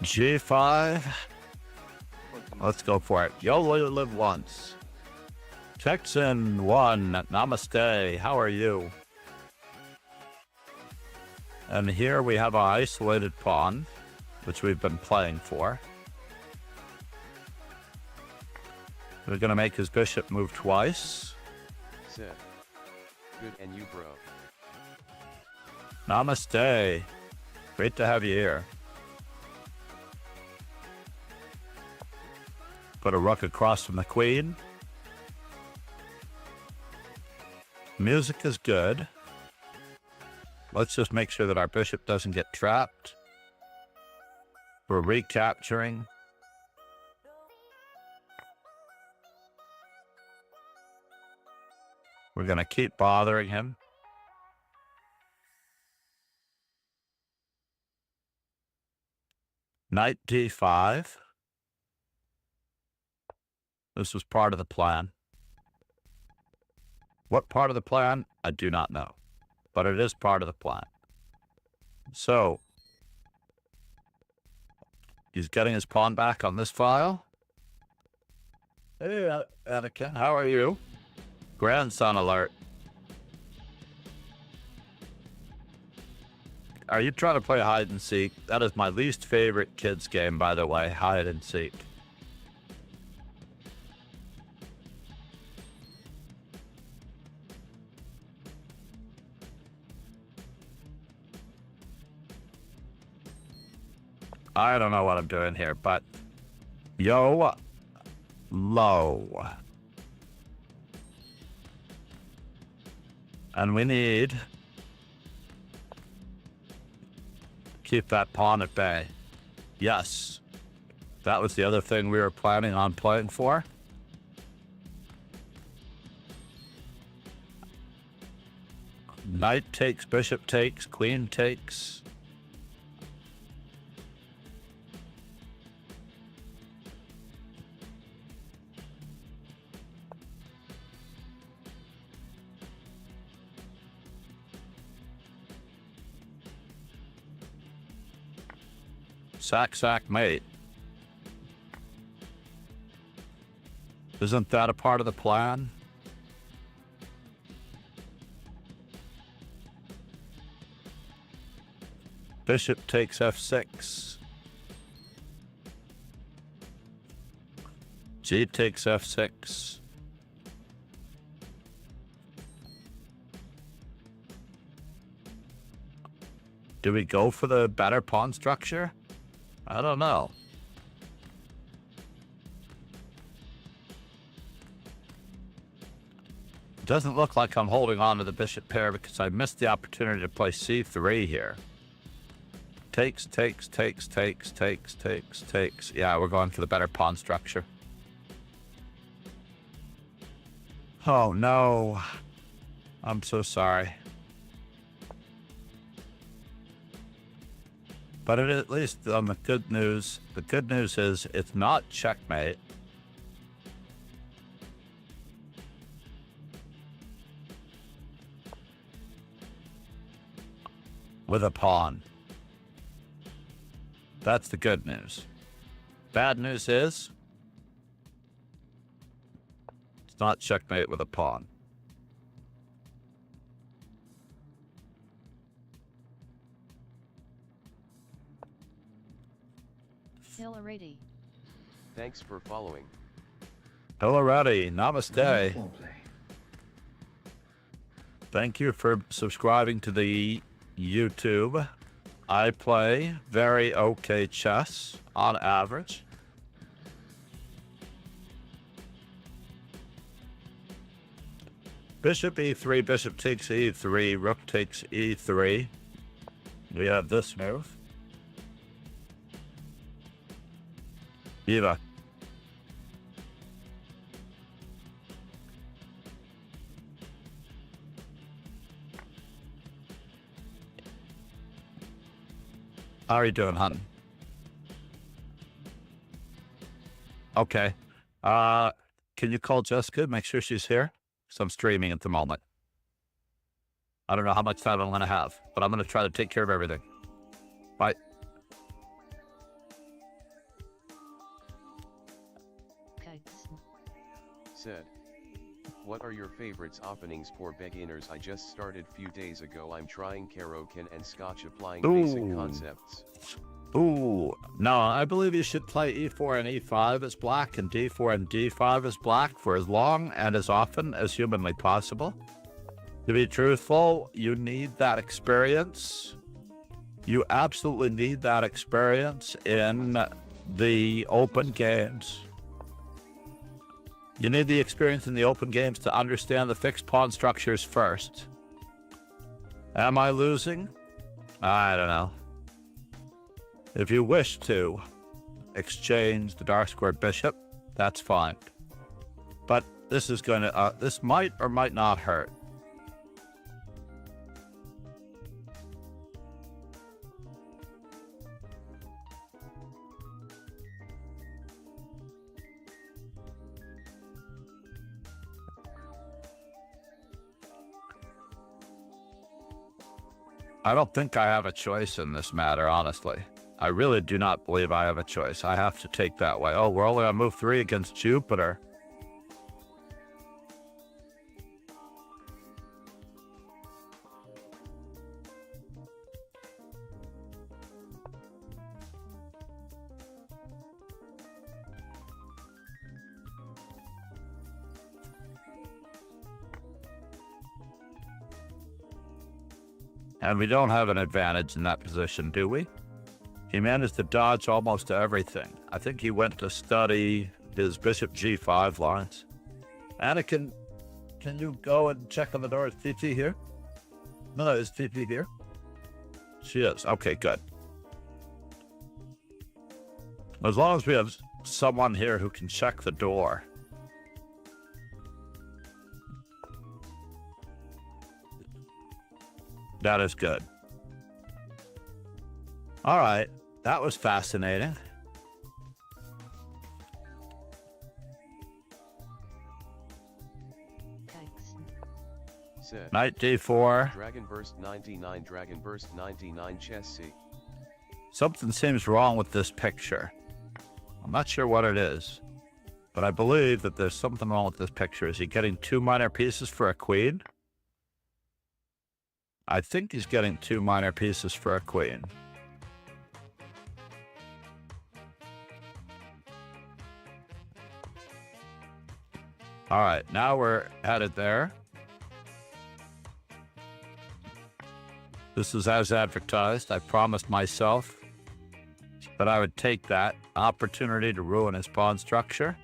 G5. Let's go for it. You only live once. Texan 1, namaste. How are you? And here we have our isolated pawn, which we've been playing for. We're going to make his bishop move twice. Sid. Good and you, bro. Namaste. Great to have you here. Put a rook across from the queen. Music is good. Let's just make sure that our bishop doesn't get trapped. We're recapturing. We're going to keep bothering him. Knight D5. This was part of the plan. What part of the plan? I do not know. But it is part of the plan. So, he's getting his pawn back on this file. Hey, Anakin, how are you? Grandson alert. Are you trying to play hide and seek? That is my least favorite kids game, by the way, hide and seek. I don't know what I'm doing here, but yo, low. And we need... keep that pawn at bay. Yes. That was the other thing we were planning on playing for. Knight takes, bishop takes, queen takes. Sack, sack, mate. Isn't that a part of the plan? Bishop takes f6. G takes f6. Do we go for the better pawn structure? I don't know. It doesn't look like I'm holding on to the bishop pair because I missed the opportunity to play c3 here. Takes, takes, takes, takes, takes, takes, takes. Yeah, we're going for the better pawn structure. Oh, no. I'm so sorry. But at least on the good news is it's not checkmate. With a pawn. That's the good news. Bad news is it's not checkmate with a pawn. Hilarity. Thanks for following. Alrighty, namaste. No foreplay. Thank you for subscribing to the YouTube. I play very okay chess on average. Bishop e3, bishop takes e3, rook takes e3. We have this move. Eva. How are you doing, hun? Okay. Can you call Jessica? Make sure she's here. Because I'm streaming at the moment. I don't know how much time I'm going to have, but I'm going to try to take care of everything. Bye. Kites. Said. What are your favorites openings for beginners? I just started few days ago. I'm trying Karokin and Scotch applying basic concepts. Ooh. No, I believe you should play e4 and e5 as black and d4 and d5 as black for as long and as often as humanly possible. To be truthful, you need that experience. You absolutely need that experience in the open games. You need the experience in the open games to understand the fixed pawn structures first. Am I losing? I don't know. If you wish to exchange the dark square bishop, that's fine. But this is going to, this might or might not hurt. I don't think I have a choice in this matter, honestly. I really do not believe I have a choice. I have to take that way. Oh, we're only on move 3 against Jupiter. And we don't have an advantage in that position, do we? He managed to dodge almost everything. I think he went to study his bishop g5 lines. Anakin can you go and check on the door? Is Fifi here? No, is Fifi here? She is. Okay, good. As long as we have someone here who can check the door. That is good. All right. That was fascinating. Cakes. Said. Knight d4. Dragon Burst 99, Dragon Burst 99, Chess C. Something seems wrong with this picture. I'm not sure what it is, but I believe that there's something wrong with this picture. Is he getting 2 minor pieces for a queen? I think he's getting 2 minor pieces for a queen. All right, now we're headed there. This is as advertised. I promised myself that I would take that opportunity to ruin his pawn structure.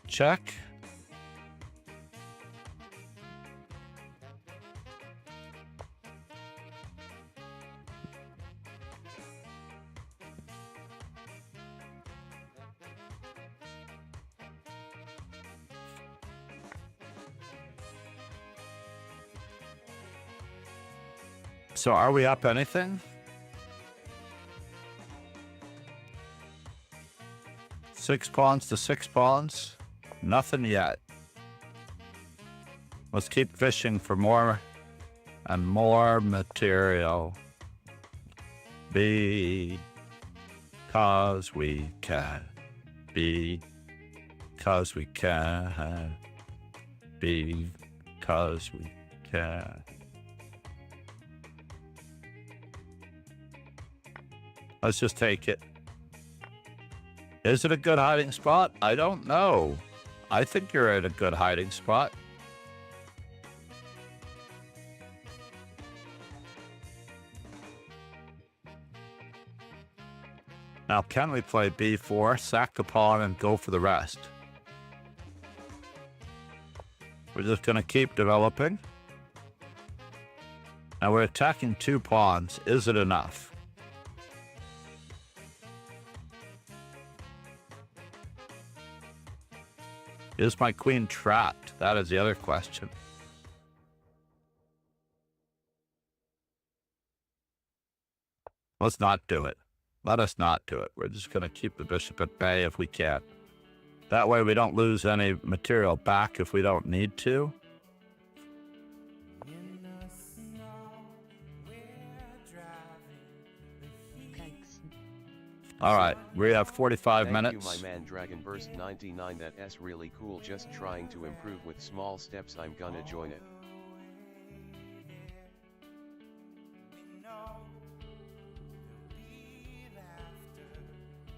Check. So are we up anything? 6 pawns to 6 pawns? Nothing yet. Let's keep fishing for more and more material. Because we can. Because we can. Because we can. Let's just take it. Is it a good hiding spot? I don't know. I think you're at a good hiding spot. Now, can we play b4, sack the pawn, and go for the rest? We're just going to keep developing. Now, we're attacking 2 pawns. Is it enough? Is my queen trapped? That is the other question. Let's not do it. Let us not do it. We're just going to keep the bishop at bay if we can. That way we don't lose any material back if we don't need to. Cakes. All right, we have 45 Thank minutes. you, my man Dragon Burst 99. That's really cool. Just trying to improve with small steps. I'm gonna join it.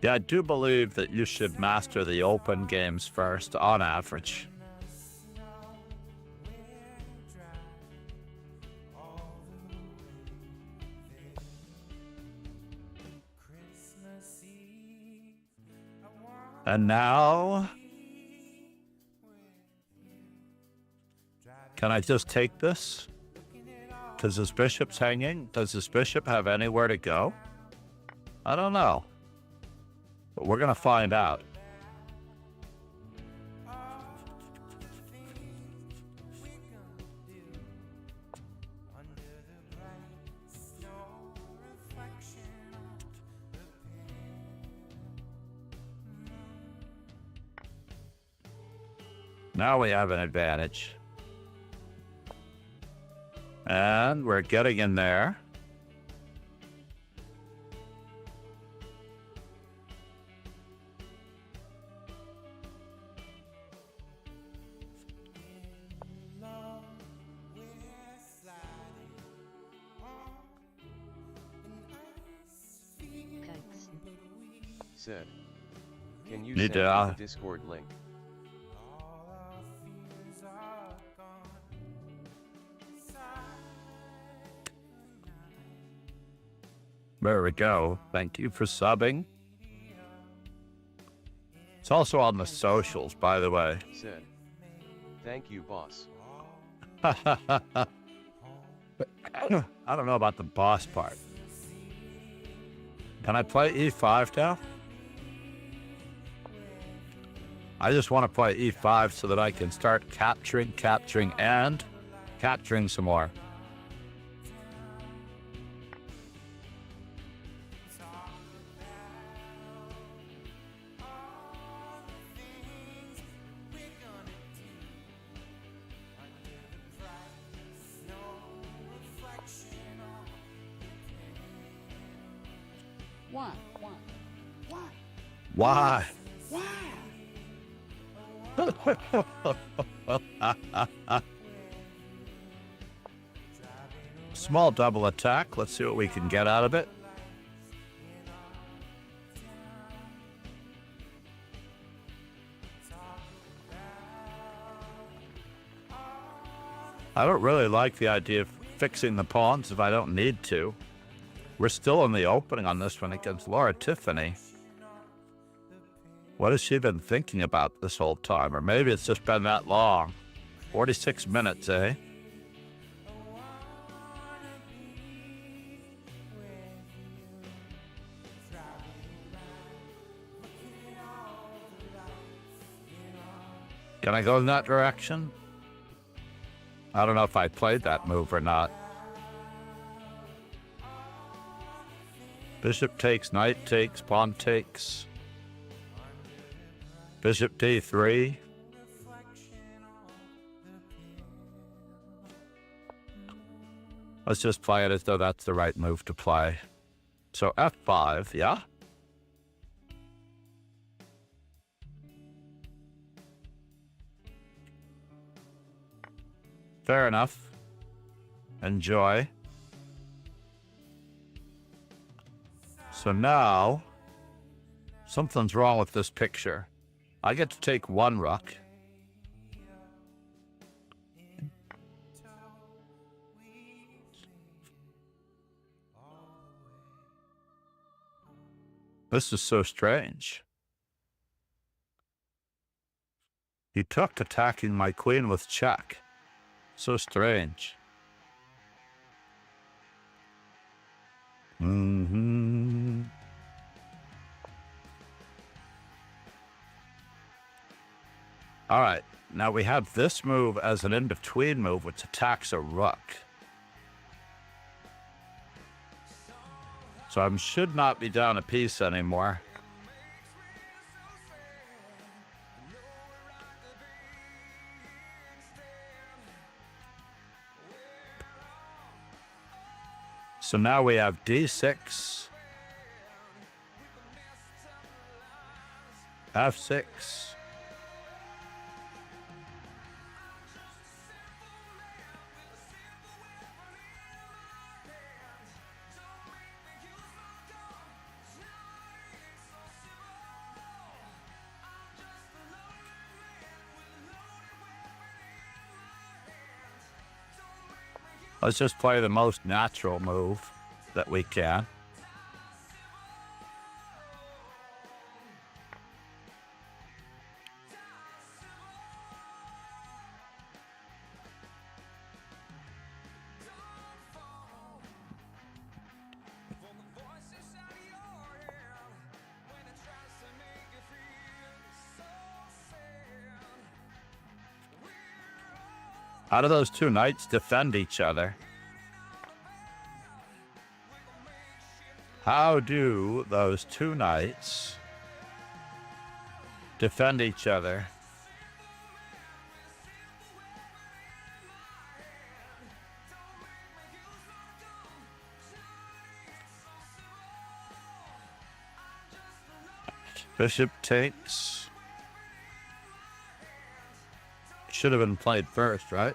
Yeah, I do believe that you should master the open games first, on average. And now, can I just take this? Because his bishop's hanging. Does his bishop have anywhere to go? I don't know. But we're going to find out. Now we have an advantage. And we're getting in there. Cakes. Said. Can you Need send to, me the Discord link? There we go. Thank you for subbing. It's also on the socials, by the way. Said. Thank you, boss. I don't know about the boss part. Can I play e5 now? I just want to play e5 so that I can start capturing, and capturing some more. Why? Small double attack. Let's see what we can get out of it. I don't really like the idea of fixing the pawns if I don't need to. We're still in the opening on this one against Laura Tiffany. What has she been thinking about this whole time? Or maybe it's just been that long. 46 minutes, eh? Can I go in that direction? I don't know if I played that move or not. Bishop takes, knight takes, pawn takes. Bishop d3. Let's just play it as though that's the right move to play. So f5, yeah? Fair enough. Enjoy. So now, something's wrong with this picture. I get to take one rook. This is so strange. He took attacking my queen with check. So strange. All right, now we have this move as an in-between move, which attacks a rook. So I should not be down a piece anymore. So now we have d6, f6, let's just play the most natural move that we can. How do those two knights defend each other? How do those two knights defend each other? Bishop takes. Should have been played first, right?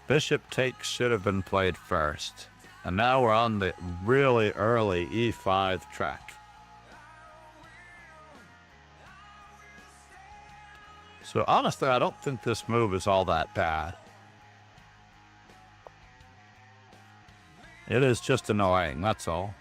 Bishop takes should have been played first. And now we're on the really early e5 track. So honestly, I don't think this move is all that bad. It is just annoying, that's all.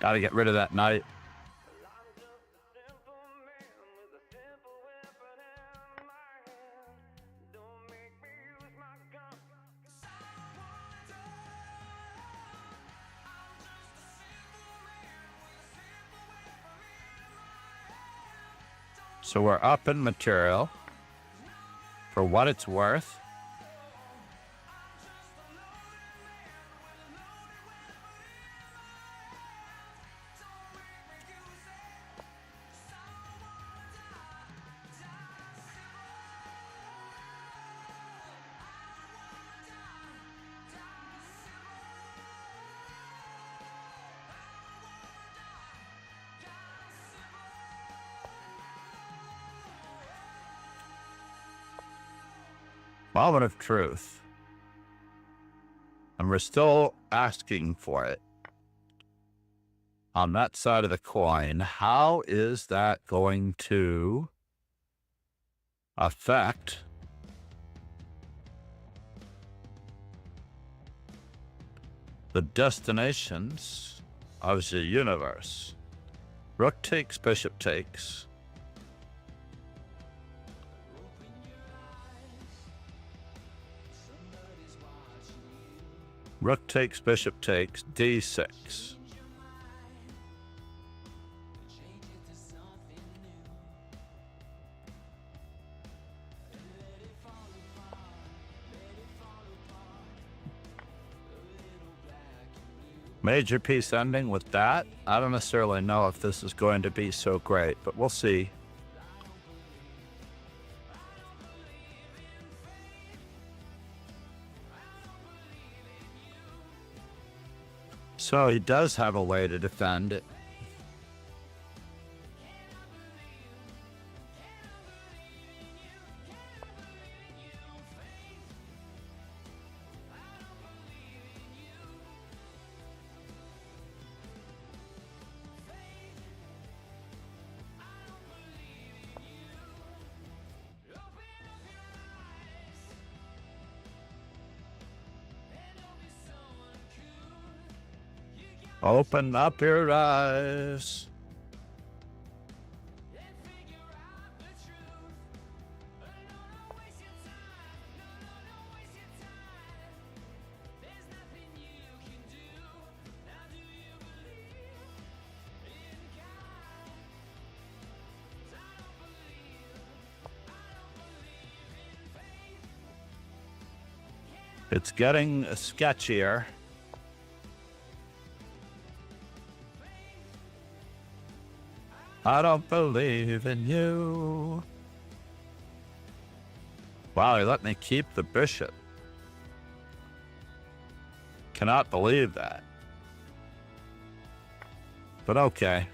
Gotta get rid of that knight. So we're up in material for what it's worth. Moment of truth. And we're still asking for it. On that side of the coin, how is that going to affect the destinations of the universe? Rook takes, bishop takes. Rook takes, bishop takes, d6. Major piece ending with that. I don't necessarily know if this is going to be so great, but we'll see. So he does have a way to defend it. Open up your eyes. It's getting sketchier. I don't believe in you. Wow, he let me keep the bishop. Cannot believe that. But okay.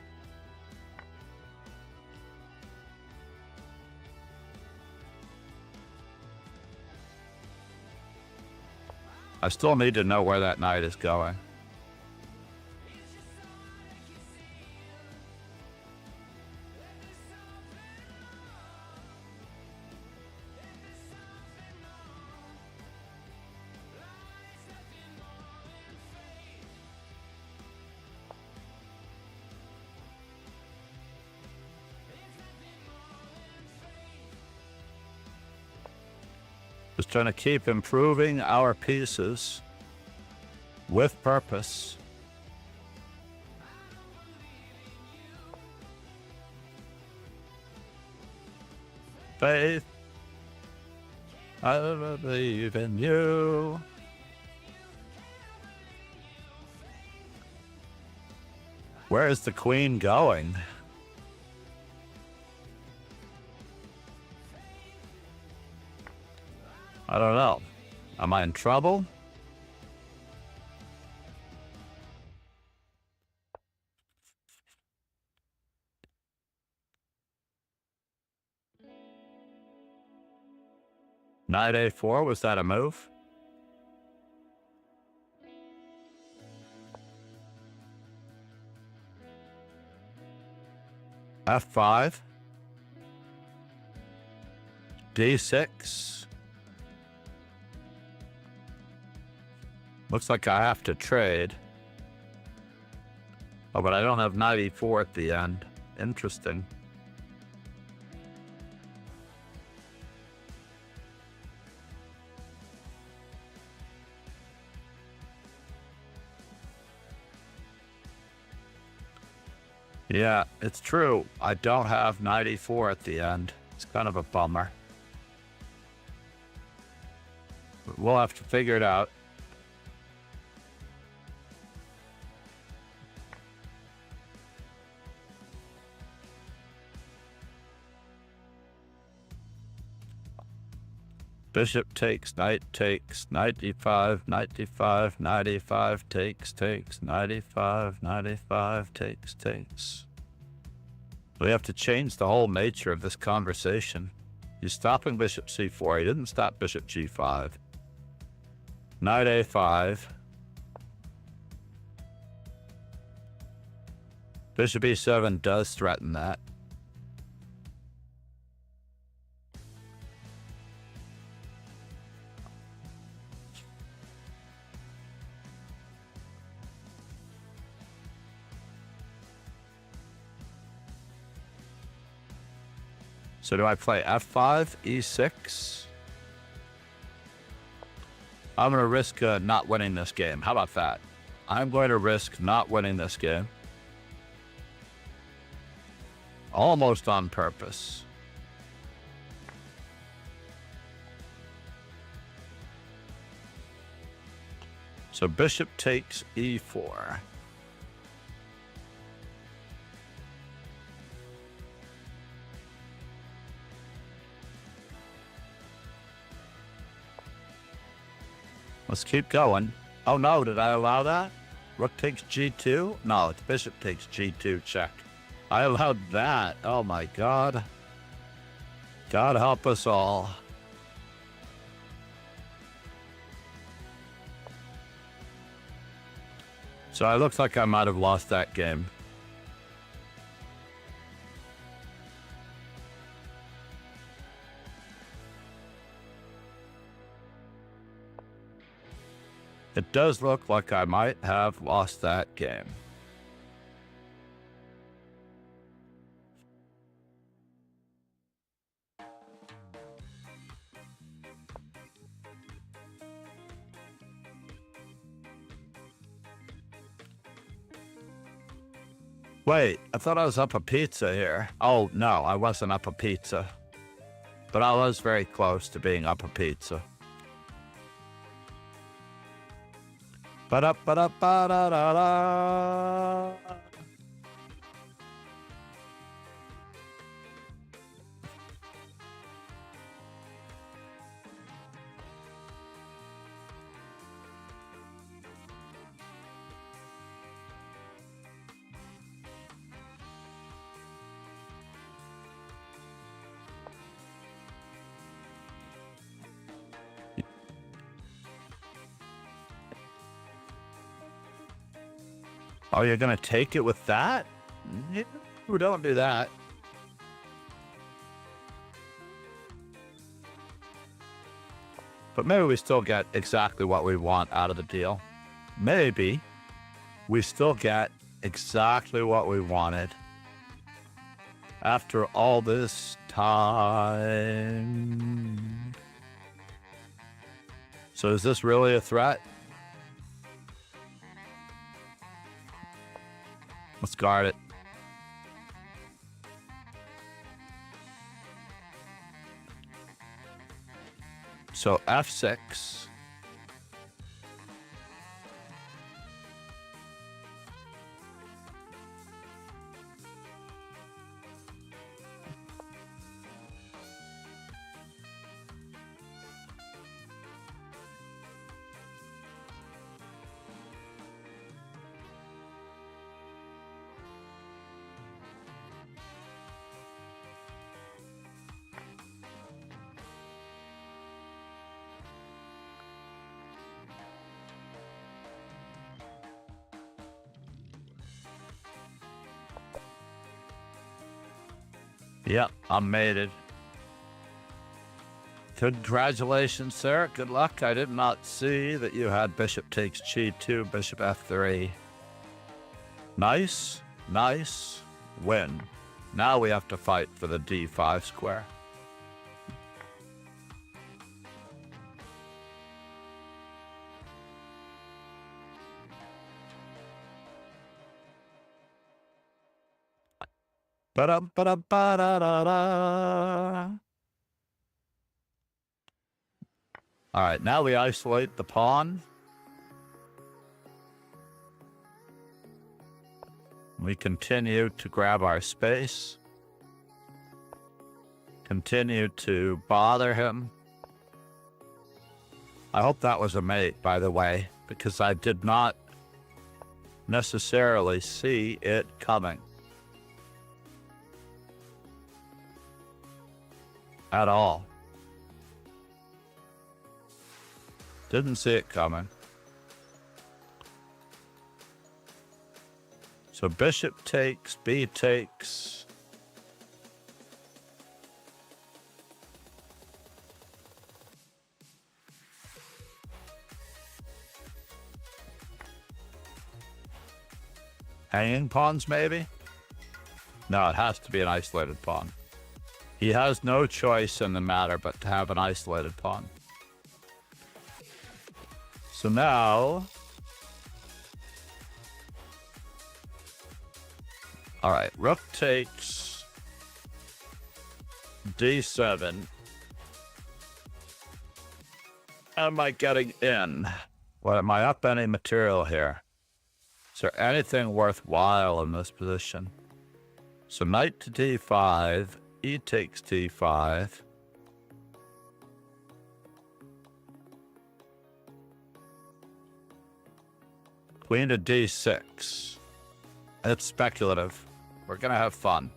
I still need to know where that knight is going. Just trying to keep improving our pieces with purpose. Faith, I believe in you. Where is the queen going? I don't know. Am I in trouble? Knight a4, was that a move? f5. d6. Looks like I have to trade. Oh, but I don't have knight e4 at the end. Interesting. Yeah, it's true. I don't have knight e4 at the end. It's kind of a bummer. But we'll have to figure it out. Bishop takes, knight e5, knight d5, knight e5, takes, knight e5, knight e5, takes. We have to change the whole nature of this conversation. He's stopping bishop c4. He didn't stop bishop g5. Knight a5. Bishop e7 does threaten that. So do I play f5, e6? I'm going to risk not winning this game. How about that? I'm going to risk not winning this game. Almost on purpose. So bishop takes e4. Let's keep going. Oh no, did I allow that? Rook takes g2? No, it's bishop takes g2, check. I allowed that. Oh my god. God help us all. So it looks like I might have lost that game. It does look like I might have lost that game. Wait, I thought I was up a pizza here. Oh, no, I wasn't up a pizza. But I was very close to being up a pizza. Ba-da-ba-da-ba-da-da-da. Oh, you're gonna take it with that? No, don't do that. But maybe we still get exactly what we want out of the deal. Maybe we still get exactly what we wanted. After all this time. So is this really a threat? Let's guard it. So f6. Yep, I'm mated. Congratulations, sir. Good luck. I did not see that you had bishop takes g2, bishop f3. Nice, nice win. Now we have to fight for the d5 square. Ba-da-ba-da-ba-da-da-da. All right, now we isolate the pawn. We continue to grab our space. Continue to bother him. I hope that was a mate, by the way, because I did not necessarily see it coming. At all. Didn't see it coming. So bishop takes, b takes. Hanging pawns, maybe? No, it has to be an isolated pawn. He has no choice in the matter but to have an isolated pawn. So now... All right, rook takes d7. Am I getting in? What, am I up any material here? Is there anything worthwhile in this position? So knight to d5, e takes d5. Queen to d6. It's speculative. We're gonna have fun.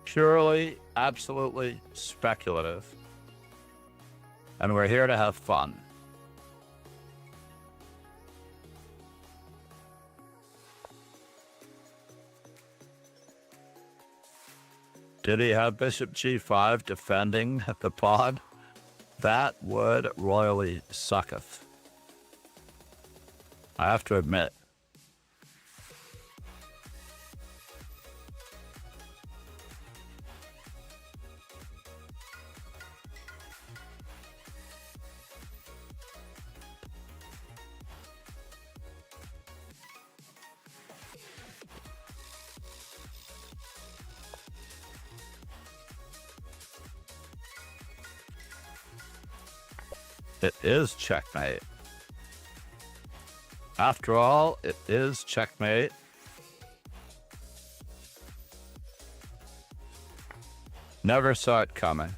Purely, absolutely speculative. And we're here to have fun. Did he have bishop g5 defending the pawn? That would royally sucketh. I have to admit. It is checkmate. After all, it is checkmate. Never saw it coming.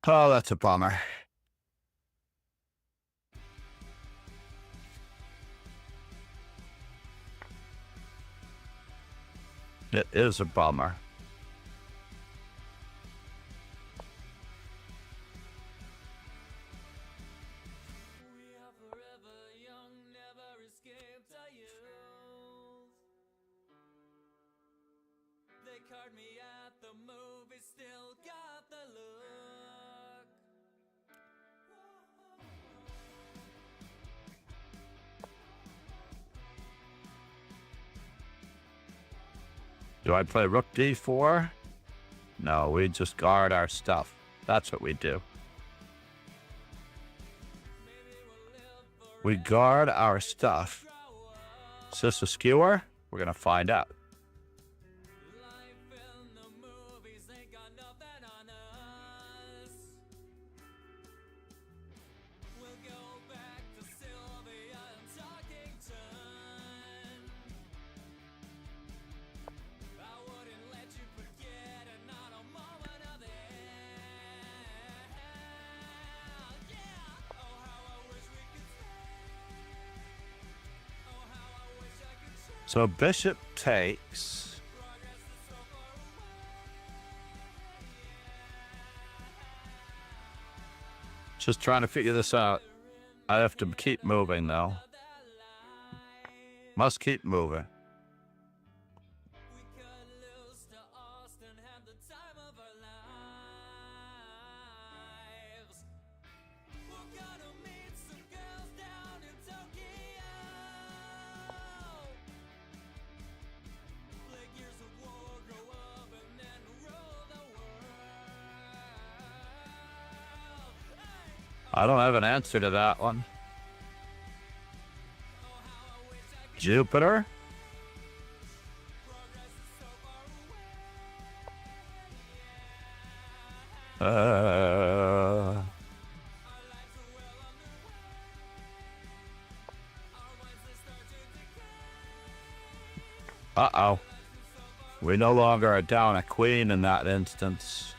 Oh, that's a bummer. It is a bummer. Do I play rook d4? No, we just guard our stuff. That's what we do. We guard our stuff. Is this a skewer? We're gonna find out. So bishop takes. Just trying to figure this out. I have to keep moving though. Must keep moving. I don't have an answer to that one. Jupiter? Uh-oh. We no longer are down a queen in that instance.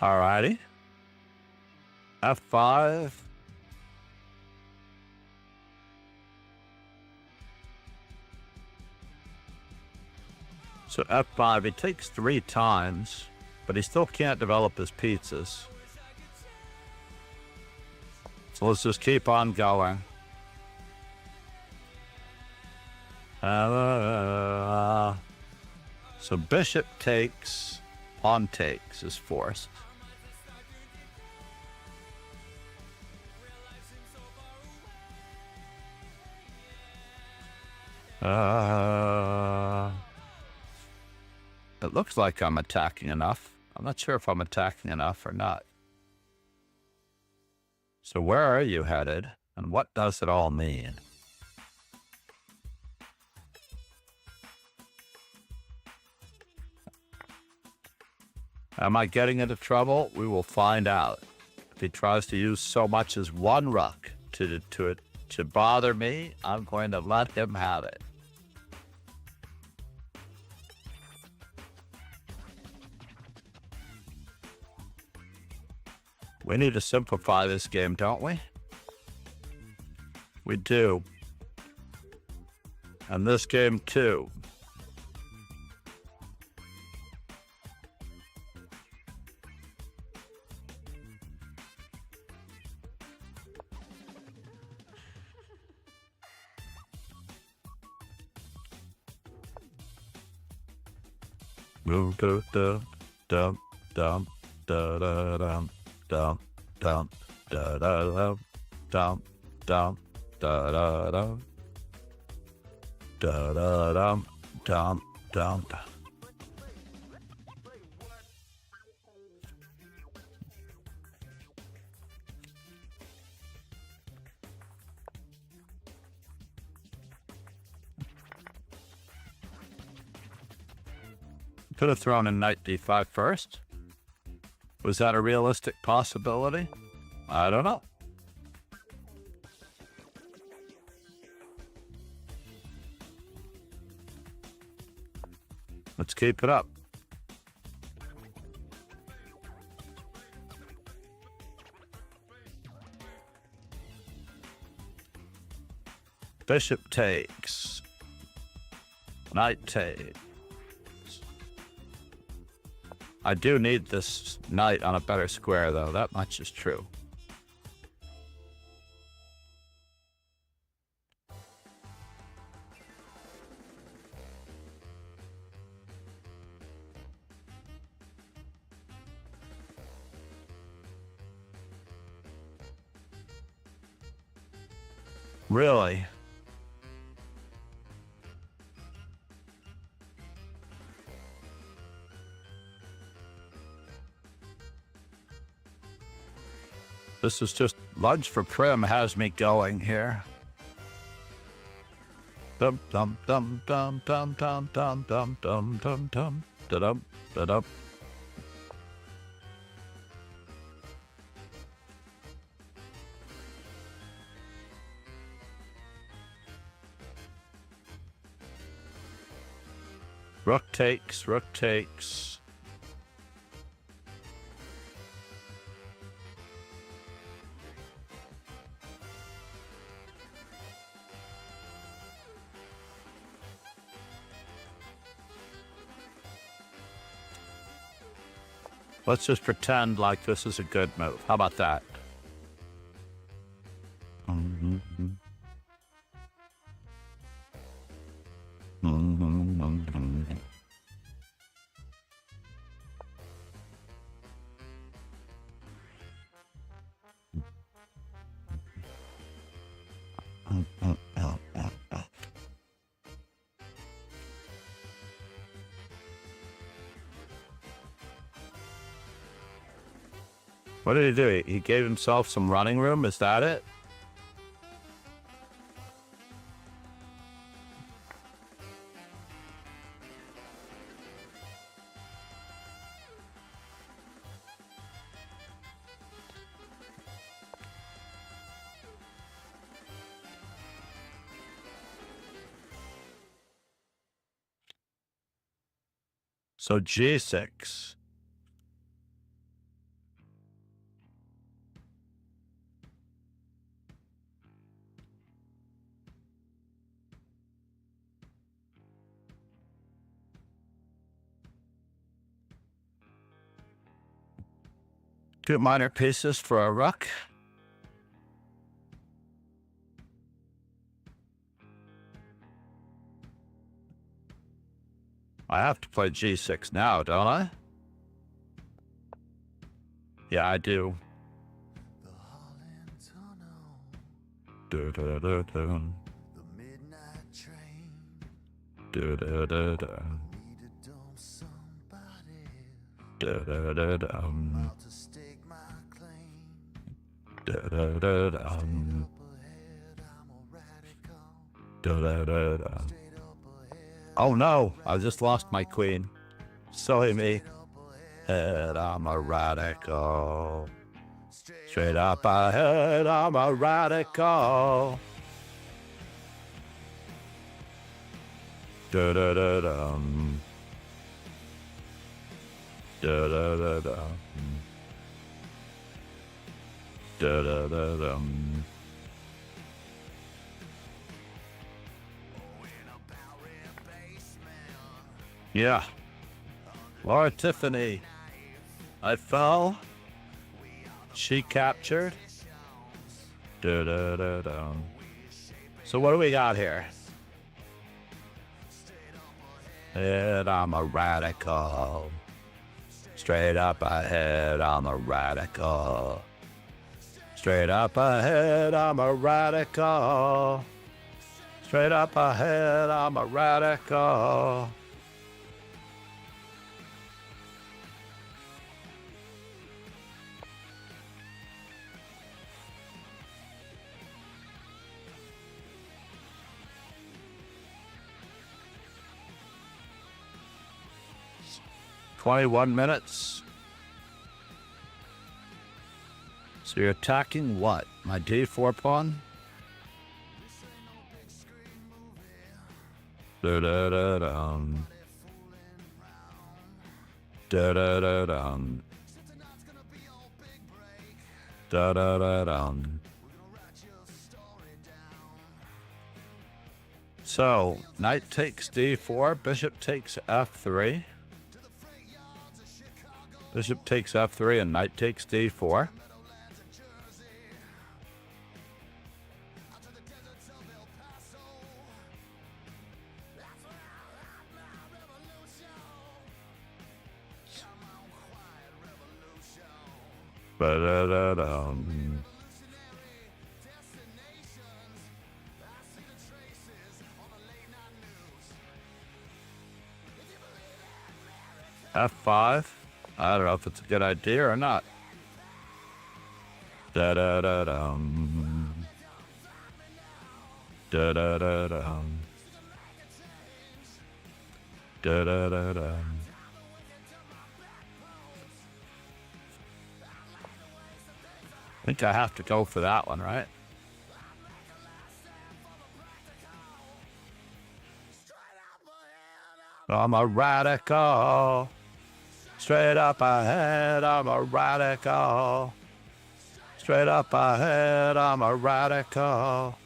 Alrighty. F5. So F5, he takes 3 times, but he still can't develop his pizzas. So let's just keep on going. So bishop takes, pawn takes is forced. It looks like I'm attacking enough. I'm not sure if I'm attacking enough or not. So where are you headed, and what does it all mean? Am I getting into trouble? We will find out. If he tries to use so much as one rook to bother me, I'm going to let him have it. We need to simplify this game, don't we? We do. And this game too. Dum dum dum dum dum dum dum dum dum dum dum dum dum dum dum. Could have thrown in knight d5 first. Was that a realistic possibility? I don't know. Let's keep it up. Bishop takes. Knight takes. I do need this knight on a better square, though. That much is true. Really? This is just lunch for Prim has me going here. Dum dum dum dum dum dum dum dum dum dum dum da dum da dum. Rook takes, rook takes. Let's just pretend like this is a good move. How about that? What did he do? He gave himself some running room? Is that it? So G6. Two minor pieces for a rook. I have to play G6 now, don't I? Yeah, I do. Do do do do. Do do do do. Do do do do. Do do do do. Do do do do. Oh no, I just lost my queen. Silly me. Head, I'm a radical. Straight up ahead, I'm a radical. Da da da dum. Da da da dum. Da da da dum. Yeah. Laura Tiffany. I fell. She captured. Da da da da. So what do we got here? And I'm a radical. Straight up ahead, I'm a radical. Straight up ahead, I'm a radical. Straight up ahead, I'm a radical. "21 minutes. So you're attacking what? My d4 pawn? Da-da-da-dum. Da-da-da-dum. Da-da-da-dum. So, knight takes d4, bishop takes f3. Bishop takes f3 and knight takes d4. Ba-da-da-dum. F5. I don't know if it's a good idea or not. Da-da-da-dum. Da-da-da-dum. Da-da-da-dum. I think I have to go for that one, right? I'm a radical. Straight up ahead, I'm a radical. Straight up ahead, I'm a radical.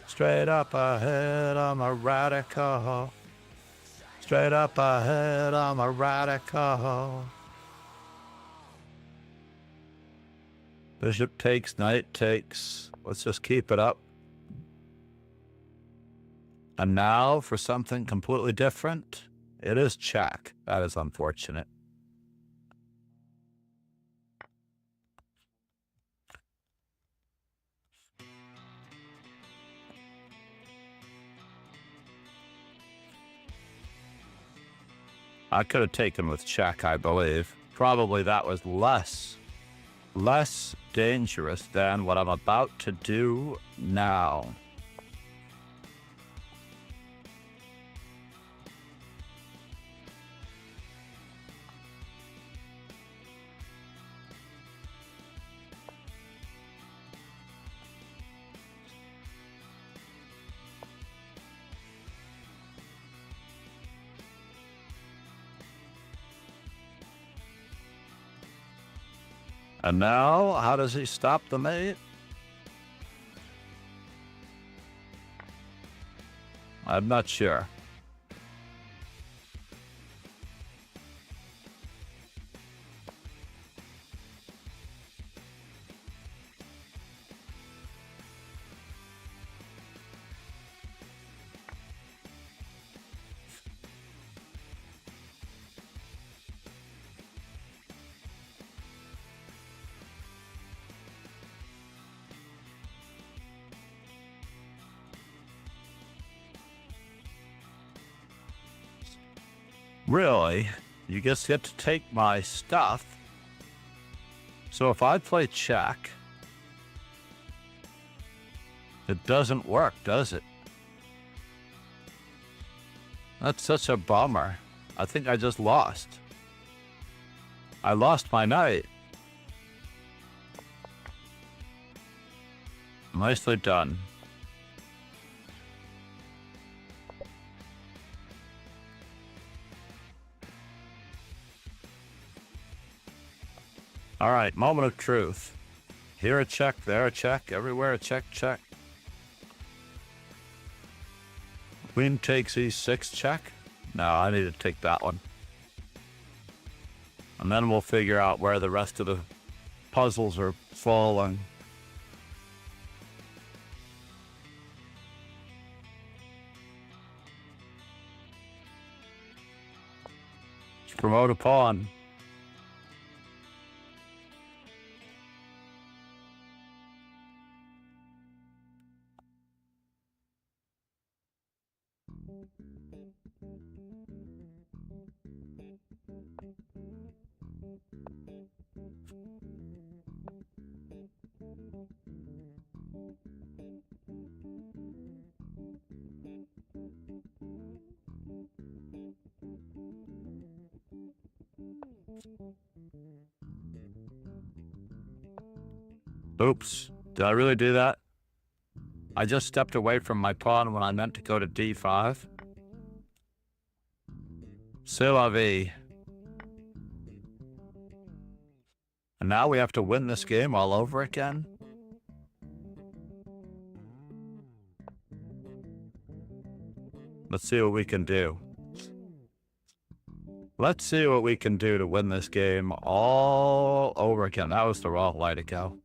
Straight up ahead, I'm a radical. Straight up ahead, I'm a radical. Bishop takes, knight takes. Let's just keep it up. And now for something completely different. It is check. That is unfortunate. I could have taken with check, I believe. Probably that was less dangerous than what I'm about to do now. And now, how does he stop the mate? I'm not sure. Really? You just get to take my stuff. So if I play check, it doesn't work, does it? That's such a bummer. I think I just lost. I lost my knight. Nicely done. All right, moment of truth. Here a check, there a check, everywhere a check, check. Queen takes e6 check. No, I need to take that one. And then we'll figure out where the rest of the puzzles are falling. Let's promote a pawn. Oops, did I really do that? I just stepped away from my pawn when I meant to go to d5. C'est la vie. And now we have to win this game all over again? Let's see what we can do. Let's see what we can do to win this game all over again. That was the wrong way to go.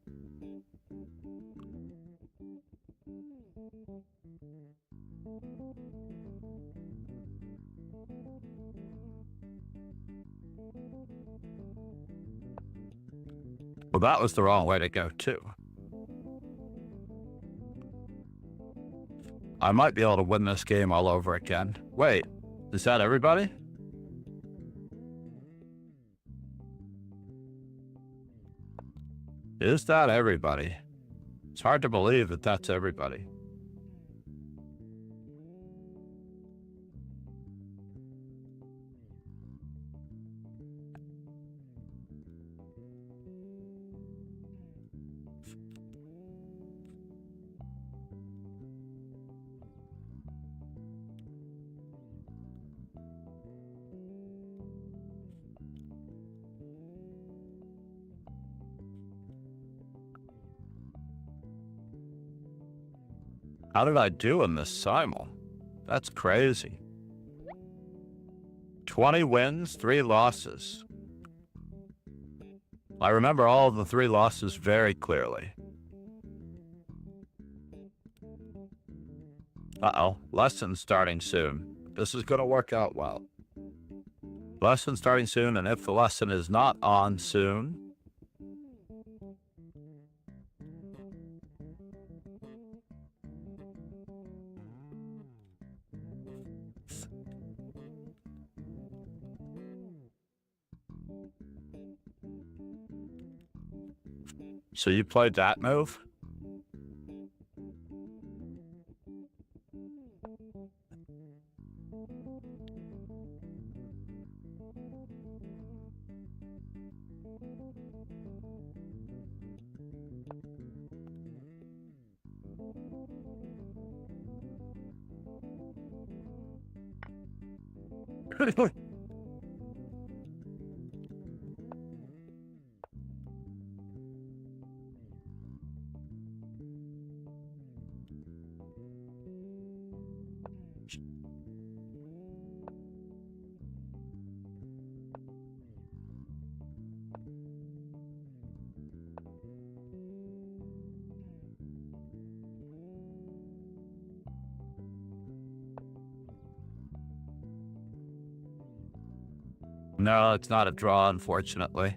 Well, that was the wrong way to go, too. I might be able to win this game all over again. Wait, is that everybody? Is that everybody? It's hard to believe that that's everybody. How did I do in this simul? That's crazy. 20 wins, 3 losses. I remember all of the 3 losses very clearly. Uh-oh. Lesson starting soon. This is going to work out well. Lesson starting soon, and if the lesson is not on soon... So you played that move? No, it's not a draw, unfortunately.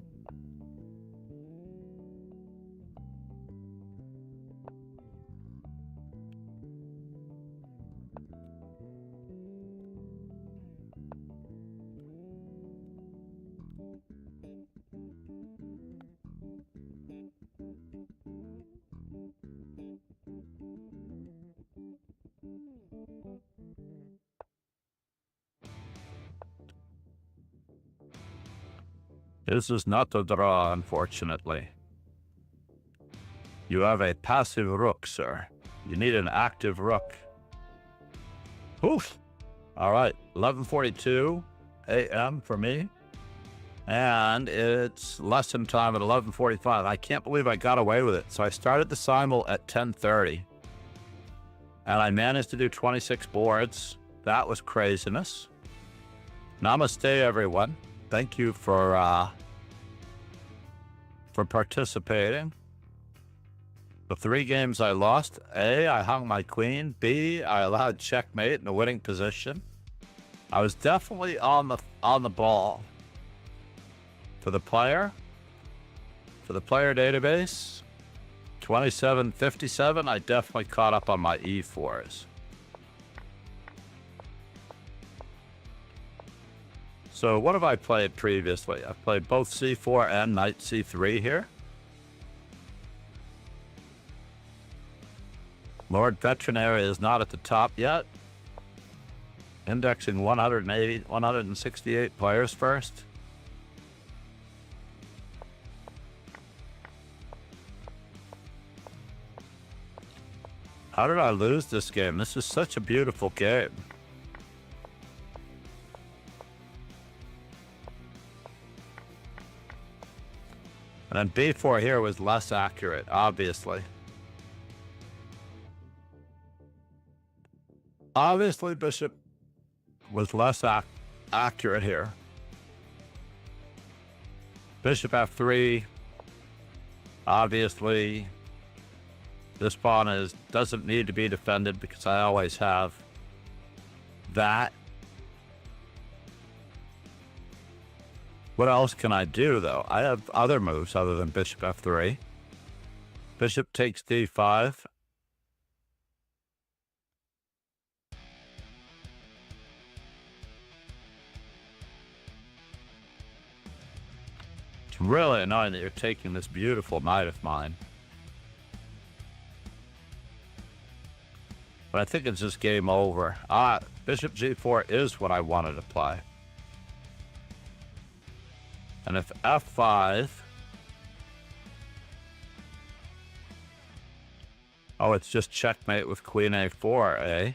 This is not a draw, unfortunately. You have a passive rook, sir. You need an active rook. Oof. All right, 11:42 a.m. for me. And it's lesson time at 11:45. I can't believe I got away with it. So I started the simul at 10:30. And I managed to do 26 boards. That was craziness. Namaste, everyone. Thank you for participating. The 3 games I lost: A, I hung my queen; B, I allowed checkmate in a winning position. I was definitely on the ball. For the player database, 27:57. I definitely caught up on my E4s. So what have I played previously? I've played both C4 and knight C3 here. Lord Veterinary is not at the top yet. Indexing 168 players first. How did I lose this game? This is such a beautiful game. And then B4 here was less accurate, obviously. Obviously, bishop was less accurate here. Bishop F3. Obviously, this pawn doesn't need to be defended because I always have that. What else can I do, though? I have other moves other than bishop F3. Bishop takes D5. It's really annoying that you're taking this beautiful knight of mine. But I think it's just game over. Bishop G4 is what I wanted to play. And if F5... Oh, it's just checkmate with Queen A4, eh?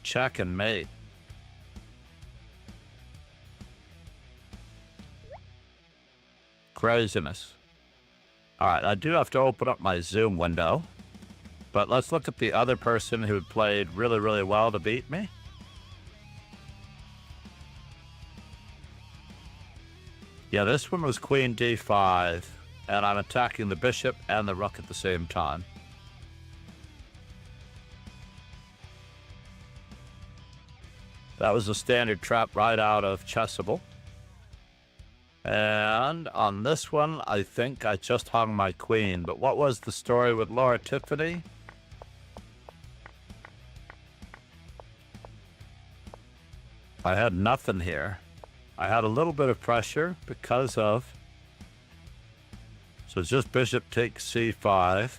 Check and mate. Craziness. All right, I do have to open up my Zoom window. But let's look at the other person who played really, really well to beat me. Yeah, this one was Queen D5, and I'm attacking the bishop and the rook at the same time. That was a standard trap right out of Chessable. And on this one, I think I just hung my queen. But what was the story with Laura Tiffany? I had nothing here. I had a little bit of pressure because of... So it's just bishop takes c5,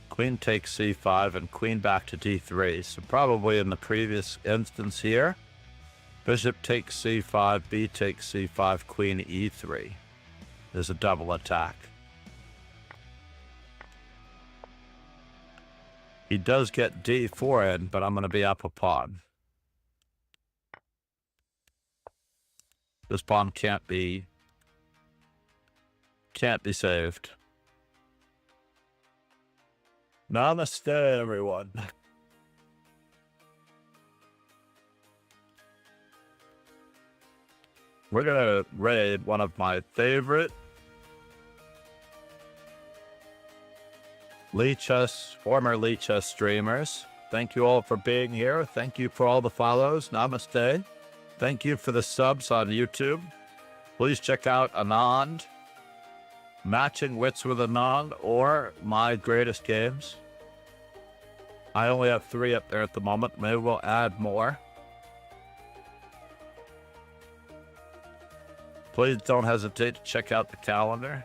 queen takes c5, and queen back to d3. So probably in the previous instance here, bishop takes c5, b takes c5, queen e3. There's a double attack. He does get d4 in, but I'm going to be up a pawn. This pawn can't be saved. Namaste, everyone. We're gonna raid one of my favorite former Lee Chess streamers. Thank you all for being here. Thank you for all the follows. Namaste. Thank you for the subs on YouTube. Please check out Anand, Matching Wits with Anand, or My Greatest Games. I only have 3 up there at the moment. Maybe we'll add more. Please don't hesitate to check out the calendar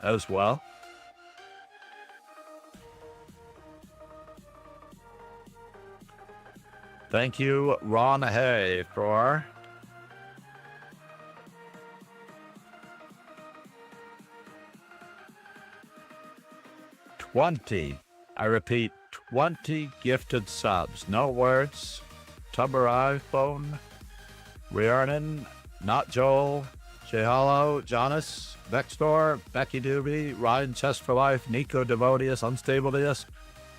as well. Thank you, Ron Hay, for $20. I repeat, 20 gifted subs. No words. Tubber iPhone, Rhiannon, Not Joel, Jehalo, Jonas, Vextor, Becky Doobie, Ryan Chess for Life, Nico Devodius, Unstable Dias,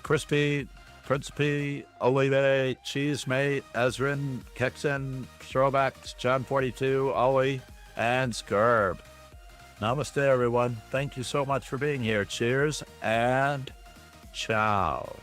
Crispy, Principe, Olive, Cheese Mate, Ezrin, Kexen, Throwbacks, John 42, Ollie, and Skirb. Namaste, everyone. Thank you so much for being here. Cheers and ciao.